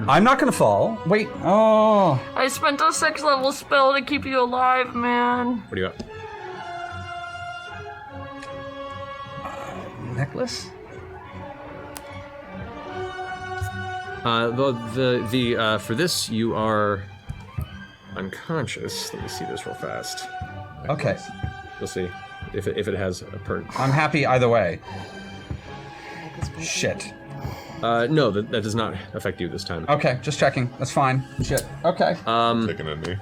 I'm not gonna fall. Wait. Oh. I spent a 6th level spell to keep you alive, man. What do you got? Necklace? For this, you are unconscious. Let me see this real fast. Okay. We'll see if it has a perk. I'm happy either way. Shit. No, that does not affect you this time. Okay, just checking. That's fine. Shit. Okay. Taking a knee.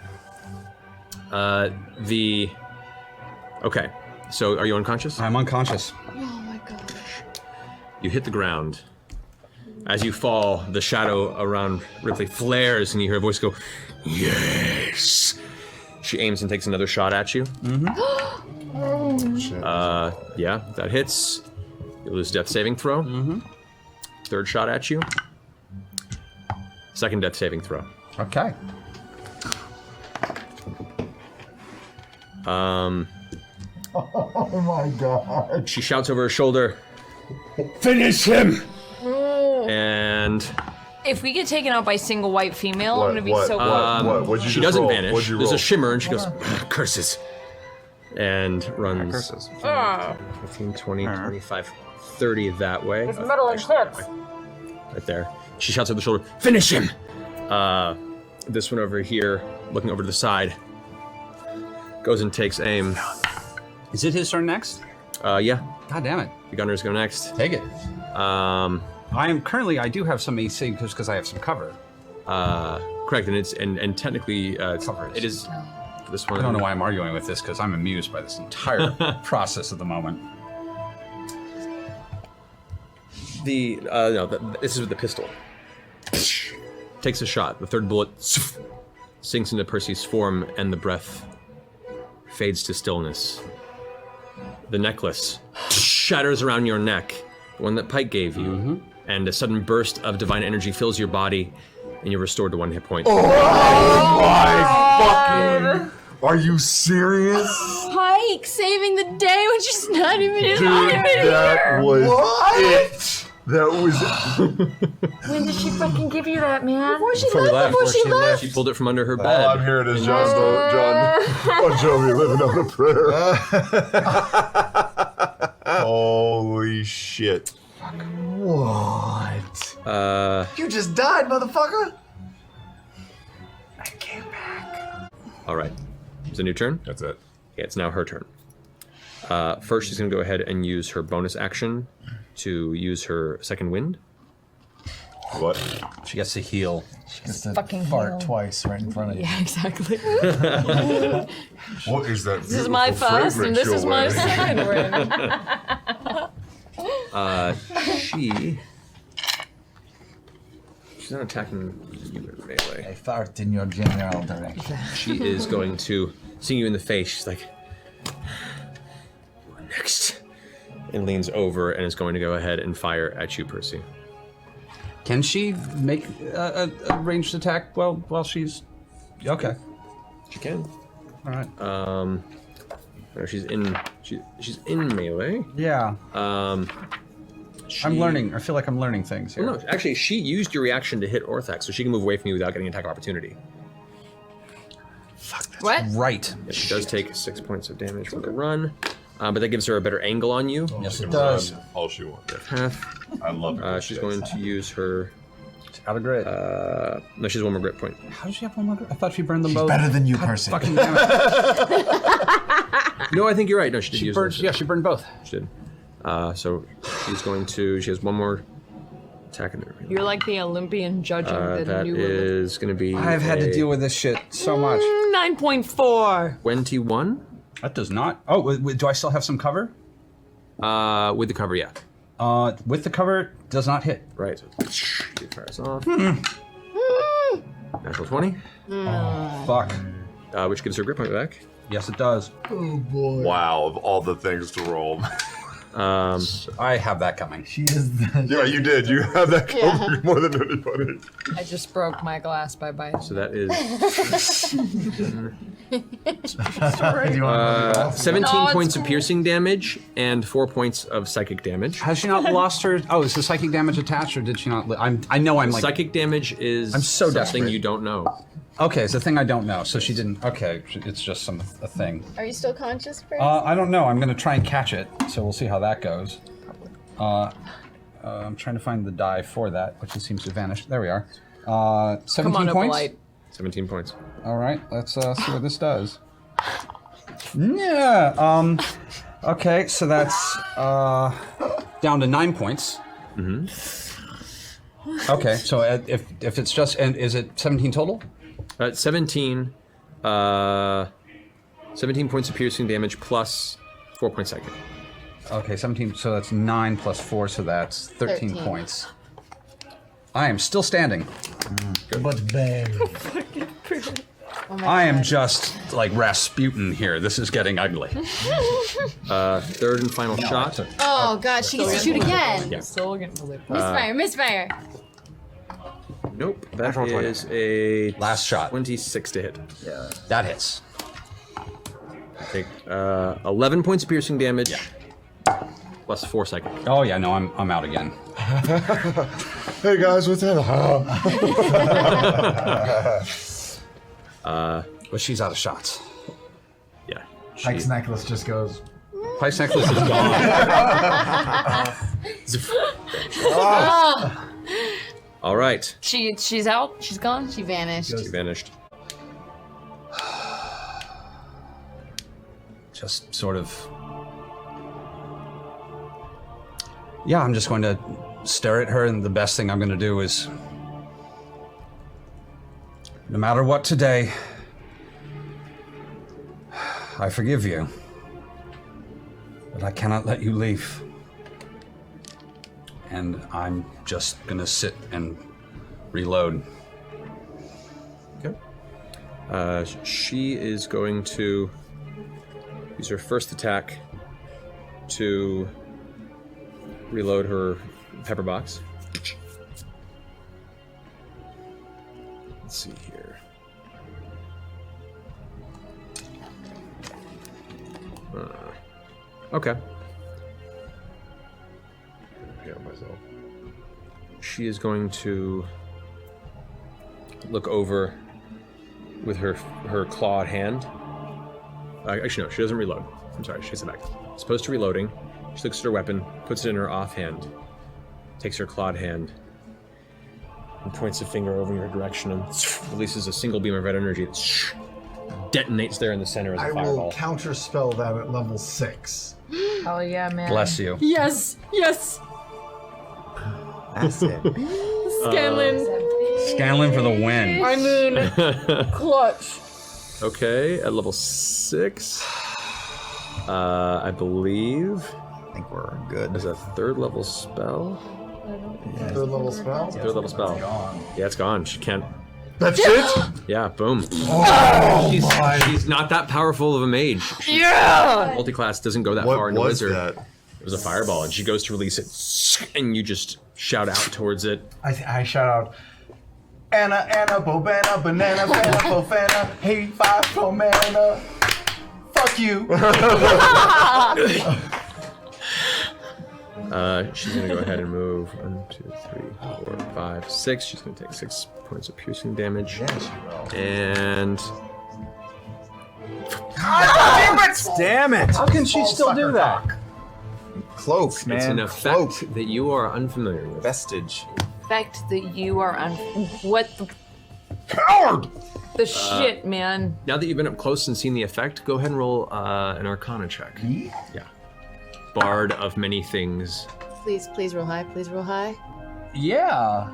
Okay. So, are you unconscious? I'm unconscious. Oh my gosh. You hit the ground. As you fall, the shadow around Ripley flares, and you hear a voice go, "Yes." She aims and takes another shot at you. Yeah, that hits. You lose death saving throw. Third shot at you. Second death saving throw. Okay. Oh my god. She shouts over her shoulder, "Finish him!" And If we get taken out by single white female, I'm gonna be so What'd you she just doesn't roll? vanish. What'd you There's roll? a shimmer, and she goes, "Curses," and runs. Curses. 15, 20, 25, 30 that way. It's metal and chips. Right there. She shouts over the shoulder, "Finish him!" This one over here, looking over to the side, goes and takes aim. Is it his turn next? Yeah. God damn it. The gunners go next. Take it. I do have some AC because I have some cover. Correct, and it's and technically it is for this one. I don't know why I'm arguing with this because I'm amused by this entire process at the moment. This is with the pistol. Takes a shot. The third bullet sinks into Percy's form, and the breath fades to stillness. The necklace shatters around your neck, the one that Pike gave you, and a sudden burst of divine energy fills your body, and you're restored to 1 hit point. Oh my fucking... Are you serious? Pike saving the day when she's not even Dude, alive. that was it. That was When did she fucking give you that, man? Before she Before left. she pulled it from under her bed. All I'm hearing is John Bon Jovi living on a prayer. Holy shit. What? You just died, motherfucker! I came back. All right. It's a new turn? That's it. Yeah, it's now her turn. First, she's going to go ahead and use her bonus action to use her second wind. What? She gets to heal. She gets to Fucking fart heal. twice right in front of you. Yeah, exactly. What is that? This is my first, and this is my second win. She's not attacking you in melee. I fart in your general direction. She is going to, seeing you in the face, she's like, "You are next," and leans over and is going to go ahead and fire at you, Percy. Can she make a ranged attack while she's... Okay. She can. All right. No, she's in melee. Yeah. I'm learning. I feel like I'm learning things here. Oh, no, actually, she used your reaction to hit Orthax, so she can move away from you without getting an attack of opportunity. Fuck, that's What? right. Yeah, she does take 6 points of damage for the run, but that gives her a better angle on you. Yes, it does. All she wants. Half. I love it. She's going to use her... Out of grit. No, she has 1 more grit point. How does she have 1 more grit? I thought she burned them She's both. better than you, God Percy. Fucking damn it. No, I think you're right. No, she did use those. Yeah, she burned both. She did. So she's going to... She has 1 more attack. You're like the Olympian judging the That new is going to be... I've had to deal with this shit so much. 9.4. 21? That does not... Oh, do I still have some cover? With the cover, yeah. With the cover, does not hit. Right. It fires off. Natural 20. Oh, fuck. Which gives her grip point back. Yes, it does. Oh boy. Wow, of all the things to roll. I have that coming. She is the... Yeah, you did. You have that coming more than anybody. I just broke my glass by biting. So that is... Do you want to 17 No, it's points of piercing damage and 4 points of psychic damage. Has she not lost her? Oh, is the psychic damage attached, or did she not? I know I'm like psychic damage is I'm so something desperate. you don't know. Okay, it's a thing I don't know. So she didn't. Okay, it's just a thing. Are you still conscious, Percy? I don't know. I'm gonna try and catch it. So we'll see how that goes. I'm trying to find the die for that, which seems to vanish. There we are. 17 Come on, points. Opalite. 17 points. All right, let's see what this does. Yeah. Okay, so that's down to 9 points. Mm-hmm. Okay, so if it's just, and is it 17 total? 17 points of piercing damage plus 4 points psychic. Okay, 17. So that's 9 plus 4, so that's 13 points. I am still standing. But bang. I am just like Rasputin here. This is getting ugly. Third and final shot. Oh god, she gets to shoot again. Yeah. Still getting Misfire, misfire. Nope, that is a last shot. 26 to hit. Yeah, that hits. Take 11 points of piercing damage. Plus 4 psychic. Oh yeah, no, I'm out again. Hey guys, what's that? But she's out of shots. Yeah. Pike's necklace just goes. Pike's necklace is gone. All right. She's out. She's gone. She vanished. She vanished. Just sort of. Yeah, I'm just going to stare at her, and the best thing I'm going to do is, no matter what today, I forgive you, but I cannot let you leave. And I'm just going to sit and reload. Okay. She is going to use her first attack to reload her pepper box. Let's see here. Okay. She is going to look over with her clawed hand. Actually, no, she doesn't reload. I'm sorry, she takes it back. As opposed to reloading, she looks at her weapon, puts it in her offhand, takes her clawed hand, and points a finger over in your direction and releases a single beam of red energy that detonates there in the center as a I fireball. will counterspell that at level 6. Oh yeah, man. Bless you. Yes, yes. That's it. Scanlan. Scanlan for the win. I mean, clutch. Okay, at level 6, I believe. I think we're good. There's a third level spell. Third level spell? Third level spell. Yeah, it's gone. She can't. That's it? Yeah, boom. Oh, she's not that powerful of a mage. Yeah! Multiclass doesn't go that What far into was wizard. that? It was a fireball, and she goes to release it, and you just shout out towards it. I shout out, Anna, Bobana, Banana, Banana, Bofana, hey, 5 pro mana. Fuck you. She's gonna go ahead and move 1, 2, 3, 4, 5, 6. She's gonna take 6 points of piercing damage. Yeah, she will. And Damn it! How can she still do that? Cloak, man. it's an effect Cloak. that you are unfamiliar with. Vestige. Fact that you are on. What the. Coward! The shit, man. Now that you've been up close and seen the effect, go ahead and roll an Arcana check. Me? Yeah. Bard of many things. Please roll high. Please roll high. Yeah.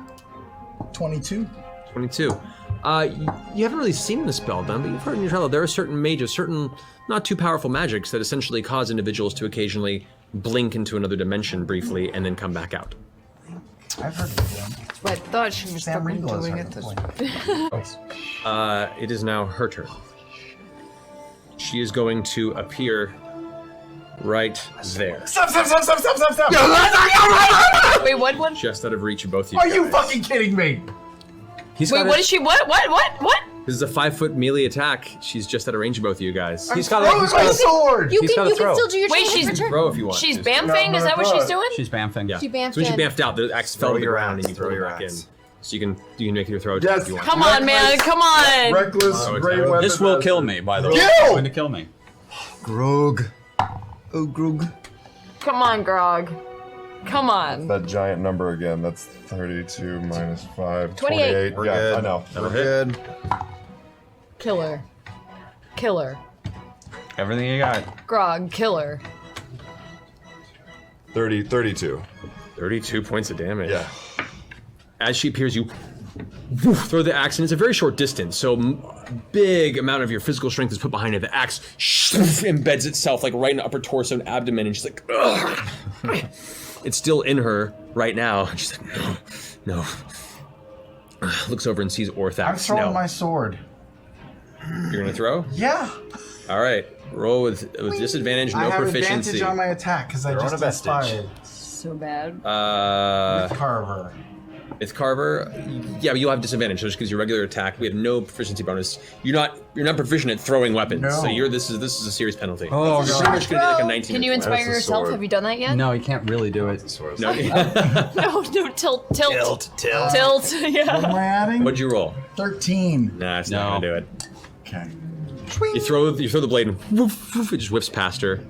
22. 22. You haven't really seen the spell done, but you've heard in your trial there are certain mages, certain not too powerful magics that essentially cause individuals to occasionally blink into another dimension briefly, and then come back out. I've heard of him. I thought she was Sam fucking Riegel has doing heard it of this him. It is now her turn. She is going to appear right there. Stop! Wait, what? Just out of reach of both of you. Are you guys. fucking kidding me? Wait, what is she? What? This is a 5-foot melee attack. She's just out of range of both of you guys. He's got my sword. You can still do your Wait, change she's return. Throw if you want. She's to. bamfing? Is that what she's doing? She's bamfing. Yeah. She bamfed So when she in. bamfed out, the axe fell to the your ground axe, and you throw pulled it your back in. axe. So you can make your throw attack if you want. Come on, man. Come on. Reckless, great weapon. This will kill me, by the way. Kill! It's going to kill me. Grog. Oh, Grog. Come on, Grog. Come on. That giant number again. That's 32 minus 5. 28. 28. We're Yeah, good. I know. We're good. Killer. Killer. Everything you got. Grog. Killer. 32. 32 points of damage. Yeah. As she appears, you throw the axe, and it's a very short distance, so big amount of your physical strength is put behind it. The axe embeds itself like right in the upper torso and abdomen, and she's like, ugh. It's still in her right now. She's like, no. Looks over and sees Orthax. I'm throwing now. my sword. You're gonna throw? Yeah. All right. Roll with disadvantage, no I have proficiency. advantage on my attack because I You're on just a vestige. inspired. So bad. With Carver. It's Carver. Yeah, but you'll have disadvantage, so just because your regular attack, we have no proficiency bonus. You're not proficient at throwing weapons, No. so this is a serious penalty. Oh, You're God. pretty much gonna be like a 19. Can you inspire yourself? Have you done that yet? No, you can't really do it. No. No, tilt. Tilt. Yeah. What am I adding? What'd you roll? 13. Nah, it's not gonna do it. Okay. You throw the blade and woof, woof, it just whips past her.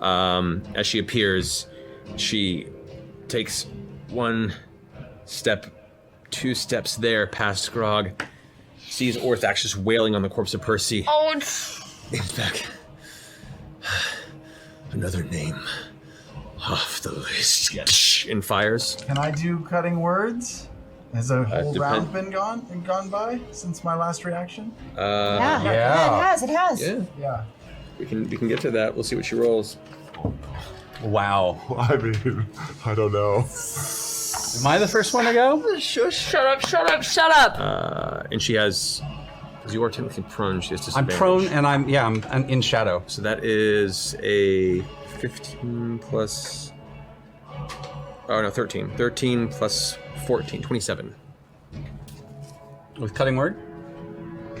As she appears, she takes 1 step, 2 steps there past Grog, sees Orthax just wailing on the corpse of Percy. Oh, It's back. Another name off the list. And fires. Can I do cutting words? Has a whole depend- round been gone by since my last reaction? Yeah, it has. Yeah. Yeah. We can get to that. We'll see what she rolls. Wow. I mean, I don't know. Am I the first one to go? Shut up. And she has, because you are technically prone, she has I'm disadvantage. prone and I'm in shadow. So that is a 15 plus. Oh no, 13. 13 plus 14, 27. With cutting word?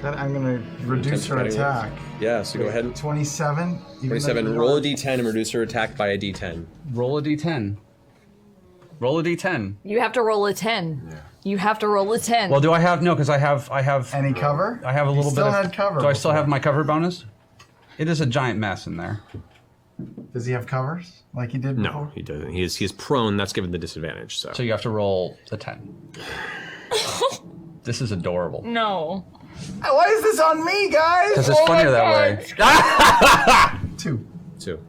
I'm gonna reduce her Cutting attack. Yeah, so go ahead. 27. even though 27. you Roll a are- d10 and reduce her attack by a d10. Roll a d10. Roll a d10. You have to roll a 10. Yeah. You have to roll a 10. Well, do I have no? Because I have any cover. I have a little still bit of had cover Do I still before. have my cover bonus? It is a giant mess in there. Does he have covers like he did before? No, he doesn't. He is prone. That's given the disadvantage. So. So you have to roll a 10. This is adorable. No. Why is this on me, guys? Because it's funnier that way. 2. 2.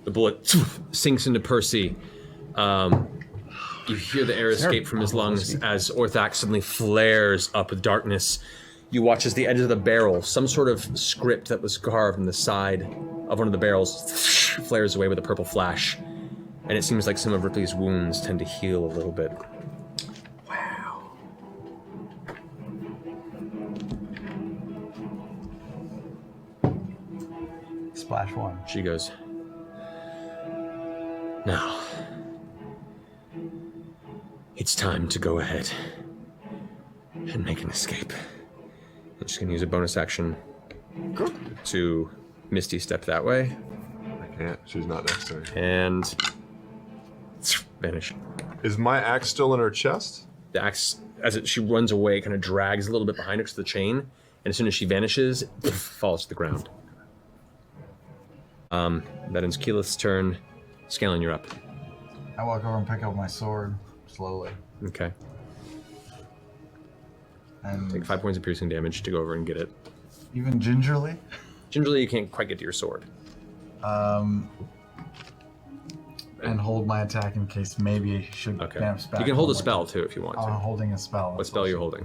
The bullet sinks into Percy. You hear the air escape from his lungs as Orthax suddenly flares up with darkness. You watch as the edge of the barrel, some sort of script that was carved on the side of one of the barrels, flares away with a purple flash. And it seems like some of Ripley's wounds tend to heal a little bit. Splash 1. She goes, now, it's time to go ahead and make an escape. I'm just gonna use a bonus action to Misty step that way. I can't. She's not next to me. And vanish. Is my axe still in her chest? The axe, she runs away, kind of drags a little bit behind her to the chain, and as soon as she vanishes, it falls to the ground. That ends Keyleth's turn. Scanlan, you're up. I walk over and pick up my sword slowly. Okay. And Take 5 points of piercing damage to go over and get it. even gingerly. Gingerly, you can't quite get to your sword. And hold my attack in case maybe I should bounce back. You can hold a one more spell time. too if you want to. I'm holding a spell. What spell are you holding?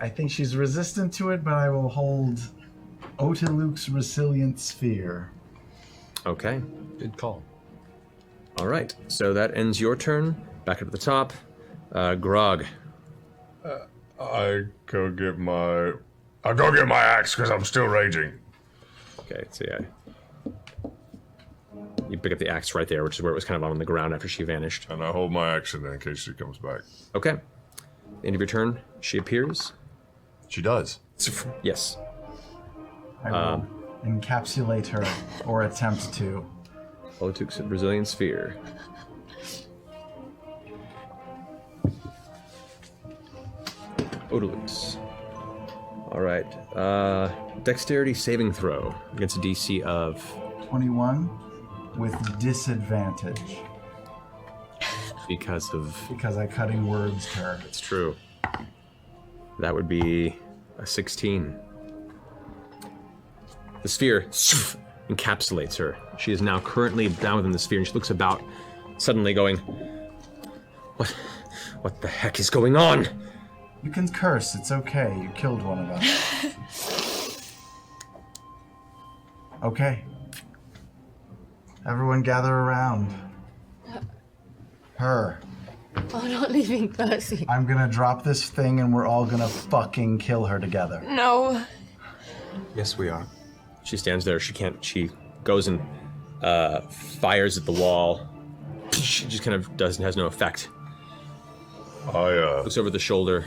I think she's resistant to it, but I will hold Otiluke's Resilient Sphere. Okay. Good call. All right. So that ends your turn. Back up at the top. Grog. I go get my axe because I'm still raging. Okay, so yeah. You pick up the axe right there, which is where it was kind of on the ground after she vanished. And I hold my action in case she comes back. Okay. End of your turn, she appears. She does. Yes. I will encapsulate her, or attempt to. Olatuk's Brazilian Sphere. Odalux. All right. Dexterity saving throw against a DC of 21 with disadvantage. Because I cutting words her. It's true. That would be a 16. The sphere encapsulates her. She is now currently down within the sphere, and she looks about, suddenly going, What the heck is going on? You can curse, it's okay. You killed one of us. Okay. Everyone gather around. Her. I'm not leaving Percy. I'm gonna drop this thing and we're all gonna fucking kill her together. No. Yes, we are. She stands there. She goes and fires at the wall. She just kind of has no effect. Looks over the shoulder.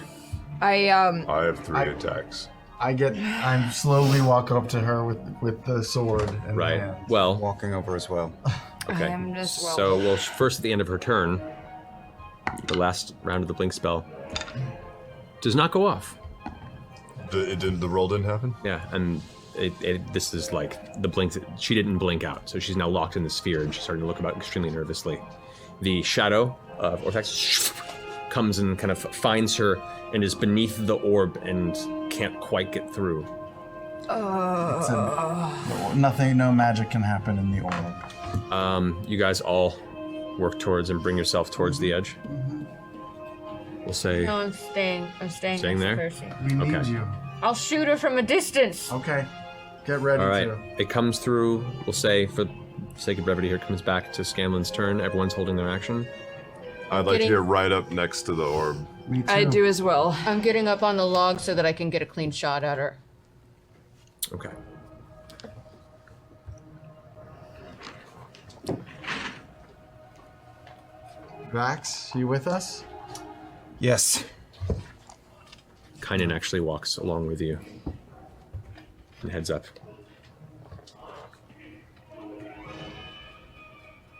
I have 3 attacks. I slowly walk up to her with the sword in my hand. Well, walking over as well. Okay. I am just So, first at the end of her turn, the last round of the blink spell does not go off. The roll didn't happen? Yeah, and this is like the blink. She didn't blink out, so she's now locked in the sphere, and she's starting to look about extremely nervously. The shadow of Orthax comes and kind of finds her and is beneath the orb and can't quite get through. Nothing, no magic can happen in the orb. You guys all work towards and bring yourself towards the edge. We'll say. No, I'm staying. Staying next there? to Percy. We need you. I'll shoot her from a distance. Okay. Get ready All right. to. It comes through. We'll say, for the sake of brevity, here it comes back to Scanlan's turn. Everyone's holding their action. I'd like to get right up next to the orb. Me too. I do as well. I'm getting up on the log so that I can get a clean shot at her. Okay. Vax, you with us? Yes. Kynan actually walks along with you and heads up.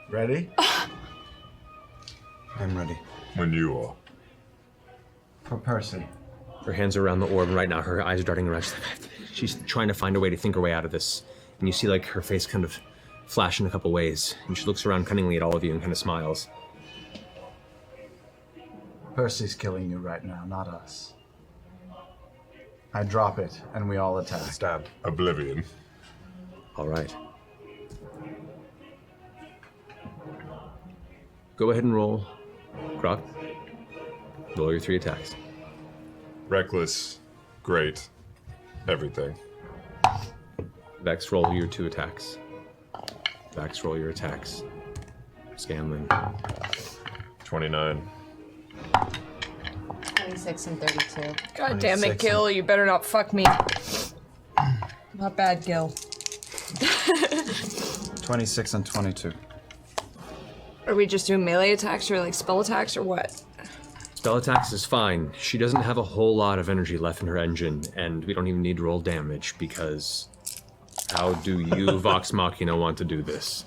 Ready? I'm ready. When you are. For Percy. Her hands are around the orb, and right now her eyes are darting around. She's trying to find a way to think her way out of this. And you see like her face kind of flash in a couple ways. And she looks around cunningly at all of you and kind of smiles. Percy's killing you right now, not us. I drop it, and we all attack. Stab. Oblivion. All right. Go ahead and roll. Grog. Roll your 3 attacks. Reckless. Great. Everything. Vex, roll your 2 attacks. Vex, roll your attacks. Scanlan. 29. 26 and 32. God damn it, Gil, you better not fuck me. Not bad, Gil. 26 and 22. Are we just doing melee attacks or like spell attacks or what? Spell attacks is fine. She doesn't have a whole lot of energy left in her engine, and we don't even need to roll damage because how do you, Vox Machina, want to do this?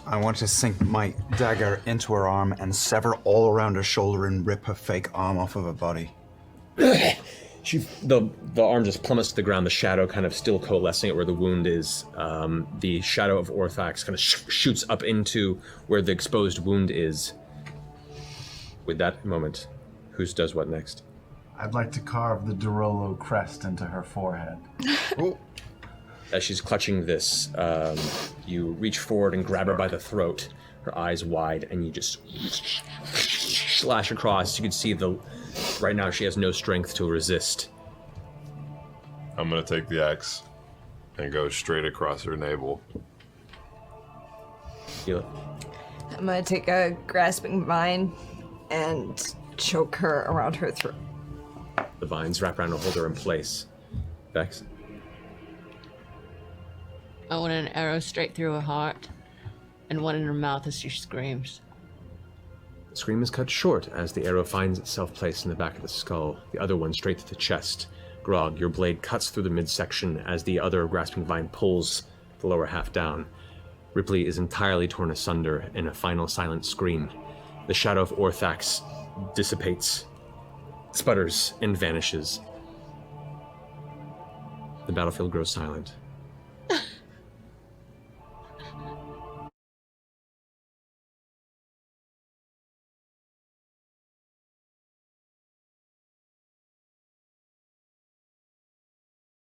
I want to sink my dagger into her arm and sever all around her shoulder and rip her fake arm off of her body. The arm just plummets to the ground, the shadow kind of still coalescing at where the wound is. The shadow of Orthax kind of shoots up into where the exposed wound is. With that moment, who does what next? I'd like to carve the Dorolo crest into her forehead. As she's clutching this, you reach forward and grab her by the throat, her eyes wide, and you just slash across. You can see right now she has no strength to resist. I'm gonna take the axe. And goes straight across her navel. Feel it. I'm gonna take a grasping vine and choke her around her throat. The vines wrap around and hold her in place. Vex? I want an arrow straight through her heart, and one in her mouth as she screams. The scream is cut short as the arrow finds itself placed in the back of the skull, the other one straight to the chest. Grog, your blade cuts through the midsection as the other grasping vine pulls the lower half down. Ripley is entirely torn asunder in a final silent scream. The shadow of Orthax dissipates, sputters, and vanishes. The battlefield grows silent.